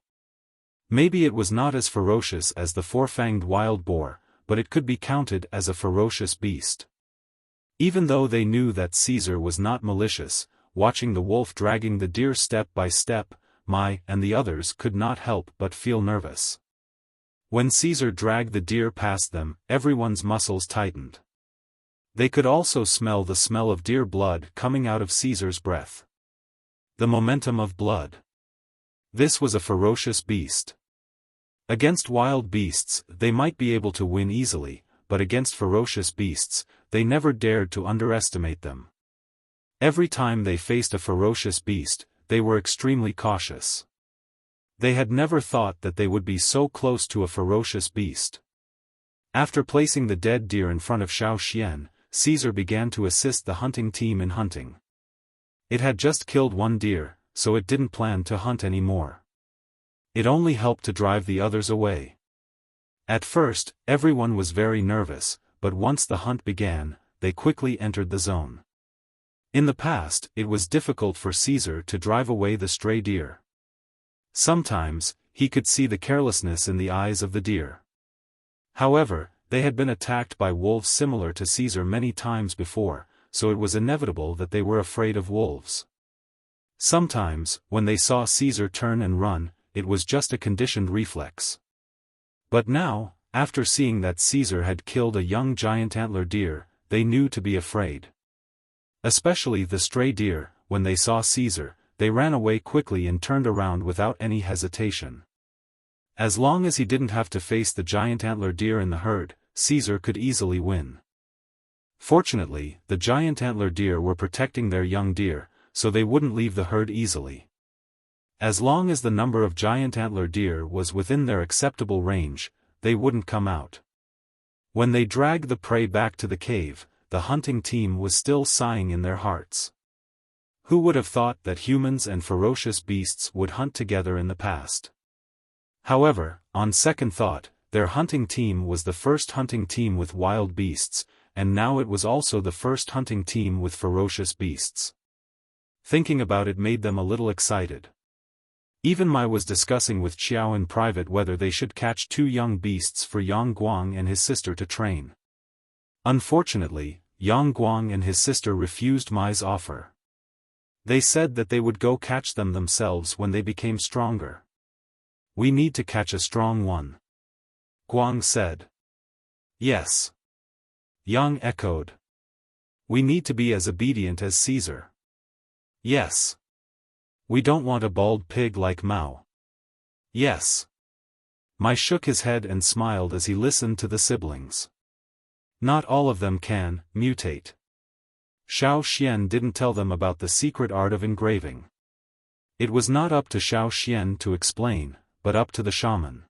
Maybe it was not as ferocious as the four-fanged wild boar, but it could be counted as a ferocious beast. Even though they knew that Caesar was not malicious, watching the wolf dragging the deer step by step. Mai and the others could not help but feel nervous. When Caesar dragged the deer past them, everyone's muscles tightened. They could also smell the smell of deer blood coming out of Caesar's breath. The momentum of blood. This was a ferocious beast. Against wild beasts, they might be able to win easily, but against ferocious beasts, they never dared to underestimate them. Every time they faced a ferocious beast, they were extremely cautious. They had never thought that they would be so close to a ferocious beast. After placing the dead deer in front of Xiaofan, Caesar began to assist the hunting team in hunting. It had just killed one deer, so it didn't plan to hunt any more. It only helped to drive the others away. At first, everyone was very nervous, but once the hunt began, they quickly entered the zone. In the past, it was difficult for Caesar to drive away the stray deer. Sometimes, he could see the carelessness in the eyes of the deer. However, they had been attacked by wolves similar to Caesar many times before, so it was inevitable that they were afraid of wolves. Sometimes, when they saw Caesar turn and run, it was just a conditioned reflex. But now, after seeing that Caesar had killed a young giant antler deer, they knew to be afraid. Especially the stray deer, when they saw Caesar, they ran away quickly and turned around without any hesitation. As long as he didn't have to face the giant antler deer in the herd, Caesar could easily win. Fortunately, the giant antler deer were protecting their young deer, so they wouldn't leave the herd easily. As long as the number of giant antler deer was within their acceptable range, they wouldn't come out. When they dragged the prey back to the cave, the hunting team was still sighing in their hearts. Who would have thought that humans and ferocious beasts would hunt together in the past? However, on second thought, their hunting team was the first hunting team with wild beasts, and now it was also the first hunting team with ferocious beasts. Thinking about it made them a little excited. Even Mai was discussing with Xiao in private whether they should catch 2 young beasts for Yang Guang and his sister to train. Unfortunately, Yang Guang and his sister refused Mai's offer. They said that they would go catch them themselves when they became stronger. "We need to catch a strong one," Guang said. "Yes," Yang echoed. "We need to be as obedient as Caesar." "Yes." "We don't want a bald pig like Mao." "Yes." Mai shook his head and smiled as he listened to the siblings. Not all of them can mutate. Xiaofan didn't tell them about the secret art of engraving. It was not up to Xiaofan to explain, but up to the shaman.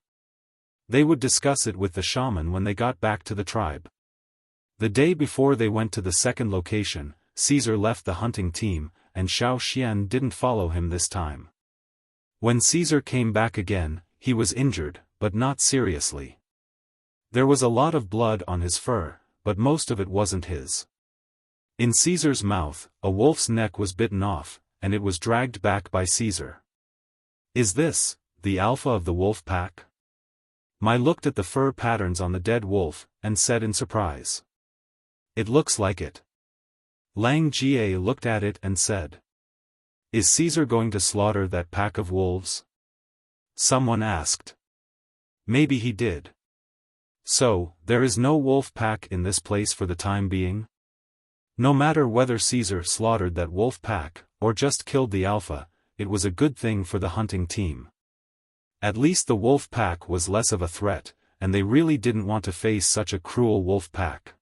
They would discuss it with the shaman when they got back to the tribe. The day before they went to the second location, Caesar left the hunting team, and Xiaofan didn't follow him this time. When Caesar came back again, he was injured, but not seriously. There was a lot of blood on his fur, but most of it wasn't his. In Caesar's mouth, a wolf's neck was bitten off, and it was dragged back by Caesar. "Is this the alpha of the wolf pack?" Mai looked at the fur patterns on the dead wolf, and said in surprise. "It looks like it." Lang Jie looked at it and said. "Is Caesar going to slaughter that pack of wolves?" Someone asked. "Maybe he did." "So, there is no wolf pack in this place for the time being?" No matter whether Caesar slaughtered that wolf pack, or just killed the alpha, it was a good thing for the hunting team. At least the wolf pack was less of a threat, and they really didn't want to face such a cruel wolf pack.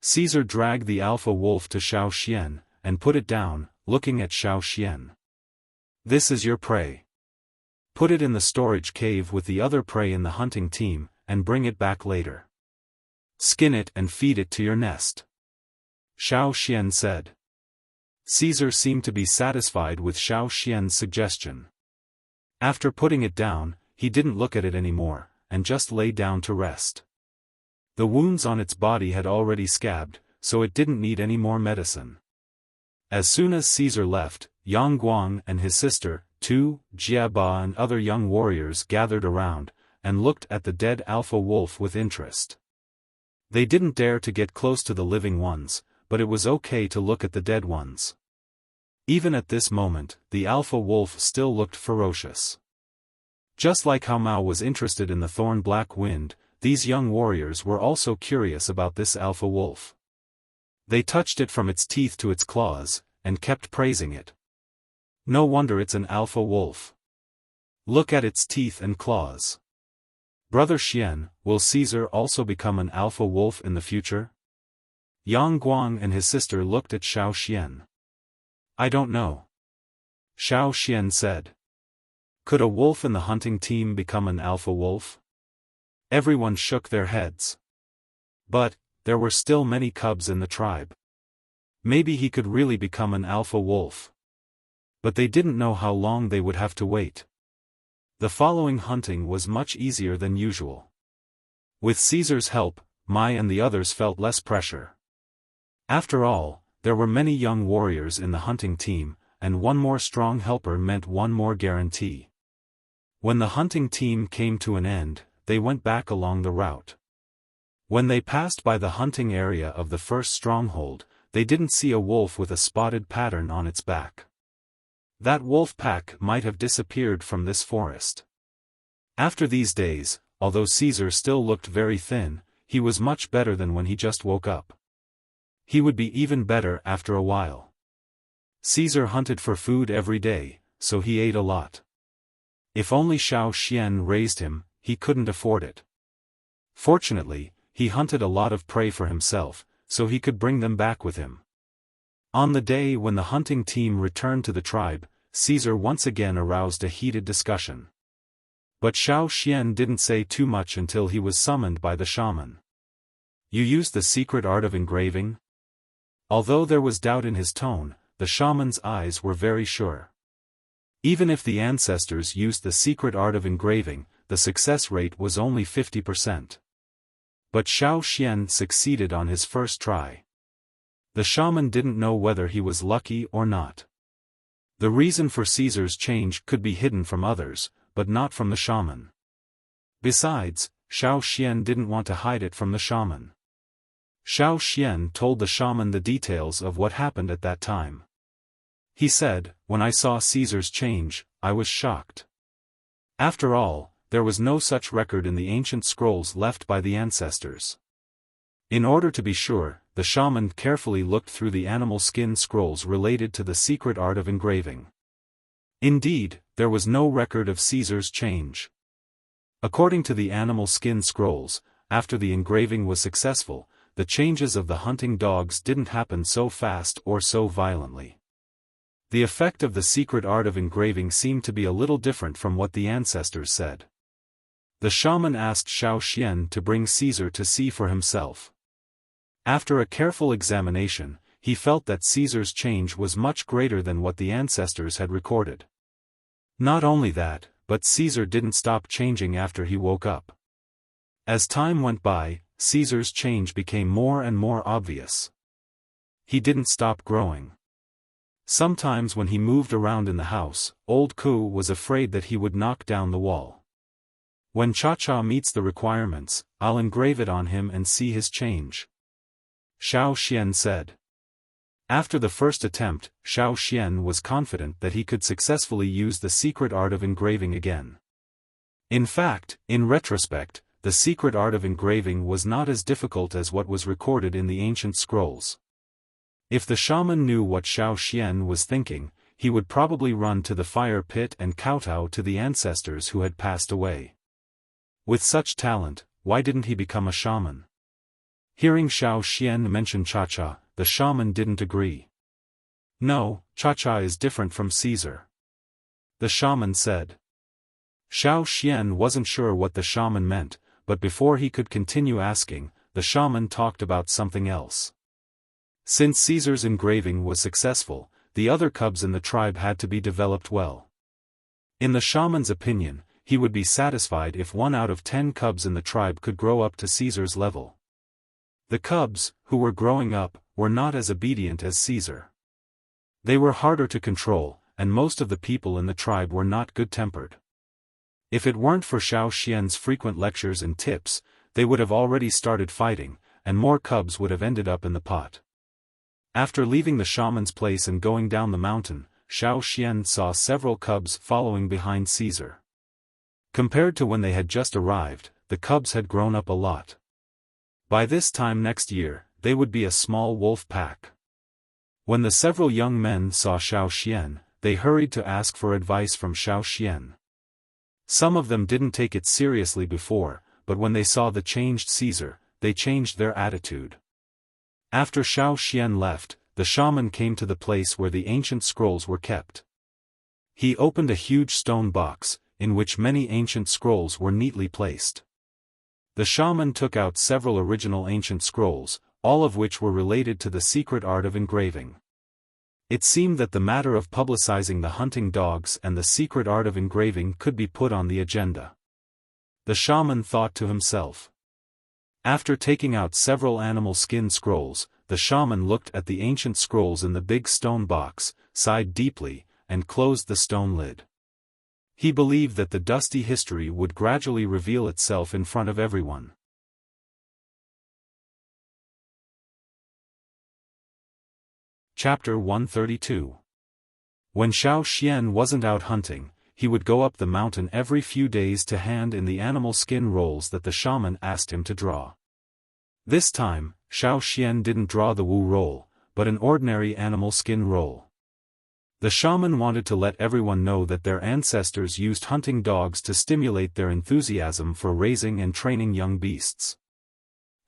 Caesar dragged the alpha wolf to Xiaofan, and put it down, looking at Xiaofan. "This is your prey. Put it in the storage cave with the other prey in the hunting team, and bring it back later. Skin it and feed it to your nest," Xiaofan said. Caesar seemed to be satisfied with Xiaofan's suggestion. After putting it down, he didn't look at it anymore, and just lay down to rest. The wounds on its body had already scabbed, so it didn't need any more medicine. As soon as Caesar left, Yang Guang and his sister, Tu, Jiaba and other young warriors gathered around, and looked at the dead alpha wolf with interest. They didn't dare to get close to the living ones, but it was okay to look at the dead ones. Even at this moment, the alpha wolf still looked ferocious. Just like how Mao was interested in the thorn-black wind, these young warriors were also curious about this alpha wolf. They touched it from its teeth to its claws, and kept praising it. No wonder it's an alpha wolf. Look at its teeth and claws. Brother Xian, will Caesar also become an alpha wolf in the future? Yang Guang and his sister looked at Xiao Xian. I don't know. Xiao Xian said. Could a wolf in the hunting team become an alpha wolf? Everyone shook their heads. But, there were still many cubs in the tribe. Maybe he could really become an alpha wolf. But they didn't know how long they would have to wait. The following hunting was much easier than usual. With Caesar's help, Mai and the others felt less pressure. After all, there were many young warriors in the hunting team, and one more strong helper meant one more guarantee. When the hunting team came to an end, they went back along the route. When they passed by the hunting area of the first stronghold, they didn't see a wolf with a spotted pattern on its back. That wolf pack might have disappeared from this forest. After these days, although Caesar still looked very thin, he was much better than when he just woke up. He would be even better after a while. Caesar hunted for food every day, so he ate a lot. If only Xiao Xian raised him, he couldn't afford it. Fortunately, he hunted a lot of prey for himself, so he could bring them back with him. On the day when the hunting team returned to the tribe, Caesar once again aroused a heated discussion. But Xiao Xian didn't say too much until he was summoned by the shaman. You used the secret art of engraving? Although there was doubt in his tone, the shaman's eyes were very sure. Even if the ancestors used the secret art of engraving, the success rate was only 50%. But Xiao Xian succeeded on his first try. The shaman didn't know whether he was lucky or not. The reason for Caesar's change could be hidden from others, but not from the shaman. Besides, Xiao Xian didn't want to hide it from the shaman. Xiao Xian told the shaman the details of what happened at that time. He said, when I saw Caesar's change, I was shocked. After all, there was no such record in the ancient scrolls left by the ancestors. In order to be sure, the shaman carefully looked through the animal skin scrolls related to the secret art of engraving. Indeed, there was no record of Caesar's change. According to the animal skin scrolls, after the engraving was successful, the changes of the hunting dogs didn't happen so fast or so violently. The effect of the secret art of engraving seemed to be a little different from what the ancestors said. The shaman asked Xiao Xian to bring Caesar to see for himself. After a careful examination, he felt that Caesar's change was much greater than what the ancestors had recorded. Not only that, but Caesar didn't stop changing after he woke up. As time went by, Caesar's change became more and more obvious. He didn't stop growing. Sometimes when he moved around in the house, old Ku was afraid that he would knock down the wall. When Cha-Cha meets the requirements, I'll engrave it on him and see his change. Xiao Xian said. After the first attempt, Xiao Xian was confident that he could successfully use the secret art of engraving again. In fact, in retrospect, the secret art of engraving was not as difficult as what was recorded in the ancient scrolls. If the shaman knew what Xiao Xian was thinking, he would probably run to the fire pit and kowtow to the ancestors who had passed away. With such talent, why didn't he become a shaman? Hearing Xiao Xian mention Cha-Cha, the shaman didn't agree. No, Cha-Cha is different from Caesar. The shaman said. Xiao Xian wasn't sure what the shaman meant, but before he could continue asking, the shaman talked about something else. Since Caesar's engraving was successful, the other cubs in the tribe had to be developed well. In the shaman's opinion, he would be satisfied if 1 out of 10 cubs in the tribe could grow up to Caesar's level. The cubs, who were growing up, were not as obedient as Caesar. They were harder to control, and most of the people in the tribe were not good-tempered. If it weren't for Xiao Xian's frequent lectures and tips, they would have already started fighting, and more cubs would have ended up in the pot. After leaving the shaman's place and going down the mountain, Xiaofan saw several cubs following behind Caesar. Compared to when they had just arrived, the cubs had grown up a lot. By this time next year, they would be a small wolf pack. When the several young men saw Xiaofan, they hurried to ask for advice from Xiaofan. Some of them didn't take it seriously before, but when they saw the changed Caesar, they changed their attitude. After Xiaofan left, the shaman came to the place where the ancient scrolls were kept. He opened a huge stone box, in which many ancient scrolls were neatly placed. The shaman took out several original ancient scrolls, all of which were related to the secret art of engraving. It seemed that the matter of publicizing the hunting dogs and the secret art of engraving could be put on the agenda. The shaman thought to himself. After taking out several animal skin scrolls, the shaman looked at the ancient scrolls in the big stone box, sighed deeply, and closed the stone lid. He believed that the dusty history would gradually reveal itself in front of everyone. Chapter 132. When Xiaofan wasn't out hunting, he would go up the mountain every few days to hand in the animal skin rolls that the shaman asked him to draw. This time, Xiaofan didn't draw the Wu roll, but an ordinary animal skin roll. The shaman wanted to let everyone know that their ancestors used hunting dogs to stimulate their enthusiasm for raising and training young beasts.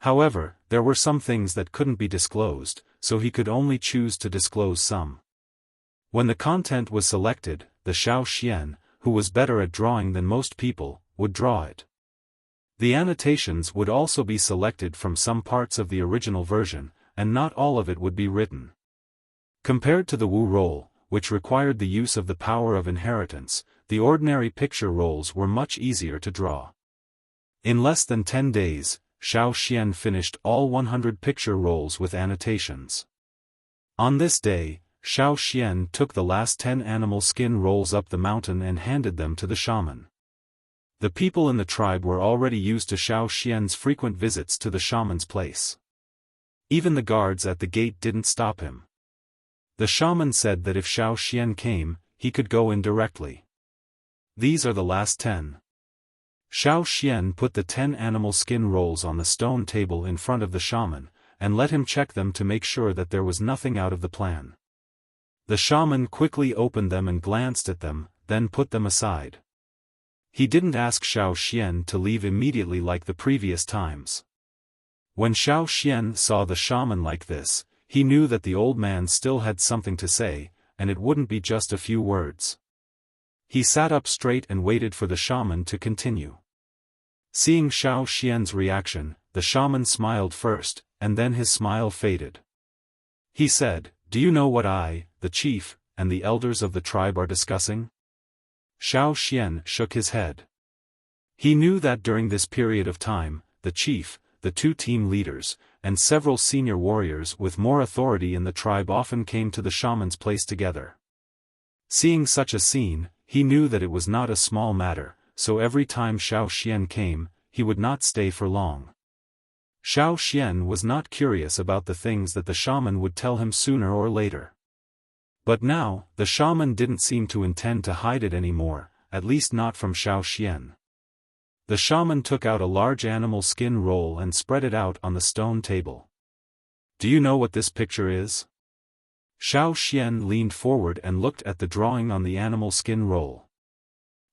However, there were some things that couldn't be disclosed, so he could only choose to disclose some. When the content was selected, the Xiaofan, who was better at drawing than most people, would draw it. The annotations would also be selected from some parts of the original version, and not all of it would be written. Compared to the Wu roll, which required the use of the power of inheritance, the ordinary picture rolls were much easier to draw. In less than 10 days, Xiaofan finished all 100 picture rolls with annotations. On this day, Xiaofan took the last 10 animal skin rolls up the mountain and handed them to the shaman. The people in the tribe were already used to Xiaofan's frequent visits to the shaman's place. Even the guards at the gate didn't stop him. The shaman said that if Xiaofan came, he could go in directly. These are the last 10. Xiaofan put the 10 animal skin rolls on the stone table in front of the shaman, and let him check them to make sure that there was nothing out of the plan. The shaman quickly opened them and glanced at them, then put them aside. He didn't ask Xiaofan to leave immediately like the previous times. When Xiaofan saw the shaman like this, he knew that the old man still had something to say, and it wouldn't be just a few words. He sat up straight and waited for the shaman to continue. Seeing Xiaofan's reaction, the shaman smiled first, and then his smile faded. He said, "Do you know what I, the chief, and the elders of the tribe are discussing?" Xiaofan shook his head. He knew that during this period of time, the chief, the 2 team leaders, and several senior warriors with more authority in the tribe often came to the shaman's place together. Seeing such a scene, he knew that it was not a small matter, so every time Xiaofan came, he would not stay for long. Xiaofan was not curious about the things that the shaman would tell him sooner or later. But now, the shaman didn't seem to intend to hide it anymore, at least not from Xiaofan. The shaman took out a large animal skin roll and spread it out on the stone table. "Do you know what this picture is?" Xiaofan leaned forward and looked at the drawing on the animal skin roll.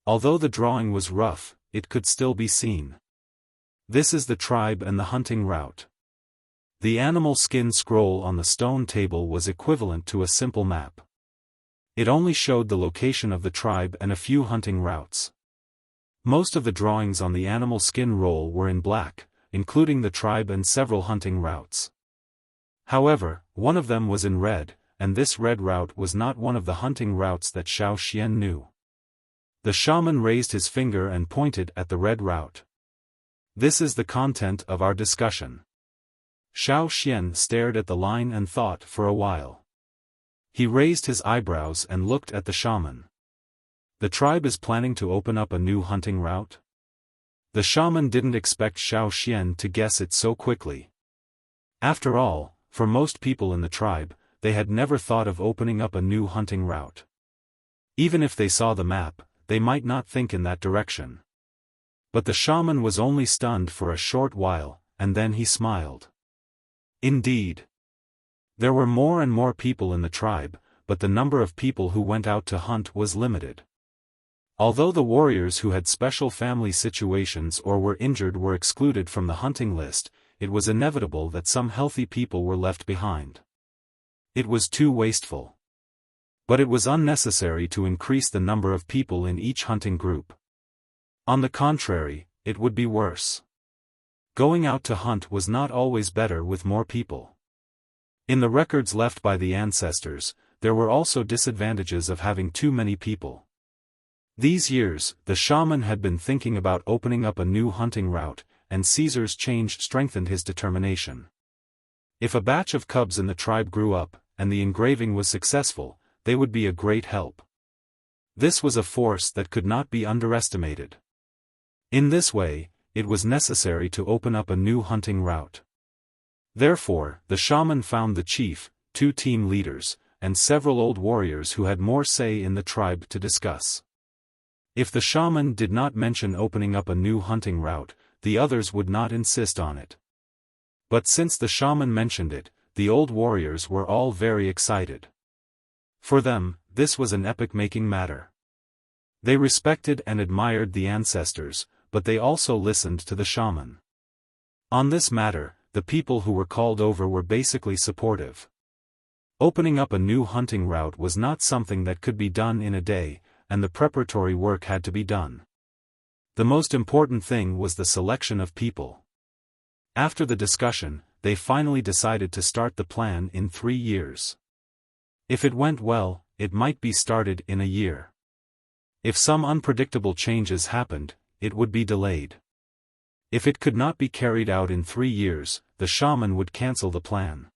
Although the drawing was rough, it could still be seen. This is the tribe and the hunting route. The animal skin scroll on the stone table was equivalent to a simple map. It only showed the location of the tribe and a few hunting routes. Most of the drawings on the animal skin roll were in black, including the tribe and several hunting routes. However, one of them was in red, and this red route was not one of the hunting routes that Xiaofan knew. The shaman raised his finger and pointed at the red route. "This is the content of our discussion." Xiaofan stared at the line and thought for a while. He raised his eyebrows and looked at the shaman. The tribe is planning to open up a new hunting route? The shaman didn't expect Xiaofan to guess it so quickly. After all, for most people in the tribe, they had never thought of opening up a new hunting route. Even if they saw the map, they might not think in that direction. But the shaman was only stunned for a short while, and then he smiled. Indeed. There were more and more people in the tribe, but the number of people who went out to hunt was limited. Although the warriors who had special family situations or were injured were excluded from the hunting list, it was inevitable that some healthy people were left behind. It was too wasteful. But it was unnecessary to increase the number of people in each hunting group. On the contrary, it would be worse. Going out to hunt was not always better with more people. In the records left by the ancestors, there were also disadvantages of having too many people. These years, the shaman had been thinking about opening up a new hunting route, and Caesar's change strengthened his determination. If a batch of cubs in the tribe grew up, and the engraving was successful, they would be a great help. This was a force that could not be underestimated. In this way, it was necessary to open up a new hunting route. Therefore, the shaman found the chief, 2 team leaders, and several old warriors who had more say in the tribe to discuss. If the shaman did not mention opening up a new hunting route, the others would not insist on it. But since the shaman mentioned it, the old warriors were all very excited. For them, this was an epoch-making matter. They respected and admired the ancestors, but they also listened to the shaman. On this matter, the people who were called over were basically supportive. Opening up a new hunting route was not something that could be done in a day, and the preparatory work had to be done. The most important thing was the selection of people. After the discussion, they finally decided to start the plan in 3 years. If it went well, it might be started in a year. If some unpredictable changes happened, it would be delayed. If it could not be carried out in 3 years, the shaman would cancel the plan.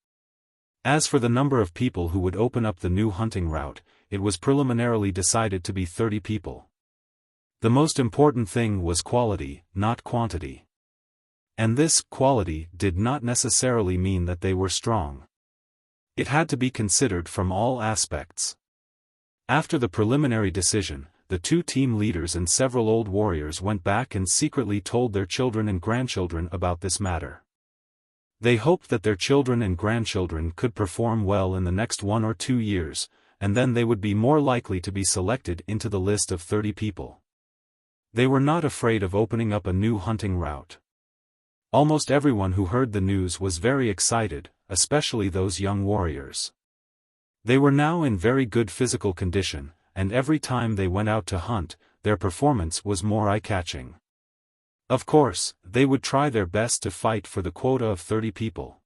As for the number of people who would open up the new hunting route, it was preliminarily decided to be 30 people. The most important thing was quality, not quantity. And this quality did not necessarily mean that they were strong. It had to be considered from all aspects. After the preliminary decision, the 2 team leaders and several old warriors went back and secretly told their children and grandchildren about this matter. They hoped that their children and grandchildren could perform well in the next 1 or 2 years, and then they would be more likely to be selected into the list of 30 people. They were not afraid of opening up a new hunting route. Almost everyone who heard the news was very excited, especially those young warriors. They were now in very good physical condition, and every time they went out to hunt, their performance was more eye-catching. Of course, they would try their best to fight for the quota of 30 people.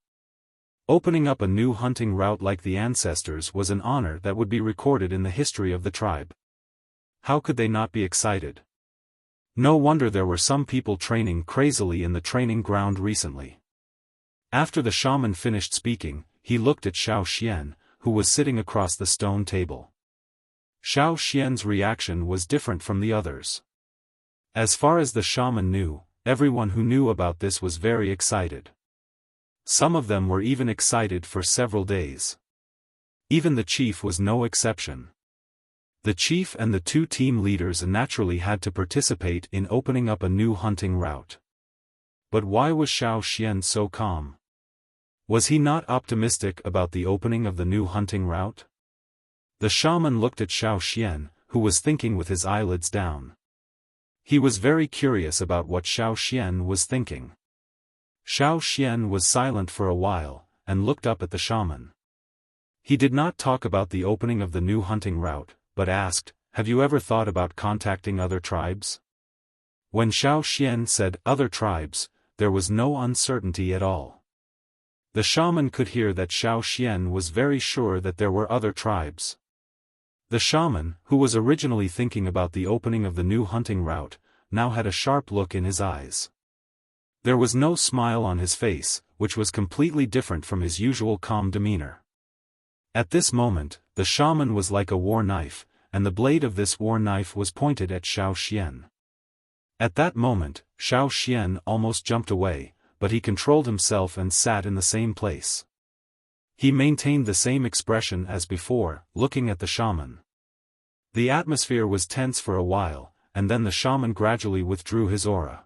Opening up a new hunting route like the ancestors was an honor that would be recorded in the history of the tribe. How could they not be excited? No wonder there were some people training crazily in the training ground recently. After the shaman finished speaking, he looked at Xiaofan, who was sitting across the stone table. Xiaofan's reaction was different from the others. As far as the shaman knew, everyone who knew about this was very excited. Some of them were even excited for several days. Even the chief was no exception. The chief and the 2 team leaders naturally had to participate in opening up a new hunting route. But why was Xiaofan so calm? Was he not optimistic about the opening of the new hunting route? The shaman looked at Xiaofan, who was thinking with his eyelids down. He was very curious about what Xiaofan was thinking. Xiaofan was silent for a while, and looked up at the shaman. He did not talk about the opening of the new hunting route, but asked, "Have you ever thought about contacting other tribes?" When Xiaofan said other tribes, there was no uncertainty at all. The shaman could hear that Xiaofan was very sure that there were other tribes. The shaman, who was originally thinking about the opening of the new hunting route, now had a sharp look in his eyes. There was no smile on his face, which was completely different from his usual calm demeanor. At this moment, the shaman was like a war knife, and the blade of this war knife was pointed at Xiaofan. At that moment, Xiaofan almost jumped away, but he controlled himself and sat in the same place. He maintained the same expression as before, looking at the shaman. The atmosphere was tense for a while, and then the shaman gradually withdrew his aura.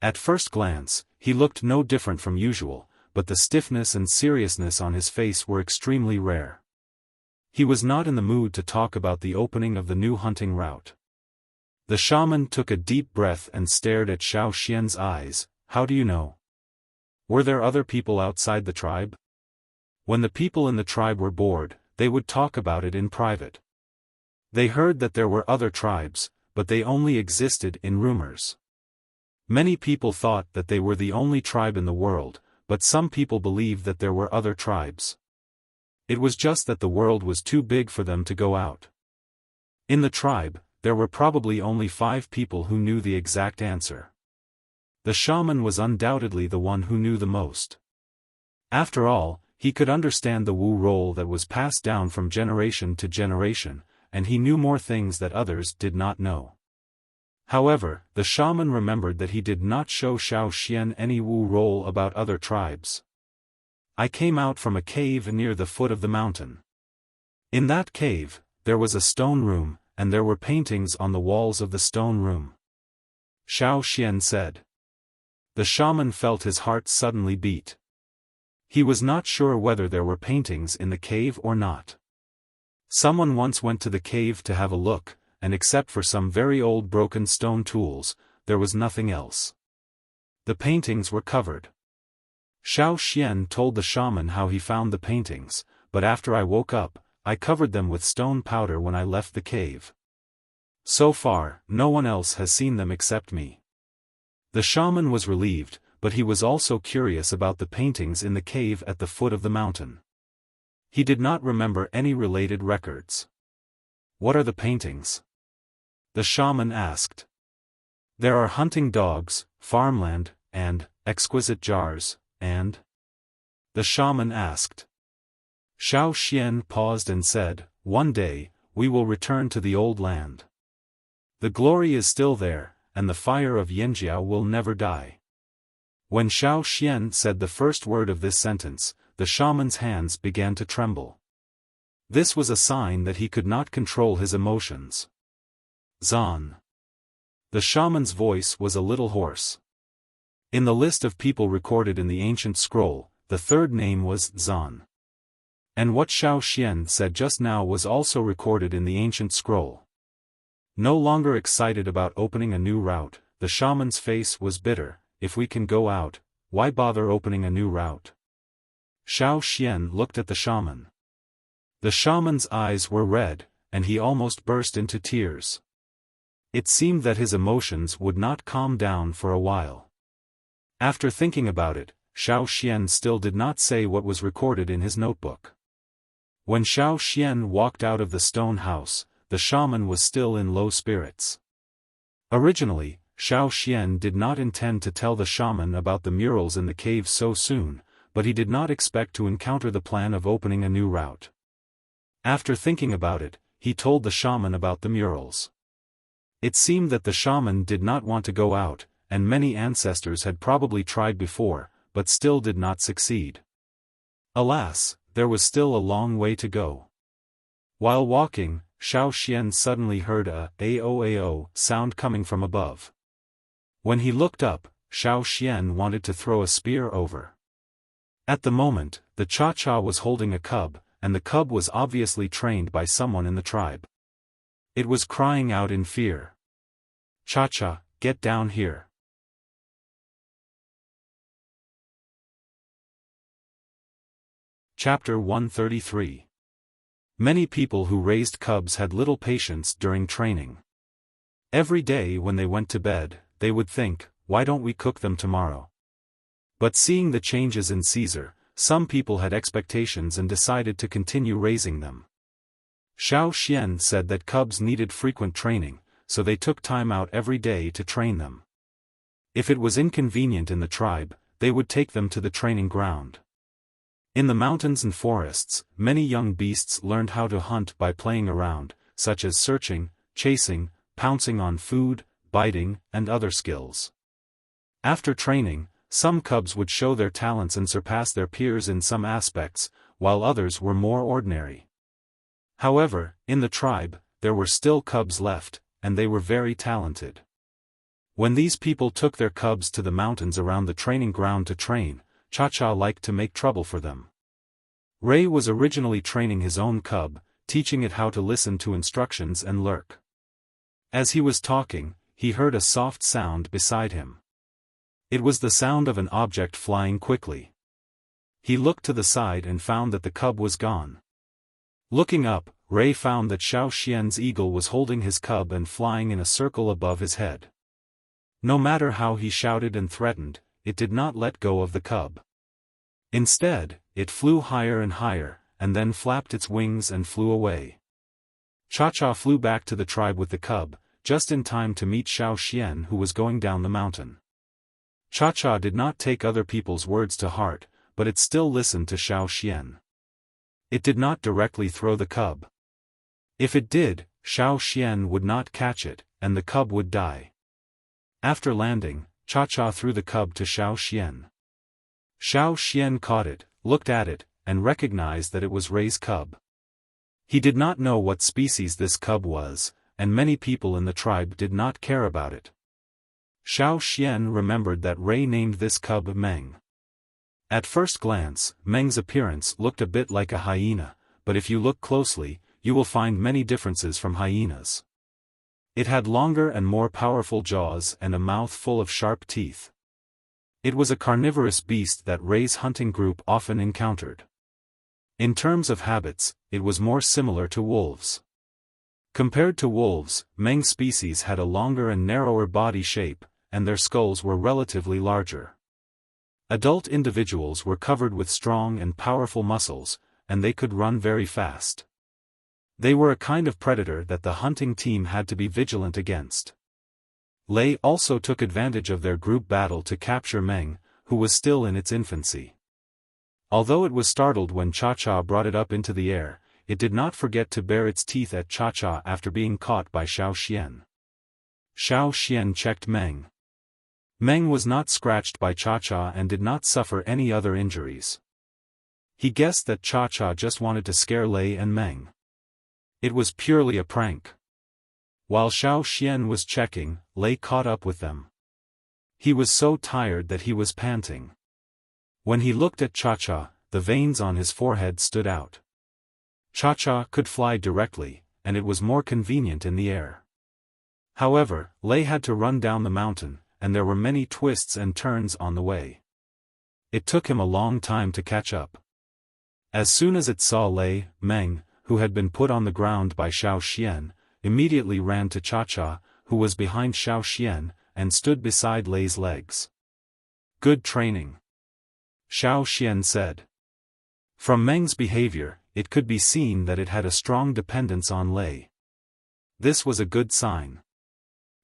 At first glance, he looked no different from usual, but the stiffness and seriousness on his face were extremely rare. He was not in the mood to talk about the opening of the new hunting route. The shaman took a deep breath and stared at Xiaoxian's eyes. How do you know? Were there other people outside the tribe? When the people in the tribe were bored, they would talk about it in private. They heard that there were other tribes, but they only existed in rumors. Many people thought that they were the only tribe in the world, but some people believed that there were other tribes. It was just that the world was too big for them to go out. In the tribe, there were probably only 5 people who knew the exact answer. The shaman was undoubtedly the one who knew the most. After all, he could understand the Wu role that was passed down from generation to generation, and he knew more things that others did not know. However, the shaman remembered that he did not show Xiaoxian any Wu role about other tribes. I came out from a cave near the foot of the mountain. In that cave, there was a stone room, and there were paintings on the walls of the stone room. Xiaoxian said. The shaman felt his heart suddenly beat. He was not sure whether there were paintings in the cave or not. Someone once went to the cave to have a look, and except for some very old broken stone tools, there was nothing else. The paintings were covered. Xiaoxian told the shaman how he found the paintings, but after I woke up, I covered them with stone powder when I left the cave. So far, no one else has seen them except me. The shaman was relieved, but he was also curious about the paintings in the cave at the foot of the mountain. He did not remember any related records. What are the paintings? The shaman asked. There are hunting dogs, farmland, and exquisite jars, and? The shaman asked. Xiaoxian paused and said, one day, we will return to the old land. The glory is still there, and the fire of Yanjiao will never die. When Xiaoxian said the first word of this sentence, the shaman's hands began to tremble. This was a sign that he could not control his emotions. Zan. The shaman's voice was a little hoarse. In the list of people recorded in the ancient scroll, the third name was Zan. And what Xiaoxian said just now was also recorded in the ancient scroll. No longer excited about opening a new route, the shaman's face was bitter. If we can go out, why bother opening a new route? Xiaoxian looked at the shaman. The shaman's eyes were red, and he almost burst into tears. It seemed that his emotions would not calm down for a while. After thinking about it, Xiaoxian still did not say what was recorded in his notebook. When Xiaoxian walked out of the stone house, the shaman was still in low spirits. Originally, Xiaoxian did not intend to tell the shaman about the murals in the cave so soon, but he did not expect to encounter the plan of opening a new route. After thinking about it, he told the shaman about the murals. It seemed that the shaman did not want to go out, and many ancestors had probably tried before, but still did not succeed. Alas, there was still a long way to go. While walking, Xiaoxian suddenly heard a "ao-ao" sound coming from above. When he looked up, Xiaoxian wanted to throw a spear over. At the moment, the cha-cha was holding a cub, and the cub was obviously trained by someone in the tribe. It was crying out in fear. Cha-cha, get down here. Chapter 133. Many people who raised cubs had little patience during training. Every day when they went to bed, they would think, why don't we cook them tomorrow? But seeing the changes in Caesar, some people had expectations and decided to continue raising them. Xiaoxian said that cubs needed frequent training, so they took time out every day to train them. If it was inconvenient in the tribe, they would take them to the training ground. In the mountains and forests, many young beasts learned how to hunt by playing around, such as searching, chasing, pouncing on food, biting, and other skills. After training, Some cubs would show their talents and surpass their peers in some aspects, while others were more ordinary. However, in the tribe, there were still cubs left, and they were very talented. When these people took their cubs to the mountains around the training ground to train, Cha-Cha liked to make trouble for them. Ray was originally training his own cub, teaching it how to listen to instructions and lurk. As he was talking, he heard a soft sound beside him. It was the sound of an object flying quickly. He looked to the side and found that the cub was gone. Looking up, Ray found that Xiaofan's eagle was holding his cub and flying in a circle above his head. No matter how he shouted and threatened, it did not let go of the cub. Instead, it flew higher and higher, and then flapped its wings and flew away. Cha-Cha flew back to the tribe with the cub, just in time to meet Xiaofan, who was going down the mountain. Cha-Cha did not take other people's words to heart, but it still listened to Xiaofan. It did not directly throw the cub. If it did, Xiaofan would not catch it, and the cub would die. After landing, Cha-Cha threw the cub to Xiaofan. Xiaofan caught it, looked at it, and recognized that it was Ray's cub. He did not know what species this cub was, and many people in the tribe did not care about it. Xiaofan remembered that Ray named this cub Meng. At first glance, Meng's appearance looked a bit like a hyena, but if you look closely, you will find many differences from hyenas. It had longer and more powerful jaws and a mouth full of sharp teeth. It was a carnivorous beast that Ray's hunting group often encountered. In terms of habits, it was more similar to wolves. Compared to wolves, Meng's species had a longer and narrower body shape, and their skulls were relatively larger. Adult individuals were covered with strong and powerful muscles, and they could run very fast. They were a kind of predator that the hunting team had to be vigilant against. Lei also took advantage of their group battle to capture Meng, who was still in its infancy. Although it was startled when Cha-Cha brought it up into the air, it did not forget to bare its teeth at Cha-Cha after being caught by Xiaofan. Xiaofan checked Meng. Meng was not scratched by Cha-Cha and did not suffer any other injuries. He guessed that Cha-Cha just wanted to scare Lei and Meng. It was purely a prank. While Xiaofan was checking, Lei caught up with them. He was so tired that he was panting. When he looked at Cha-Cha, the veins on his forehead stood out. Cha-Cha could fly directly, and it was more convenient in the air. However, Lei had to run down the mountain, and there were many twists and turns on the way. It took him a long time to catch up. As soon as it saw Lei, Meng, who had been put on the ground by Xiaofan, immediately ran to Cha-Cha, who was behind Xiaofan, and stood beside Lei's legs. Good training, Xiaofan said. From Meng's behavior, it could be seen that it had a strong dependence on Lei. This was a good sign.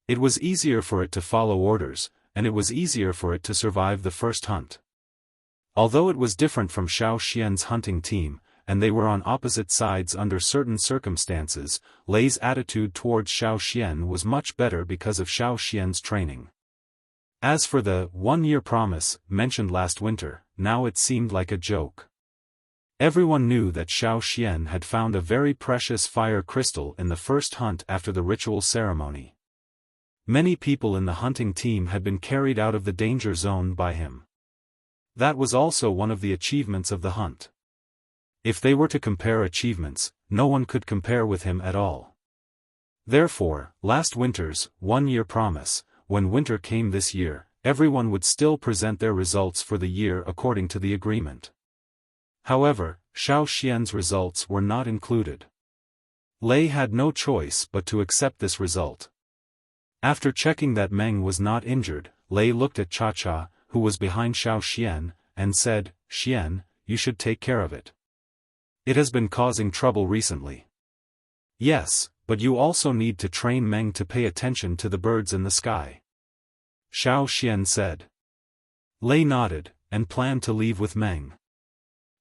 It was easier for it to follow orders, and it was easier for it to survive the first hunt. Although it was different from Xiaofan's hunting team, and they were on opposite sides under certain circumstances, Lei's attitude towards Xiaofan was much better because of Xiaofan's training. As for the 1-year promise mentioned last winter, now it seemed like a joke. Everyone knew that Xiaofan had found a very precious fire crystal in the first hunt after the ritual ceremony. Many people in the hunting team had been carried out of the danger zone by him. That was also one of the achievements of the hunt. If they were to compare achievements, no one could compare with him at all. Therefore, last winter's 1-year promise, when winter came this year, everyone would still present their results for the year according to the agreement. However, Xiaofan's results were not included. Lei had no choice but to accept this result. After checking that Meng was not injured, Lei looked at Cha-Cha, who was behind Xiaofan, and said, "Xian, you should take care of it. It has been causing trouble recently." "Yes, but you also need to train Meng to pay attention to the birds in the sky," Xiaofan said. Lei nodded, and planned to leave with Meng.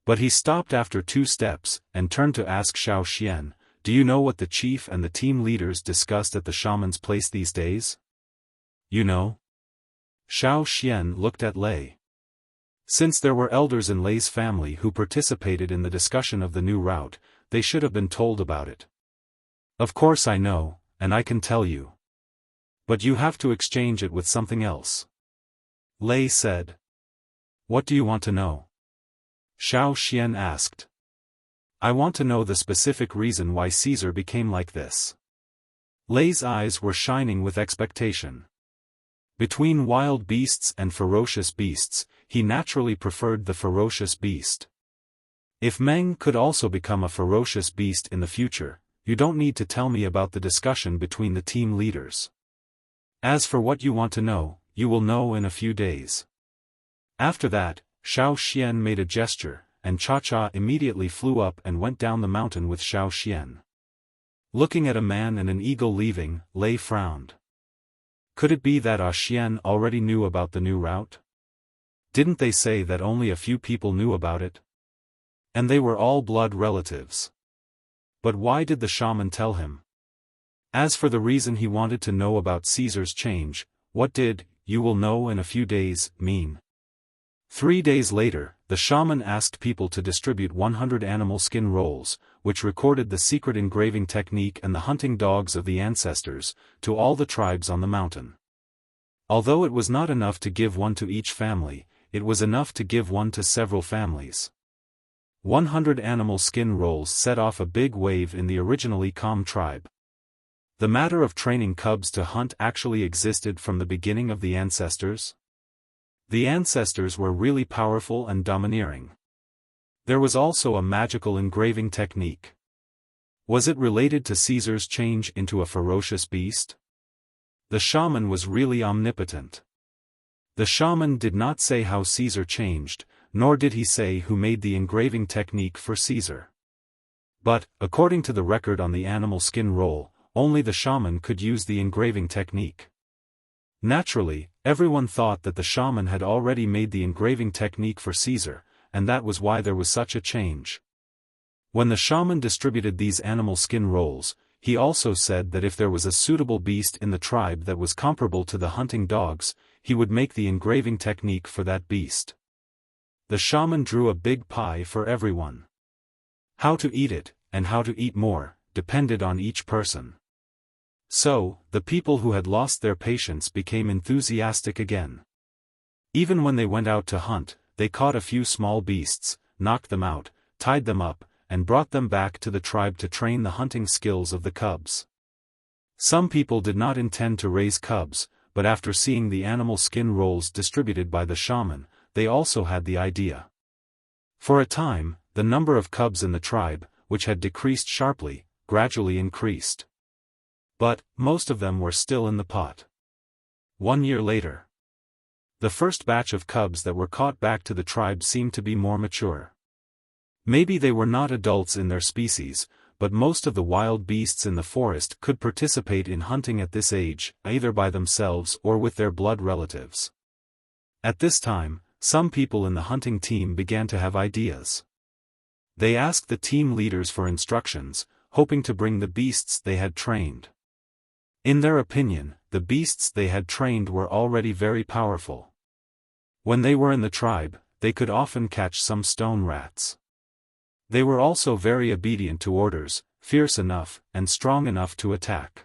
But he stopped after 2 steps, and turned to ask Xiaofan, "Do you know what the chief and the team leaders discussed at the shaman's place these days?" "You know?" Xiaofan looked at Lei. Since there were elders in Lei's family who participated in the discussion of the new route, they should have been told about it. Of course I know, and I can tell you. But you have to exchange it with something else. Lei said. What do you want to know? Xiaofan asked. I want to know the specific reason why Caesar became like this. Lei's eyes were shining with expectation. Between wild beasts and ferocious beasts, he naturally preferred the ferocious beast. If Meng could also become a ferocious beast in the future, you don't need to tell me about the discussion between the team leaders. As for what you want to know, you will know in a few days. After that, Xiaofan made a gesture, and Cha-Cha immediately flew up and went down the mountain with Xiaofan. Looking at a man and an eagle leaving, Lei frowned. Could it be that Xian already knew about the new route? Didn't they say that only a few people knew about it? And they were all blood relatives. But why did the shaman tell him? As for the reason he wanted to know about Caesar's change, what did, "You will know in a few days," mean? 3 days later, the shaman asked people to distribute 100 animal skin rolls, which recorded the secret engraving technique and the hunting dogs of the ancestors, to all the tribes on the mountain. Although it was not enough to give one to each family, it was enough to give one to several families. 100 animal skin rolls set off a big wave in the originally calm tribe. The matter of training cubs to hunt actually existed from the beginning of the ancestors. The ancestors were really powerful and domineering. There was also a magical engraving technique. Was it related to Caesar's change into a ferocious beast? The shaman was really omnipotent. The shaman did not say how Caesar changed, nor did he say who made the engraving technique for Caesar. But, according to the record on the animal skin roll, only the shaman could use the engraving technique. Naturally, everyone thought that the shaman had already made the engraving technique for Caesar, and that was why there was such a change. When the shaman distributed these animal skin rolls, he also said that if there was a suitable beast in the tribe that was comparable to the hunting dogs, he would make the engraving technique for that beast. The shaman drew a big pie for everyone. How to eat it, and how to eat more, depended on each person. So, the people who had lost their patience became enthusiastic again. Even when they went out to hunt, they caught a few small beasts, knocked them out, tied them up, and brought them back to the tribe to train the hunting skills of the cubs. Some people did not intend to raise cubs, but after seeing the animal skin rolls distributed by the shaman, they also had the idea. For a time, the number of cubs in the tribe, which had decreased sharply, gradually increased. But, most of them were still in the pot. 1 year later, the first batch of cubs that were caught back to the tribe seemed to be more mature. Maybe they were not adults in their species, but most of the wild beasts in the forest could participate in hunting at this age, either by themselves or with their blood relatives. At this time, some people in the hunting team began to have ideas. They asked the team leaders for instructions, hoping to bring the beasts they had trained. In their opinion, the beasts they had trained were already very powerful. When they were in the tribe, they could often catch some stone rats. They were also very obedient to orders, fierce enough, and strong enough to attack.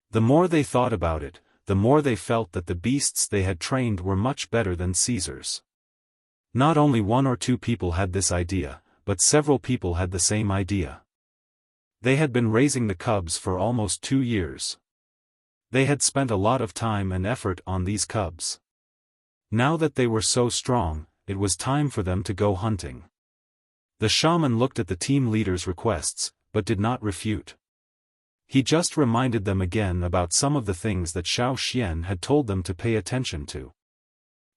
The more they thought about it, the more they felt that the beasts they had trained were much better than Caesar's. Not only 1 or 2 people had this idea, but several people had the same idea. They had been raising the cubs for almost 2 years. They had spent a lot of time and effort on these cubs. Now that they were so strong, it was time for them to go hunting. The shaman looked at the team leader's requests, but did not refute. He just reminded them again about some of the things that Xiaofan had told them to pay attention to.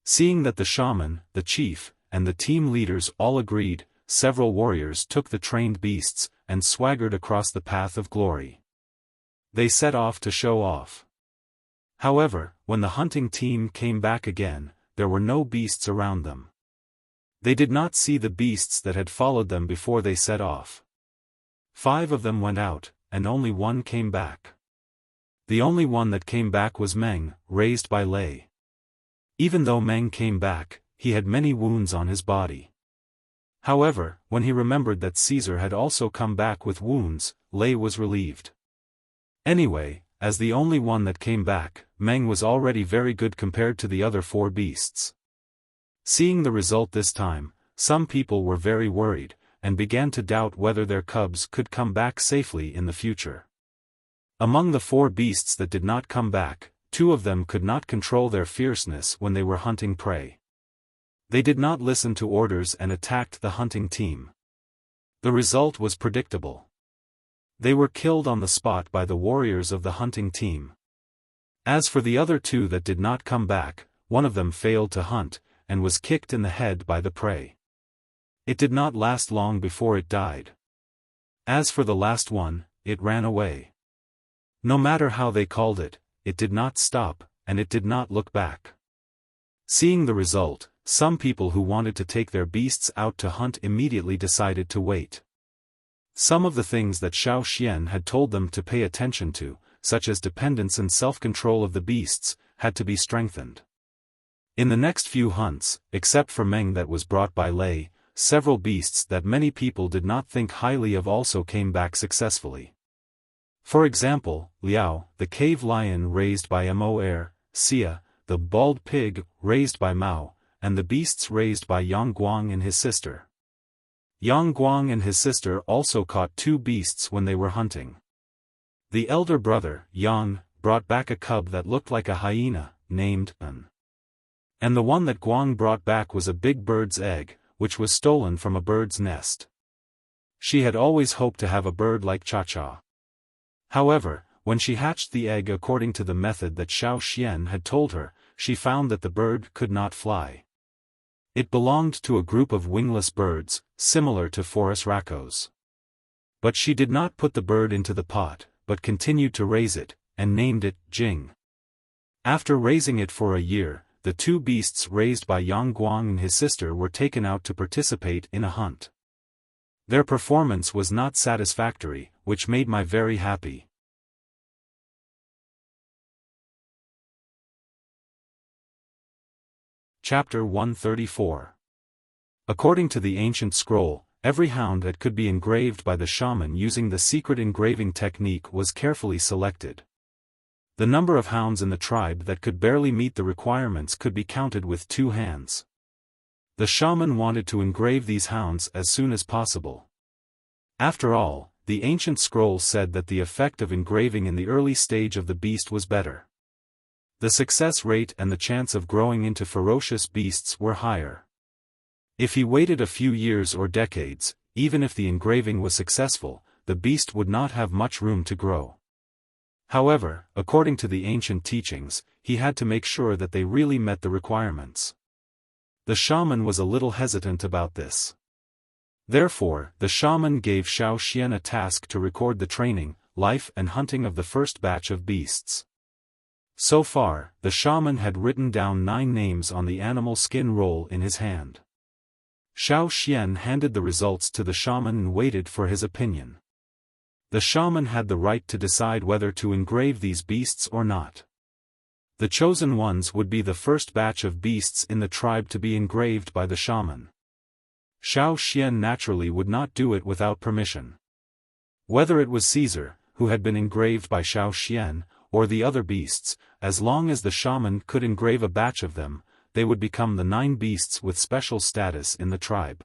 Seeing that the shaman, the chief, and the team leaders all agreed, several warriors took the trained beasts, and swaggered across the path of glory. They set off to show off. However, when the hunting team came back again, there were no beasts around them. They did not see the beasts that had followed them before they set off. 5 of them went out, and only 1 came back. The only one that came back was Meng, raised by Lei. Even though Meng came back, he had many wounds on his body. However, when he remembered that Caesar had also come back with wounds, Lei was relieved. Anyway, as the only one that came back, Meng was already very good compared to the other 4 beasts. Seeing the result this time, some people were very worried, and began to doubt whether their cubs could come back safely in the future. Among the 4 beasts that did not come back, 2 of them could not control their fierceness when they were hunting prey. They did not listen to orders and attacked the hunting team. The result was predictable. They were killed on the spot by the warriors of the hunting team. As for the other 2 that did not come back, one of them failed to hunt, and was kicked in the head by the prey. It did not last long before it died. As for the last one, it ran away. No matter how they called it did not stop, and it did not look back. Seeing the result, some people who wanted to take their beasts out to hunt immediately decided to wait. Some of the things that Xiaofan had told them to pay attention to, such as dependence and self-control of the beasts, had to be strengthened. In the next few hunts, except for Meng that was brought by Lei, several beasts that many people did not think highly of also came back successfully. For example, Liao, the cave lion raised by Mo, Xia, the bald pig raised by Mao, and the beasts raised by Yang Guang and his sister. Yang Guang and his sister also caught 2 beasts when they were hunting. The elder brother, Yang, brought back a cub that looked like a hyena, named An. And the one that Guang brought back was a big bird's egg, which was stolen from a bird's nest. She had always hoped to have a bird like Cha-Cha. However, when she hatched the egg according to the method that Xiaofan had told her, she found that the bird could not fly. It belonged to a group of wingless birds, similar to forest raccoons. But she did not put the bird into the pot, but continued to raise it, and named it Jing. After raising it for a year, the 2 beasts raised by Yang Guang and his sister were taken out to participate in a hunt. Their performance was not satisfactory, which made me very happy. Chapter 134. According to the ancient scroll, every hound that could be engraved by the shaman using the secret engraving technique was carefully selected. The number of hounds in the tribe that could barely meet the requirements could be counted with 2 hands. The shaman wanted to engrave these hounds as soon as possible. After all, the ancient scroll said that the effect of engraving in the early stage of the beast was better. The success rate and the chance of growing into ferocious beasts were higher. If he waited a few years or decades, even if the engraving was successful, the beast would not have much room to grow. However, according to the ancient teachings, he had to make sure that they really met the requirements. The shaman was a little hesitant about this. Therefore, the shaman gave Xiaofan a task to record the training, life and hunting of the first batch of beasts. So far, the shaman had written down 9 names on the animal skin roll in his hand. Xiaofan handed the results to the shaman and waited for his opinion. The shaman had the right to decide whether to engrave these beasts or not. The chosen ones would be the first batch of beasts in the tribe to be engraved by the shaman. Xiaofan naturally would not do it without permission. Whether it was Caesar, who had been engraved by Xiaofan, or the other beasts, as long as the shaman could engrave a batch of them, they would become the 9 beasts with special status in the tribe.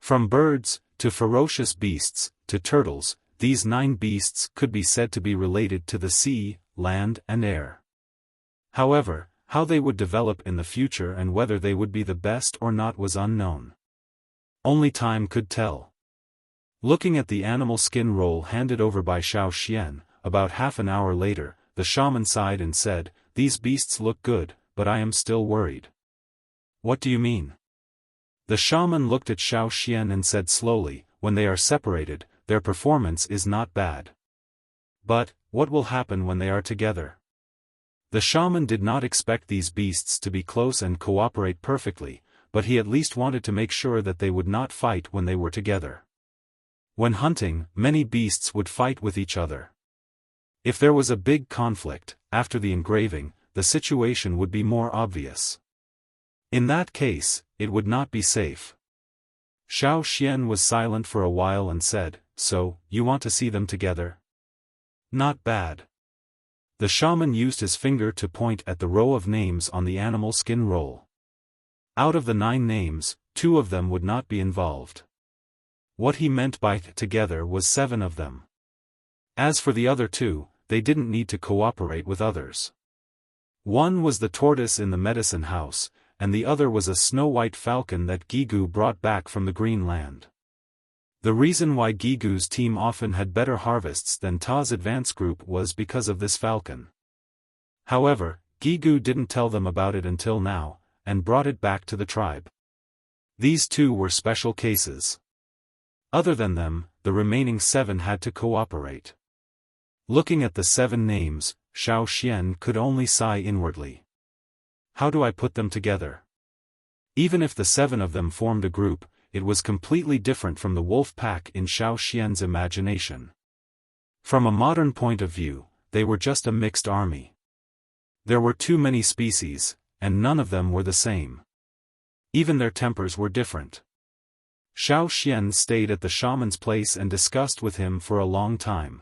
From birds, to ferocious beasts, to turtles, these 9 beasts could be said to be related to the sea, land and air. However, how they would develop in the future and whether they would be the best or not was unknown. Only time could tell. Looking at the animal skin roll handed over by Xiaofan, about half an hour later, the shaman sighed and said, "These beasts look good, but I am still worried." "What do you mean?" The shaman looked at Xiaofan and said slowly, "When they are separated, their performance is not bad. But, what will happen when they are together?" The shaman did not expect these beasts to be close and cooperate perfectly, but he at least wanted to make sure that they would not fight when they were together. When hunting, many beasts would fight with each other. If there was a big conflict, after the engraving, the situation would be more obvious. In that case, it would not be safe. Xiaofan was silent for a while and said, "So, you want to see them together? Not bad." The shaman used his finger to point at the row of names on the animal skin roll. Out of the 9 names, 2 of them would not be involved. What he meant by together was 7 of them. As for the other 2, they didn't need to cooperate with others. One was the tortoise in the medicine house, and the other was a snow-white falcon that Gigu brought back from the Green Land. The reason why Gigu's team often had better harvests than Ta's advance group was because of this falcon. However, Gigu didn't tell them about it until now, and brought it back to the tribe. These 2 were special cases. Other than them, the remaining 7 had to cooperate. Looking at the 7 names, Xiaofan could only sigh inwardly. How do I put them together? Even if the 7 of them formed a group, it was completely different from the wolf pack in Xiaofan's imagination. From a modern point of view, they were just a mixed army. There were too many species, and none of them were the same. Even their tempers were different. Xiaofan stayed at the shaman's place and discussed with him for a long time.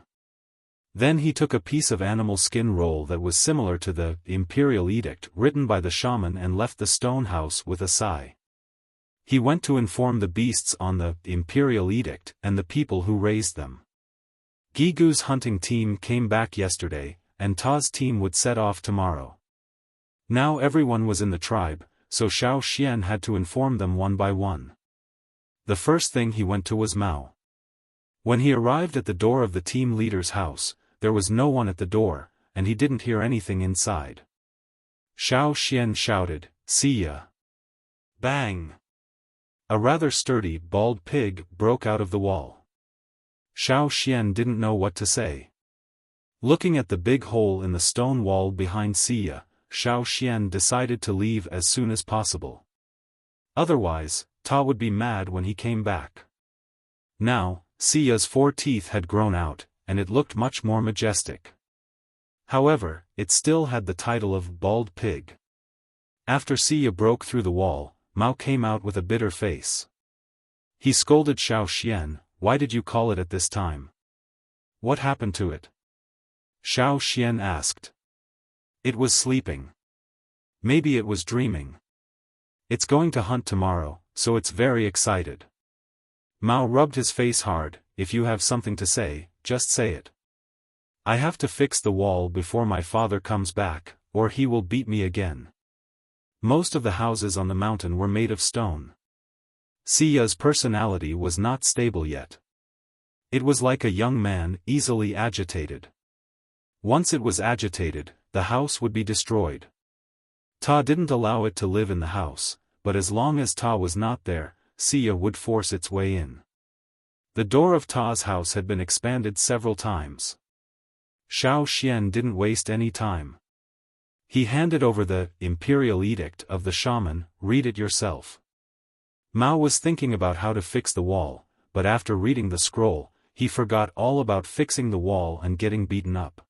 Then he took a piece of animal skin roll that was similar to the imperial edict written by the shaman and left the stone house with a sigh. He went to inform the beasts on the imperial edict and the people who raised them. Gigu's hunting team came back yesterday, and Ta's team would set off tomorrow. Now everyone was in the tribe, so Xiaofan had to inform them one by one. The first thing he went to was Mao. When he arrived at the door of the team leader's house, there was no one at the door, and he didn't hear anything inside. Xiaofan shouted, "See ya!" Bang! A rather sturdy, bald pig broke out of the wall. Xiaofan didn't know what to say. Looking at the big hole in the stone wall behind Xia, Xiaofan decided to leave as soon as possible. Otherwise, Ta would be mad when he came back. Now, Xia's 4 teeth had grown out, and it looked much more majestic. However, it still had the title of Bald Pig. After Xia broke through the wall, Mao came out with a bitter face. He scolded Xiaofan, "Why did you call it at this time? What happened to it?" Xiaofan asked. "It was sleeping. Maybe it was dreaming. It's going to hunt tomorrow, so it's very excited." Mao rubbed his face hard. "If you have something to say, just say it. I have to fix the wall before my father comes back, or he will beat me again." Most of the houses on the mountain were made of stone. Xia's personality was not stable yet. It was like a young man, easily agitated. Once it was agitated, the house would be destroyed. Ta didn't allow it to live in the house, but as long as Ta was not there, Xia would force its way in. The door of Ta's house had been expanded several times. Xiaofan didn't waste any time. He handed over the imperial edict of the shaman. "Read it yourself." Mao was thinking about how to fix the wall, but after reading the scroll, he forgot all about fixing the wall and getting beaten up.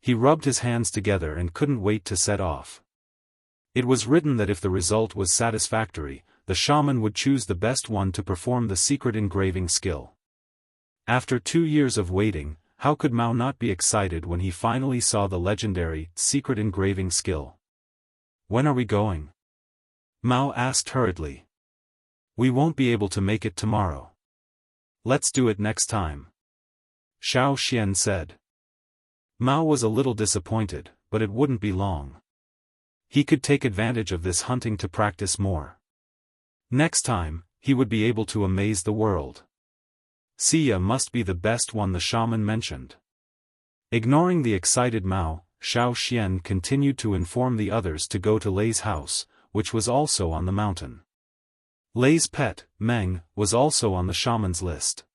He rubbed his hands together and couldn't wait to set off. It was written that if the result was satisfactory, the shaman would choose the best one to perform the secret engraving skill. After 2 years of waiting, how could Mao not be excited when he finally saw the legendary secret engraving skill? "When are we going?" Mao asked hurriedly. "We won't be able to make it tomorrow. Let's do it next time," Xiaofan said. Mao was a little disappointed, but it wouldn't be long. He could take advantage of this hunting to practice more. Next time, he would be able to amaze the world. Xia must be the best one, the shaman mentioned. Ignoring the excited Mao, Xiaofan continued to inform the others to go to Lei's house, which was also on the mountain. Lei's pet, Meng, was also on the shaman's list.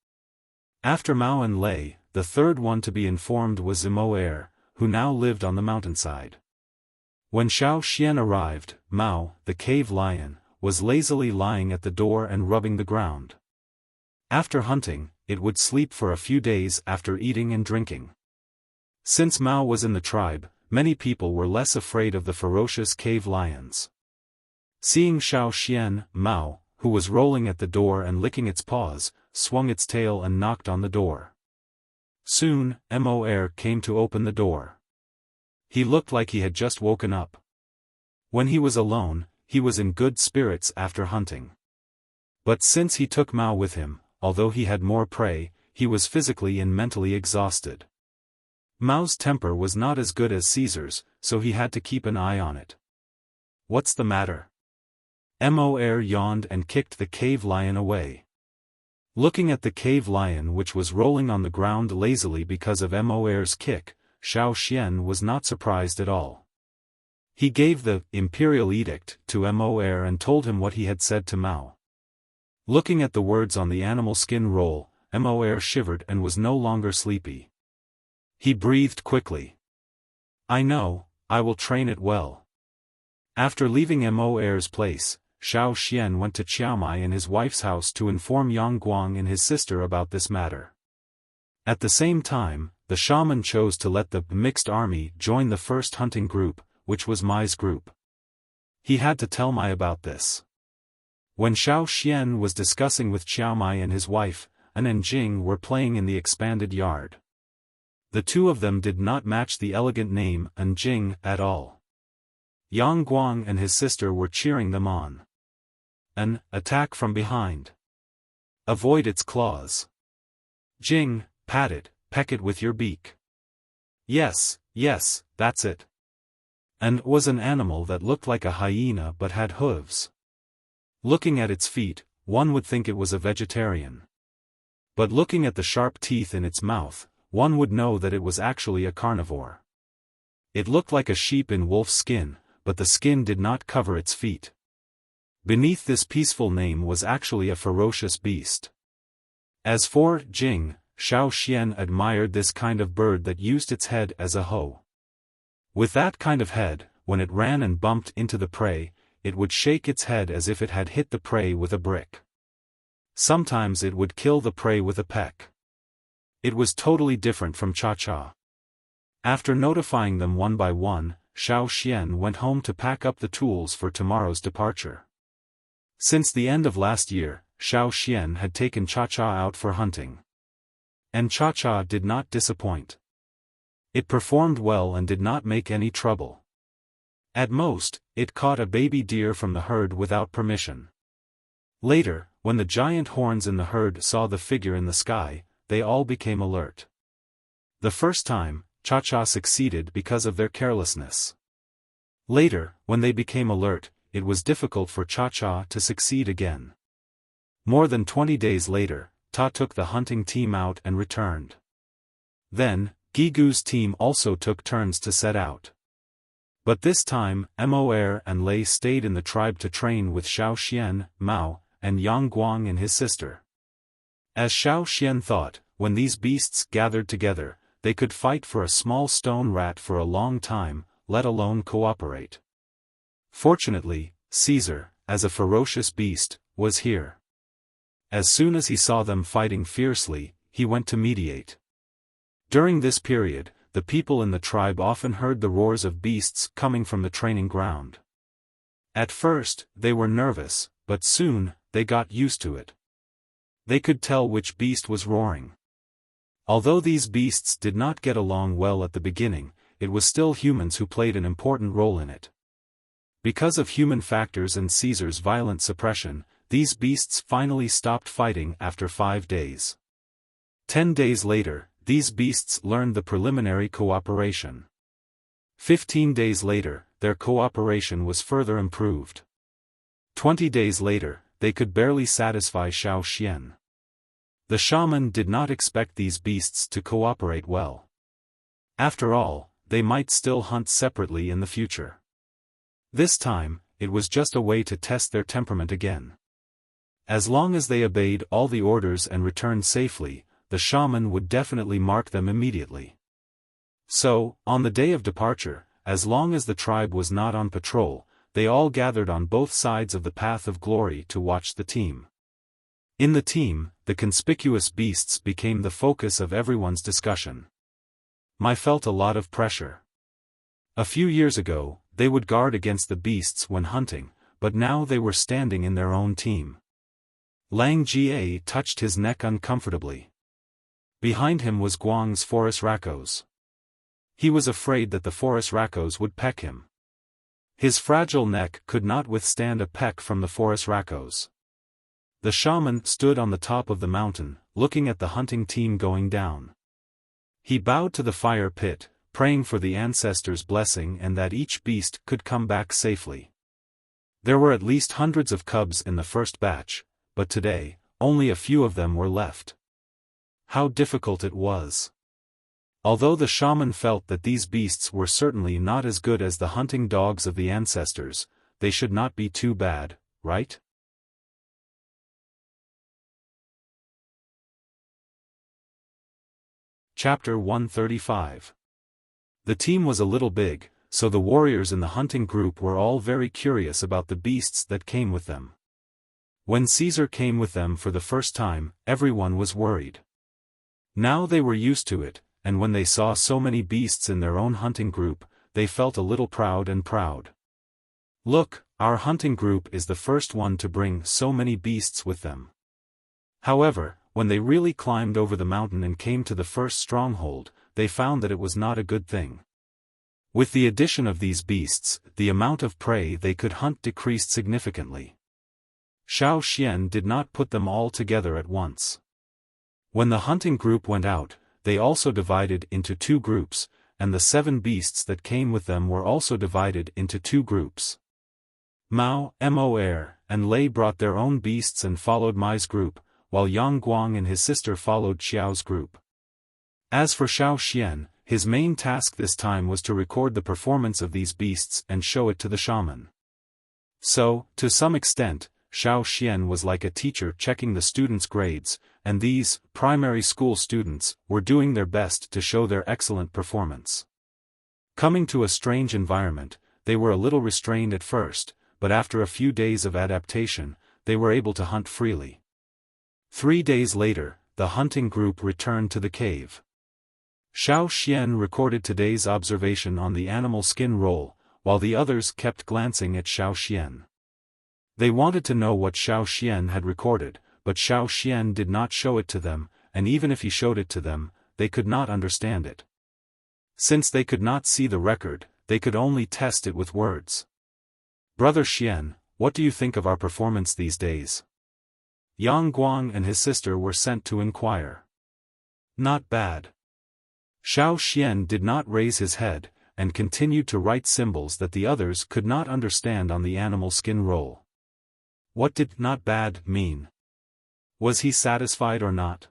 After Mao and Lei, the third one to be informed was Zimoer, who now lived on the mountainside. When Xiaofan arrived, Mao, the cave lion, was lazily lying at the door and rubbing the ground. After hunting, it would sleep for a few days after eating and drinking. Since Mao was in the tribe, many people were less afraid of the ferocious cave lions. Seeing Xiaofan, Mao, who was rolling at the door and licking its paws, swung its tail and knocked on the door. Soon, Mo came to open the door. He looked like he had just woken up. When he was alone, he was in good spirits after hunting. But since he took Mao with him, although he had more prey, he was physically and mentally exhausted. Mao's temper was not as good as Caesar's, so he had to keep an eye on it. "What's the matter?" Mo yawned and kicked the cave lion away. Looking at the cave lion which was rolling on the ground lazily because of Mo's kick, Xiaofan was not surprised at all. He gave the imperial edict to Mo and told him what he had said to Mao. Looking at the words on the animal skin roll, Mo shivered and was no longer sleepy. He breathed quickly. "I know, I will train it well." After leaving Mo's place, Xiaofan went to Qiaomai and his wife's house to inform Yang Guang and his sister about this matter. At the same time, the shaman chose to let the mixed army join the first hunting group, which was Mai's group. He had to tell Mai about this. When Xiaofan was discussing with Qiaomai and his wife, An and Jing were playing in the expanded yard. The two of them did not match the elegant name An Jing at all. Yang Guang and his sister were cheering them on. An, attack from behind. Avoid its claws. Jing, pat it, peck it with your beak. Yes, yes, that's it. An was an animal that looked like a hyena but had hooves. Looking at its feet, one would think it was a vegetarian. But looking at the sharp teeth in its mouth, one would know that it was actually a carnivore. It looked like a sheep in wolf's skin, but the skin did not cover its feet. Beneath this peaceful name was actually a ferocious beast. As for Jing, Xiaofan admired this kind of bird that used its head as a hoe. With that kind of head, when it ran and bumped into the prey, it would shake its head as if it had hit the prey with a brick. Sometimes it would kill the prey with a peck. It was totally different from Cha-Cha. After notifying them one by one, Xiaofan went home to pack up the tools for tomorrow's departure. Since the end of last year, Xiaofan had taken Cha-Cha out for hunting. And Cha-Cha did not disappoint. It performed well and did not make any trouble. At most, it caught a baby deer from the herd without permission. Later, when the giant horns in the herd saw the figure in the sky, they all became alert. The first time, Cha-Cha succeeded because of their carelessness. Later, when they became alert, it was difficult for Cha-Cha to succeed again. More than 20 days later, Ta took the hunting team out and returned. Then, Gigu's team also took turns to set out. But this time, Mo and Lei stayed in the tribe to train with Xiaofan, Mao, and Yang Guang and his sister. As Xiaofan thought, when these beasts gathered together, they could fight for a small stone rat for a long time, let alone cooperate. Fortunately, Caesar, as a ferocious beast, was here. As soon as he saw them fighting fiercely, he went to mediate. During this period, the people in the tribe often heard the roars of beasts coming from the training ground. At first, they were nervous, but soon, they got used to it. They could tell which beast was roaring. Although these beasts did not get along well at the beginning, it was still humans who played an important role in it. Because of human factors and Caesar's violent suppression, these beasts finally stopped fighting after 5 days. 10 days later, these beasts learned the preliminary cooperation. 15 days later, their cooperation was further improved. 20 days later, they could barely satisfy Xiaofan. The shaman did not expect these beasts to cooperate well. After all, they might still hunt separately in the future. This time, it was just a way to test their temperament again. As long as they obeyed all the orders and returned safely, the shaman would definitely mark them immediately. So, on the day of departure, as long as the tribe was not on patrol, they all gathered on both sides of the path of glory to watch the team. In the team, the conspicuous beasts became the focus of everyone's discussion. Mai felt a lot of pressure. A few years ago, they would guard against the beasts when hunting, but now they were standing in their own team. Lang Jie touched his neck uncomfortably. Behind him was Guang's forest raccoons. He was afraid that the forest raccoons would peck him. His fragile neck could not withstand a peck from the forest raccoons. The shaman stood on the top of the mountain, looking at the hunting team going down. He bowed to the fire pit, praying for the ancestors' blessing and that each beast could come back safely. There were at least hundreds of cubs in the first batch, but today, only a few of them were left. How difficult it was. Although the shaman felt that these beasts were certainly not as good as the hunting dogs of the ancestors, they should not be too bad, right? Chapter 135. The team was a little big, so the warriors in the hunting group were all very curious about the beasts that came with them. When Caesar came with them for the first time, everyone was worried. Now they were used to it, and when they saw so many beasts in their own hunting group, they felt a little proud. Look, our hunting group is the first one to bring so many beasts with them. However, when they really climbed over the mountain and came to the first stronghold, they found that it was not a good thing. With the addition of these beasts, the amount of prey they could hunt decreased significantly. Xiaofan did not put them all together at once. When the hunting group went out, they also divided into two groups, and the 7 beasts that came with them were also divided into 2 groups. Mao, Mor, and Lei brought their own beasts and followed Mai's group, while Yang Guang and his sister followed Xiao's group. As for Xiaofan, his main task this time was to record the performance of these beasts and show it to the shaman. So, to some extent, Xiaofan was like a teacher checking the students' grades, and these, primary school students, were doing their best to show their excellent performance. Coming to a strange environment, they were a little restrained at first, but after a few days of adaptation, they were able to hunt freely. 3 days later, the hunting group returned to the cave. Xiaofan recorded today's observation on the animal skin roll, while the others kept glancing at Xiaofan. They wanted to know what Xiaofan had recorded, but Xiaofan did not show it to them, and even if he showed it to them, they could not understand it. Since they could not see the record, they could only test it with words. Brother Xian, what do you think of our performance these days? Yang Guang and his sister were sent to inquire. Not bad. Xiaofan did not raise his head, and continued to write symbols that the others could not understand on the animal skin roll. What did "not bad" mean? Was he satisfied or not?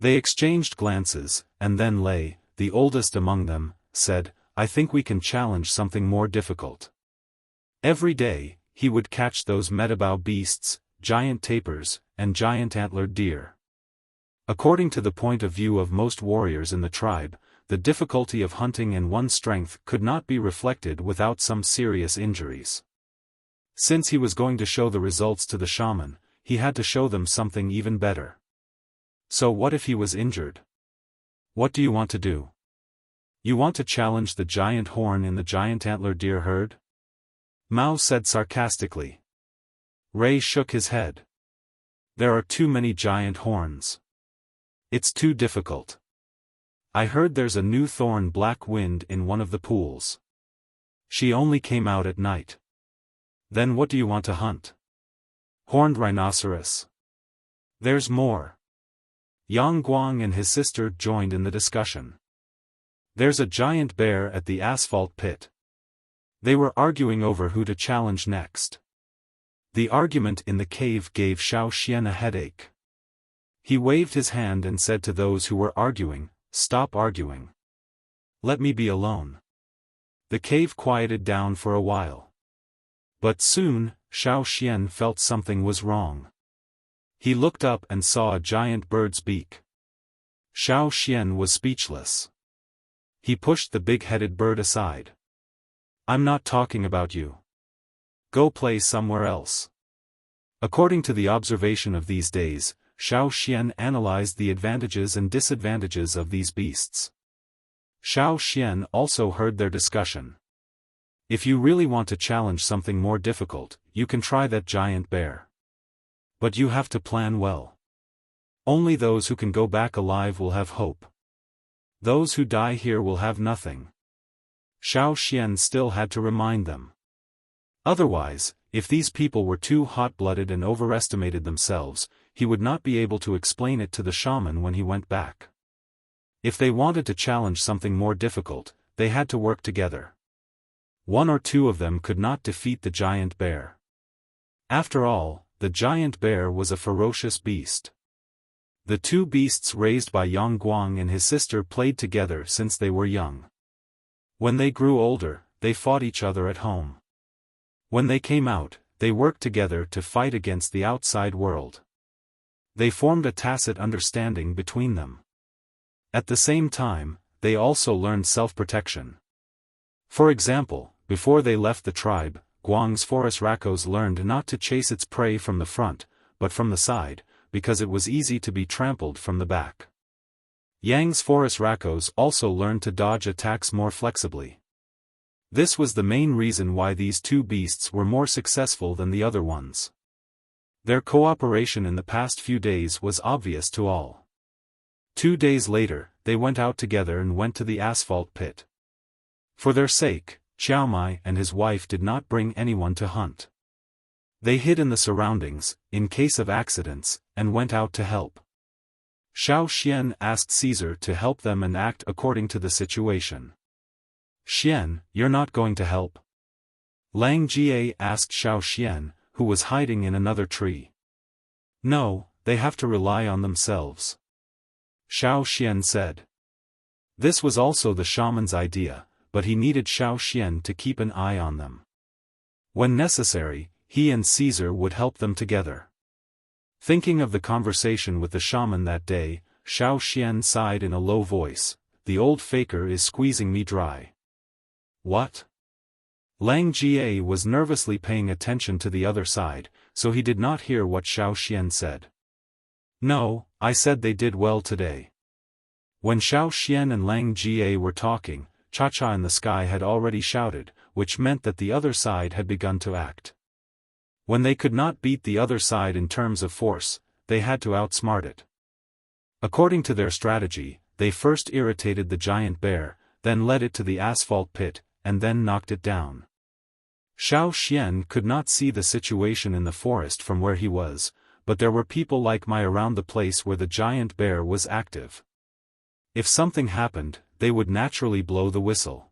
They exchanged glances, and then Lei, the oldest among them, said, I think we can challenge something more difficult. Every day, he would catch those metabao beasts, giant tapirs, and giant antlered deer. According to the point of view of most warriors in the tribe, the difficulty of hunting and one's strength could not be reflected without some serious injuries. Since he was going to show the results to the shaman, he had to show them something even better. So what if he was injured? What do you want to do? You want to challenge the giant horn in the giant antler deer herd? Mao said sarcastically. Ray shook his head. There are too many giant horns. It's too difficult. I heard there's a new thorn black wind in one of the pools. She only came out at night. Then what do you want to hunt? Horned rhinoceros. There's more. Yang Guang and his sister joined in the discussion. There's a giant bear at the asphalt pit. They were arguing over who to challenge next. The argument in the cave gave Xiaofan a headache. He waved his hand and said to those who were arguing, Stop arguing. Let me be alone. The cave quieted down for a while. But soon, Xiaofan felt something was wrong. He looked up and saw a giant bird's beak. Xiaofan was speechless. He pushed the big-headed bird aside. I'm not talking about you. Go play somewhere else. According to the observation of these days, Xiaofan analyzed the advantages and disadvantages of these beasts. Xiaofan also heard their discussion. If you really want to challenge something more difficult, you can try that giant bear. But you have to plan well. Only those who can go back alive will have hope. Those who die here will have nothing. Xiaofan still had to remind them. Otherwise, if these people were too hot-blooded and overestimated themselves, he would not be able to explain it to the shaman when he went back. If they wanted to challenge something more difficult, they had to work together. One or two of them could not defeat the giant bear. After all, the giant bear was a ferocious beast. The two beasts raised by Yang Guang and his sister played together since they were young. When they grew older, they fought each other at home. When they came out, they worked together to fight against the outside world. They formed a tacit understanding between them. At the same time, they also learned self-protection. For example, before they left the tribe, Guang's forest raccoons learned not to chase its prey from the front, but from the side, because it was easy to be trampled from the back. Yang's forest raccoons also learned to dodge attacks more flexibly. This was the main reason why these two beasts were more successful than the other ones. Their cooperation in the past few days was obvious to all. 2 days later, they went out together and went to the asphalt pit. For their sake, Xiaomai and his wife did not bring anyone to hunt. They hid in the surroundings, in case of accidents, and went out to help. Xiaoxian asked Caesar to help them and act according to the situation. "Xian, you're not going to help?" Lang Jie asked Xiaoxian, who was hiding in another tree. "No, they have to rely on themselves," Xiaoxian said. This was also the shaman's idea, but he needed Xiaoxian to keep an eye on them. When necessary, he and Caesar would help them together. Thinking of the conversation with the shaman that day, Xiaoxian sighed in a low voice, "The old faker is squeezing me dry." "What?" Lang Jie was nervously paying attention to the other side, so he did not hear what Xiaoxian said. "No, I said they did well today." When Xiaoxian and Lang Jie were talking, Cha-Cha in the sky had already shouted, which meant that the other side had begun to act. When they could not beat the other side in terms of force, they had to outsmart it. According to their strategy, they first irritated the giant bear, then led it to the asphalt pit, and then knocked it down. Xiaoxian could not see the situation in the forest from where he was, but there were people like Mai around the place where the giant bear was active. If something happened, they would naturally blow the whistle.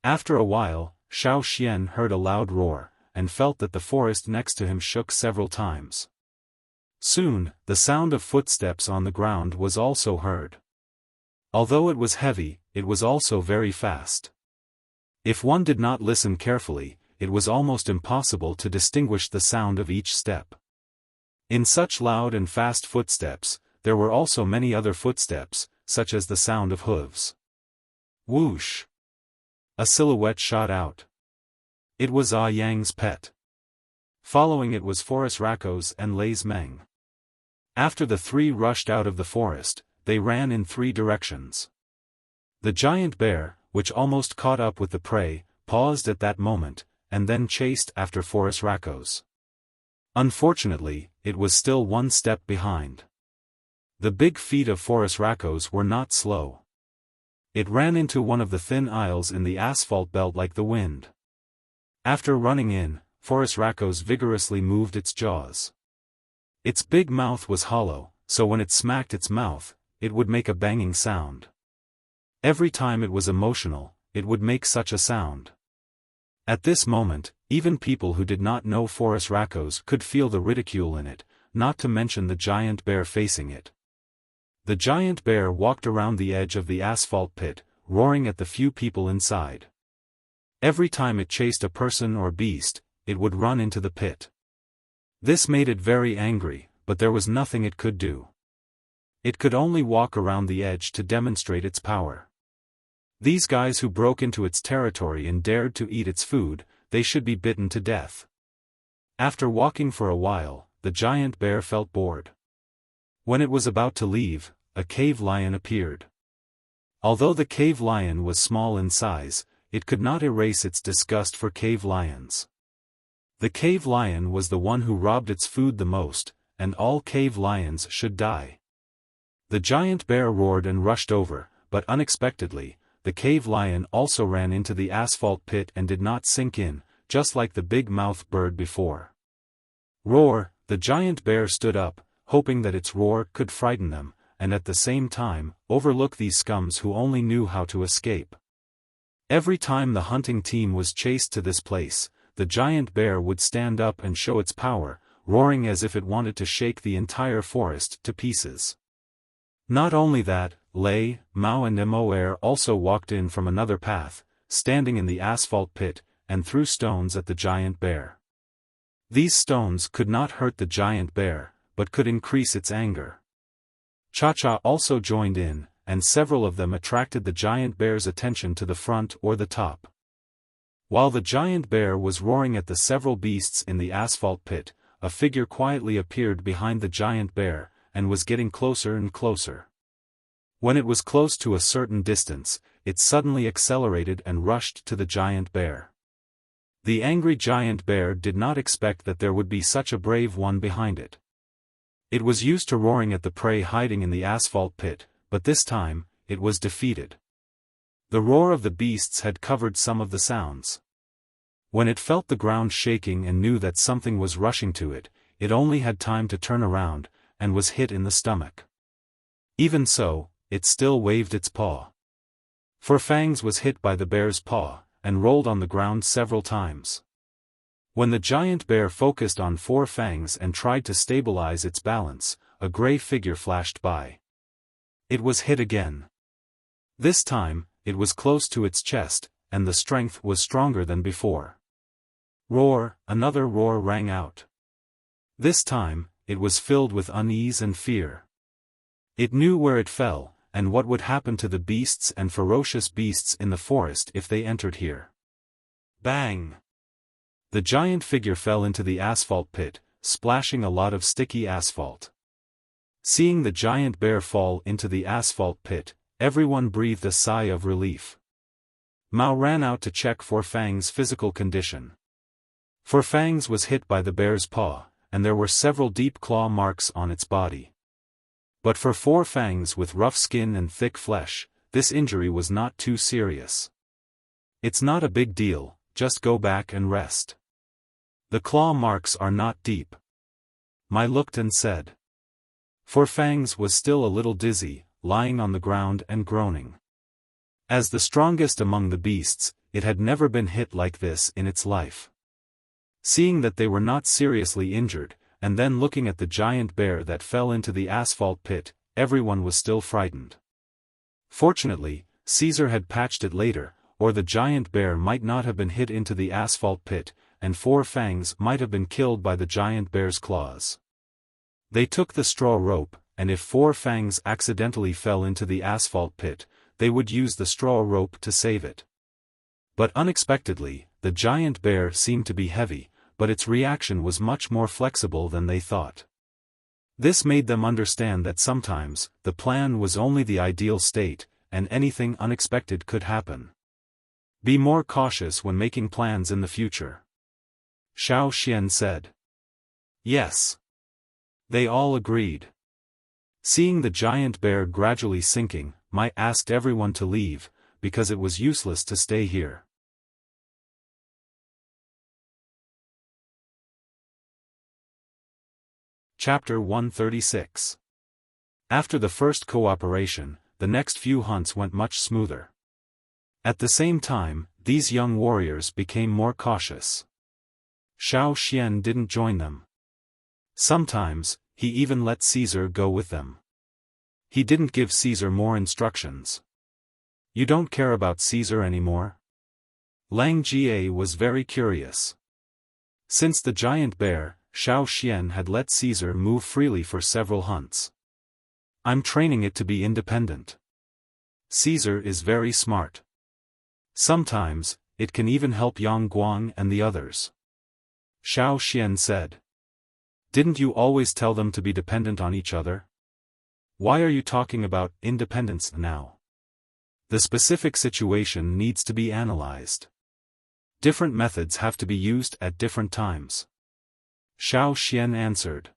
After a while, Xiaoxian heard a loud roar, and felt that the forest next to him shook several times. Soon, the sound of footsteps on the ground was also heard. Although it was heavy, it was also very fast. If one did not listen carefully, it was almost impossible to distinguish the sound of each step. In such loud and fast footsteps, there were also many other footsteps, such as the sound of hooves. Whoosh! A silhouette shot out. It was Ah Yang's pet. Following it was Forest Rakos and Lays Meng. After the three rushed out of the forest, they ran in 3 directions. The giant bear, which almost caught up with the prey, paused at that moment, and then chased after Forest Rakos. Unfortunately, it was still 1 step behind. The big feet of Forest Rakos were not slow. It ran into one of the thin aisles in the asphalt belt like the wind. After running in, Forest Rakos vigorously moved its jaws. Its big mouth was hollow, so when it smacked its mouth, it would make a banging sound. Every time it was emotional, it would make such a sound. At this moment, even people who did not know Forest Rakos could feel the ridicule in it, not to mention the giant bear facing it. The giant bear walked around the edge of the asphalt pit, roaring at the few people inside. Every time it chased a person or beast, it would run into the pit. This made it very angry, but there was nothing it could do. It could only walk around the edge to demonstrate its power. These guys who broke into its territory and dared to eat its food, they should be bitten to death. After walking for a while, the giant bear felt bored. When it was about to leave, a cave lion appeared. Although the cave lion was small in size, it could not erase its disgust for cave lions. The cave lion was the one who robbed its food the most, and all cave lions should die. The giant bear roared and rushed over, but unexpectedly, the cave lion also ran into the asphalt pit and did not sink in, just like the big-mouthed bird before. Roar! The giant bear stood up, hoping that its roar could frighten them, and at the same time, overlook these scums who only knew how to escape. Every time the hunting team was chased to this place, the giant bear would stand up and show its power, roaring as if it wanted to shake the entire forest to pieces. Not only that, Lei, Mao and Moer also walked in from another path, standing in the asphalt pit, and threw stones at the giant bear. These stones could not hurt the giant bear, but could increase its anger. Cha-Cha also joined in, and several of them attracted the giant bear's attention to the front or the top. While the giant bear was roaring at the several beasts in the asphalt pit, a figure quietly appeared behind the giant bear, and was getting closer and closer. When it was close to a certain distance, it suddenly accelerated and rushed to the giant bear. The angry giant bear did not expect that there would be such a brave one behind it. It was used to roaring at the prey hiding in the asphalt pit, but this time, it was defeated. The roar of the beasts had covered some of the sounds. When it felt the ground shaking and knew that something was rushing to it, it only had time to turn around, and was hit in the stomach. Even so, it still waved its paw. Four Fangs was hit by the bear's paw, and rolled on the ground several times. When the giant bear focused on Four Fangs and tried to stabilize its balance, a gray figure flashed by. It was hit again. This time, it was close to its chest, and the strength was stronger than before. Roar! Another roar rang out. This time, it was filled with unease and fear. It knew where it fell, and what would happen to the beasts and ferocious beasts in the forest if they entered here. Bang! The giant figure fell into the asphalt pit, splashing a lot of sticky asphalt. Seeing the giant bear fall into the asphalt pit, everyone breathed a sigh of relief. Mao ran out to check Four Fangs' physical condition. Four Fangs was hit by the bear's paw, and there were several deep claw marks on its body. But for Four Fangs with rough skin and thick flesh, this injury was not too serious. It's not a big deal, just go back and rest. The claw marks are not deep. Mai looked and said. Four Fangs was still a little dizzy, lying on the ground and groaning. As the strongest among the beasts, it had never been hit like this in its life. Seeing that they were not seriously injured, and then looking at the giant bear that fell into the asphalt pit, everyone was still frightened. Fortunately, Caesar had patched it later, or the giant bear might not have been hit into the asphalt pit, and Four Fangs might have been killed by the giant bear's claws. They took the straw rope, and if Four Fangs accidentally fell into the asphalt pit, they would use the straw rope to save it. But unexpectedly, the giant bear seemed to be heavy, but its reaction was much more flexible than they thought. This made them understand that sometimes, the plan was only the ideal state, and anything unexpected could happen. Be more cautious when making plans in the future. Xiaofan said. Yes. They all agreed. Seeing the giant bear gradually sinking, Mai asked everyone to leave, because it was useless to stay here. Chapter 136. After the first cooperation, the next few hunts went much smoother. At the same time, these young warriors became more cautious. Xiaofan didn't join them. Sometimes, he even let Caesar go with them. He didn't give Caesar more instructions. You don't care about Caesar anymore? Lang Jie was very curious. Since the giant bear, Xiaofan had let Caesar move freely for several hunts. I'm training it to be independent. Caesar is very smart. Sometimes, it can even help Yang Guang and the others. Xiaofan said. Didn't you always tell them to be dependent on each other? Why are you talking about independence now? The specific situation needs to be analyzed. Different methods have to be used at different times. Xiao Xian answered.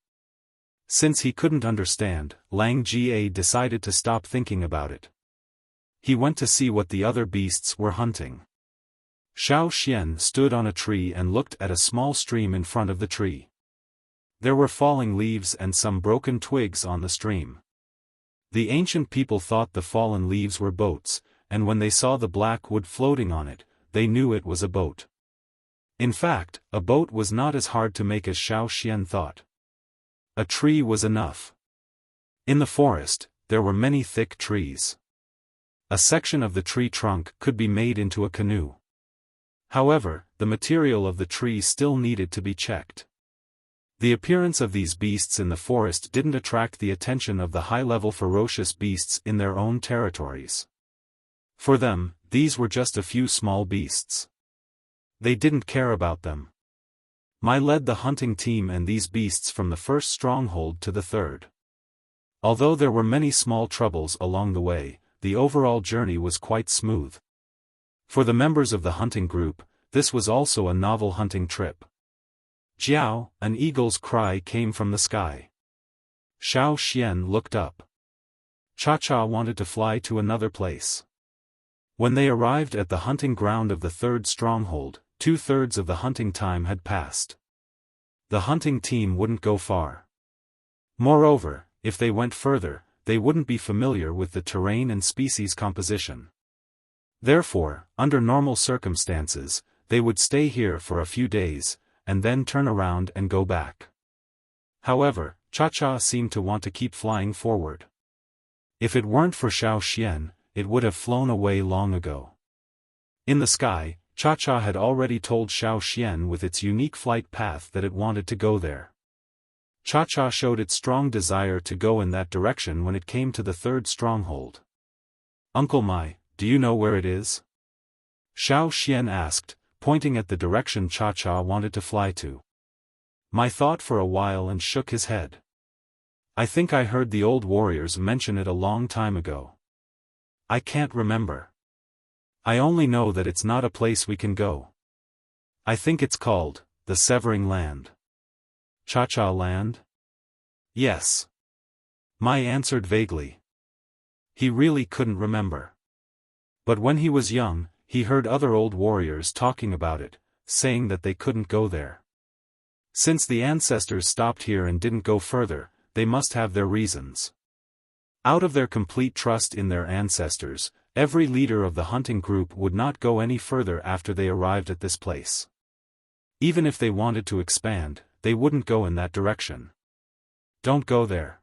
Since he couldn't understand, Lang Jie decided to stop thinking about it. He went to see what the other beasts were hunting. Xiao Xian stood on a tree and looked at a small stream in front of the tree. There were falling leaves and some broken twigs on the stream. The ancient people thought the fallen leaves were boats, and when they saw the black wood floating on it, they knew it was a boat. In fact, a boat was not as hard to make as Xiao Xian thought. A tree was enough. In the forest, there were many thick trees. A section of the tree trunk could be made into a canoe. However, the material of the tree still needed to be checked. The appearance of these beasts in the forest didn't attract the attention of the high-level ferocious beasts in their own territories. For them, these were just a few small beasts. They didn't care about them. Mai led the hunting team and these beasts from the first stronghold to the third. Although there were many small troubles along the way, the overall journey was quite smooth. For the members of the hunting group, this was also a novel hunting trip. Jiao, an eagle's cry came from the sky. Xiao Xian looked up. Cha-Cha wanted to fly to another place. When they arrived at the hunting ground of the third stronghold, 2/3 of the hunting time had passed. The hunting team wouldn't go far. Moreover, if they went further, they wouldn't be familiar with the terrain and species composition. Therefore, under normal circumstances, they would stay here for a few days, and then turn around and go back. However, Cha-Cha seemed to want to keep flying forward. If it weren't for Xiao Xian, it would have flown away long ago. In the sky, Cha-Cha had already told Xiao Xian with its unique flight path that it wanted to go there. Cha-Cha showed its strong desire to go in that direction when it came to the third stronghold. Uncle Mai, do you know where it is? Xiao Xian asked, pointing at the direction Cha-Cha wanted to fly to. Mai thought for a while and shook his head. I think I heard the old warriors mention it a long time ago. I can't remember. I only know that it's not a place we can go. I think it's called, the Severing Land. Cha-Cha Land? Yes. Mai answered vaguely. He really couldn't remember. But when he was young, he heard other old warriors talking about it, saying that they couldn't go there. Since the ancestors stopped here and didn't go further, they must have their reasons. Out of their complete trust in their ancestors, every leader of the hunting group would not go any further after they arrived at this place. Even if they wanted to expand, they wouldn't go in that direction. Don't go there.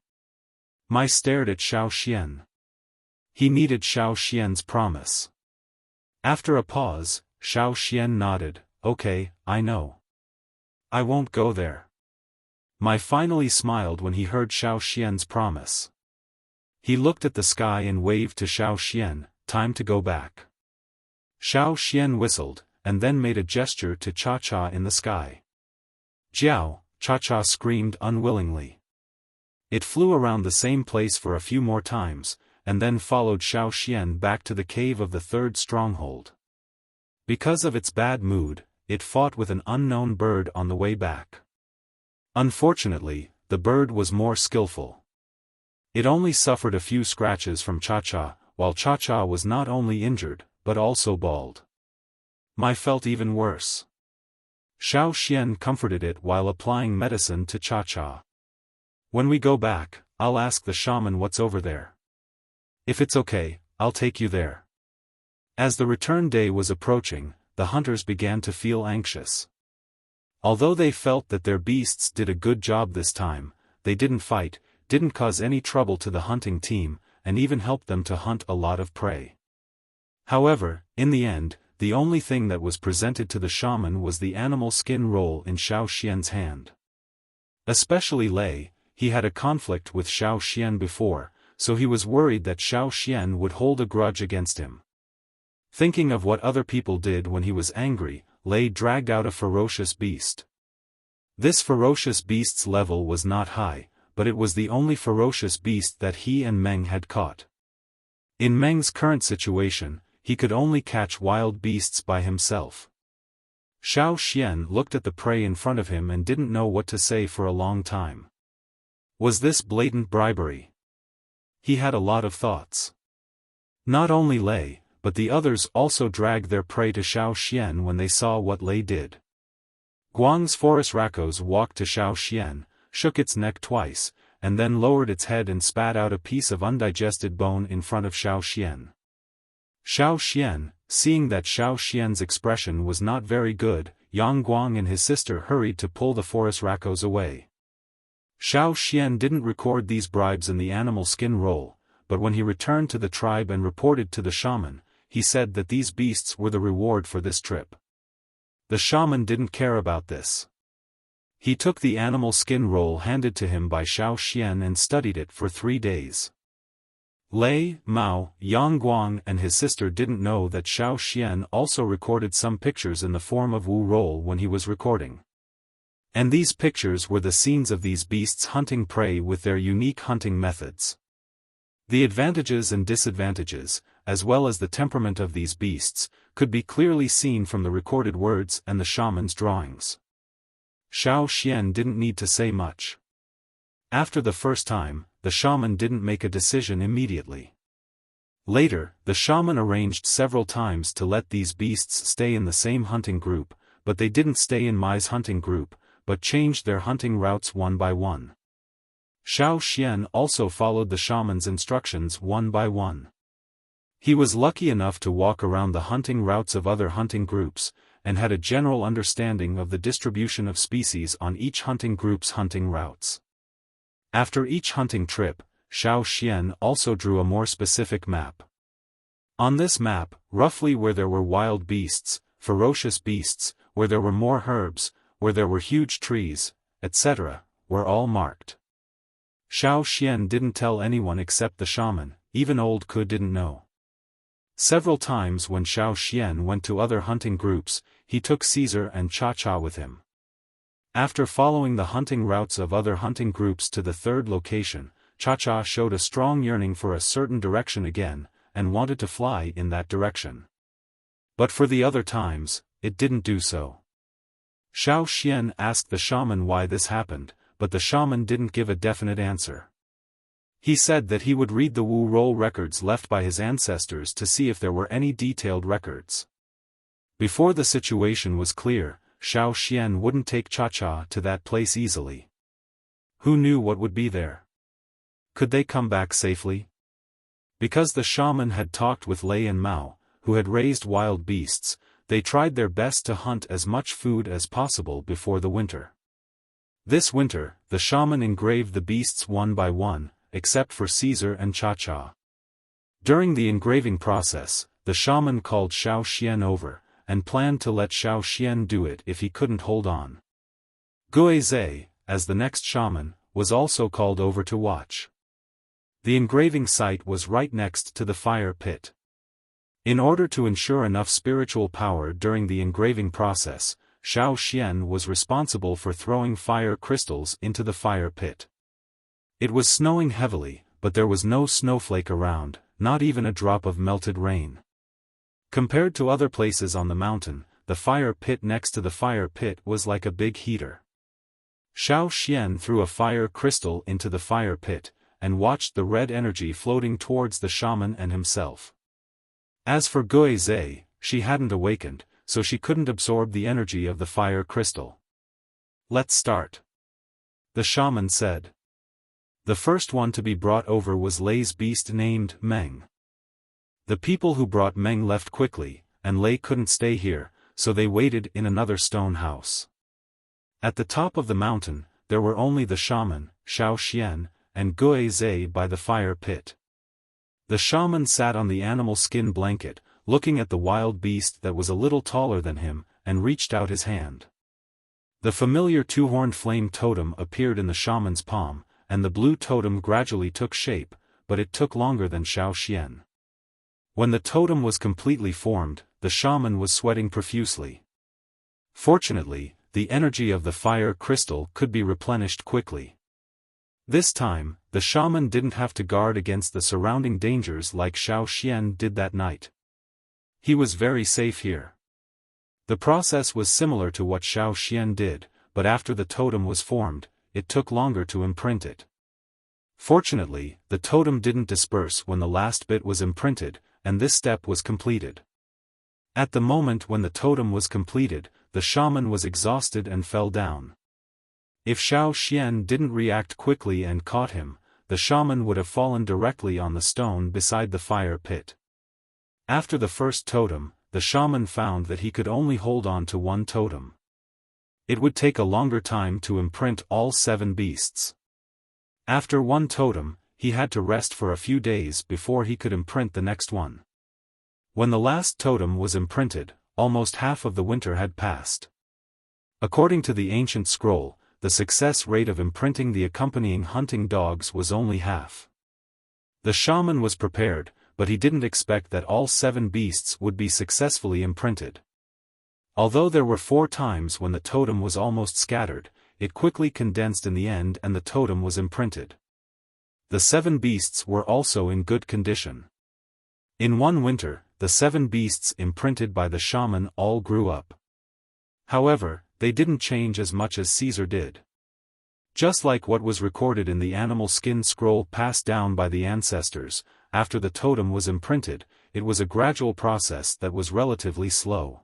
Mai stared at Xiao Xian. He needed Xiao Xian's promise. After a pause, Xiao Xian nodded, okay, I know. I won't go there. Mai finally smiled when he heard Xiao Xian's promise. He looked at the sky and waved to Xiao Xian, time to go back. Xiao Xian whistled, and then made a gesture to Cha-Cha in the sky. Jiao, Cha-Cha screamed unwillingly. It flew around the same place for a few more times, and then followed Xiao Xian back to the cave of the third stronghold. Because of its bad mood, it fought with an unknown bird on the way back. Unfortunately, the bird was more skillful. It only suffered a few scratches from Cha-Cha, while Cha-Cha was not only injured, but also bald. Mai felt even worse. Xiao Xian comforted it while applying medicine to Cha-Cha. When we go back, I'll ask the shaman what's over there. If it's okay, I'll take you there. As the return day was approaching, the hunters began to feel anxious. Although they felt that their beasts did a good job this time, they didn't fight, didn't cause any trouble to the hunting team, and even helped them to hunt a lot of prey. However, in the end, the only thing that was presented to the shaman was the animal skin roll in Xiao Xian's hand. Especially Lei, he had a conflict with Xiao Xian before, so he was worried that Xiao Xian would hold a grudge against him. Thinking of what other people did when he was angry, Lei dragged out a ferocious beast. This ferocious beast's level was not high, but it was the only ferocious beast that he and Meng had caught. In Meng's current situation, he could only catch wild beasts by himself. Xiaofan looked at the prey in front of him and didn't know what to say for a long time. Was this blatant bribery? He had a lot of thoughts. Not only Lei, but the others also dragged their prey to Xiaofan when they saw what Lei did. Guang's forest rakos walked to Xiaofan, shook its neck twice, and then lowered its head and spat out a piece of undigested bone in front of Xiaofan. Xiaofan, seeing that Xiaofan's expression was not very good, Yang Guang and his sister hurried to pull the forest rakos away. Xiaofan didn't record these bribes in the animal skin roll, but when he returned to the tribe and reported to the shaman, he said that these beasts were the reward for this trip. The shaman didn't care about this. He took the animal skin roll handed to him by Xiaofan and studied it for 3 days. Lei, Mao, Yang Guang and his sister didn't know that Xiaofan also recorded some pictures in the form of Wu roll when he was recording. And these pictures were the scenes of these beasts hunting prey with their unique hunting methods. The advantages and disadvantages, as well as the temperament of these beasts, could be clearly seen from the recorded words and the shaman's drawings. Xiaofan didn't need to say much. After the first time, the shaman didn't make a decision immediately. Later, the shaman arranged several times to let these beasts stay in the same hunting group, but they didn't stay in Mai's hunting group, but changed their hunting routes one by one. Xiaofan also followed the shaman's instructions one by one. He was lucky enough to walk around the hunting routes of other hunting groups, and had a general understanding of the distribution of species on each hunting group's hunting routes. After each hunting trip, Xiaofan also drew a more specific map. On this map, roughly where there were wild beasts, ferocious beasts, where there were more herbs, where there were huge trees, etc., were all marked. Xiaofan didn't tell anyone except the shaman, even old Ke didn't know. Several times when Xiaofan went to other hunting groups, he took Caesar and Cha-Cha with him. After following the hunting routes of other hunting groups to the third location, Cha-Cha showed a strong yearning for a certain direction again, and wanted to fly in that direction. But for the other times, it didn't do so. Xiaofan asked the shaman why this happened, but the shaman didn't give a definite answer. He said that he would read the Wu roll records left by his ancestors to see if there were any detailed records. Before the situation was clear, Xiaofan wouldn't take Cha-Cha to that place easily. Who knew what would be there? Could they come back safely? Because the shaman had talked with Lei and Mao, who had raised wild beasts, they tried their best to hunt as much food as possible before the winter. This winter, the shaman engraved the beasts one by one, except for Caesar and Cha-Cha. During the engraving process, the shaman called Xiaofan over, and planned to let Xiaofan do it if he couldn't hold on. Guizhe, as the next shaman, was also called over to watch. The engraving site was right next to the fire pit. In order to ensure enough spiritual power during the engraving process, Xiaofan was responsible for throwing fire crystals into the fire pit. It was snowing heavily, but there was no snowflake around, not even a drop of melted rain. Compared to other places on the mountain, the fire pit next to the fire pit was like a big heater. Xiaofan threw a fire crystal into the fire pit, and watched the red energy floating towards the shaman and himself. As for Guizhe, she hadn't awakened, so she couldn't absorb the energy of the fire crystal. "Let's start," the shaman said. The first one to be brought over was Lei's beast named Meng. The people who brought Meng left quickly, and Lei couldn't stay here, so they waited in another stone house. At the top of the mountain, there were only the shaman, Xiaofan, and Guizhe by the fire pit. The shaman sat on the animal skin blanket, looking at the wild beast that was a little taller than him, and reached out his hand. The familiar two-horned flame totem appeared in the shaman's palm, and the blue totem gradually took shape, but it took longer than Xiaofan. When the totem was completely formed, the shaman was sweating profusely. Fortunately, the energy of the fire crystal could be replenished quickly. This time, the shaman didn't have to guard against the surrounding dangers like Xiaofan did that night. He was very safe here. The process was similar to what Xiaofan did, but after the totem was formed, it took longer to imprint it. Fortunately, the totem didn't disperse when the last bit was imprinted, and this step was completed. At the moment when the totem was completed, the shaman was exhausted and fell down. If Xiaofan didn't react quickly and caught him, the shaman would have fallen directly on the stone beside the fire pit. After the first totem, the shaman found that he could only hold on to one totem. It would take a longer time to imprint all 7 beasts. After one totem, he had to rest for a few days before he could imprint the next one. When the last totem was imprinted, almost half of the winter had passed. According to the ancient scroll, the success rate of imprinting the accompanying hunting dogs was only half. The shaman was prepared, but he didn't expect that all 7 beasts would be successfully imprinted. Although there were 4 times when the totem was almost scattered, it quickly condensed in the end and the totem was imprinted. The 7 beasts were also in good condition. In one winter, the 7 beasts imprinted by the shaman all grew up. However, they didn't change as much as Caesar did. Just like what was recorded in the animal skin scroll passed down by the ancestors, after the totem was imprinted, it was a gradual process that was relatively slow.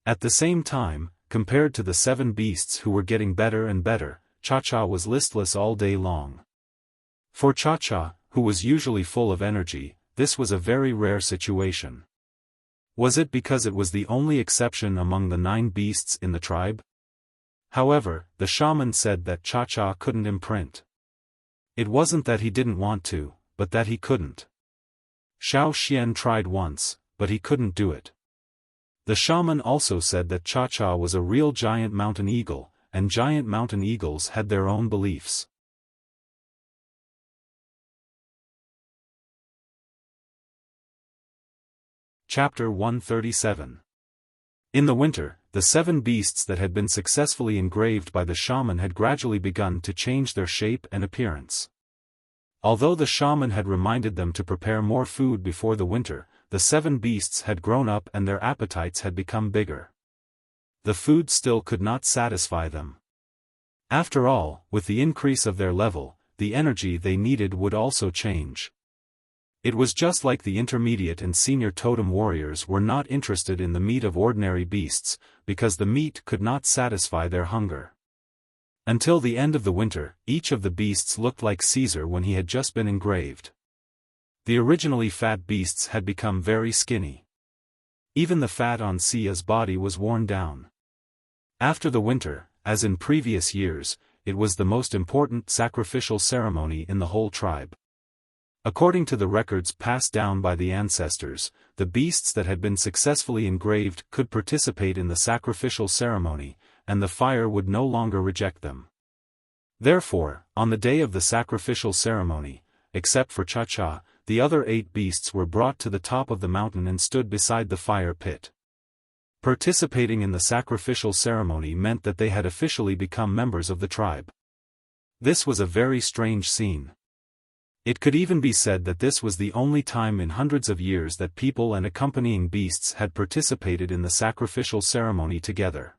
At the same time, compared to the 7 beasts who were getting better and better, Cha-Cha was listless all day long. For Cha-Cha, who was usually full of energy, this was a very rare situation. Was it because it was the only exception among the 9 beasts in the tribe? However, the shaman said that Cha-Cha couldn't imprint. It wasn't that he didn't want to, but that he couldn't. Xiaofan tried once, but he couldn't do it. The shaman also said that Cha-Cha was a real giant mountain eagle, and giant mountain eagles had their own beliefs. Chapter 137. In the winter, the 7 beasts that had been successfully engraved by the shaman had gradually begun to change their shape and appearance. Although the shaman had reminded them to prepare more food before the winter, the 7 beasts had grown up and their appetites had become bigger. The food still could not satisfy them. After all, with the increase of their level, the energy they needed would also change. It was just like the intermediate and senior totem warriors were not interested in the meat of ordinary beasts, because the meat could not satisfy their hunger. Until the end of the winter, each of the beasts looked like Caesar when he had just been engraved. The originally fat beasts had become very skinny. Even the fat on Xia's body was worn down. After the winter, as in previous years, it was the most important sacrificial ceremony in the whole tribe. According to the records passed down by the ancestors, the beasts that had been successfully engraved could participate in the sacrificial ceremony, and the fire would no longer reject them. Therefore, on the day of the sacrificial ceremony, except for Cha-Cha, the other 8 beasts were brought to the top of the mountain and stood beside the fire pit. Participating in the sacrificial ceremony meant that they had officially become members of the tribe. This was a very strange scene. It could even be said that this was the only time in hundreds of years that people and accompanying beasts had participated in the sacrificial ceremony together.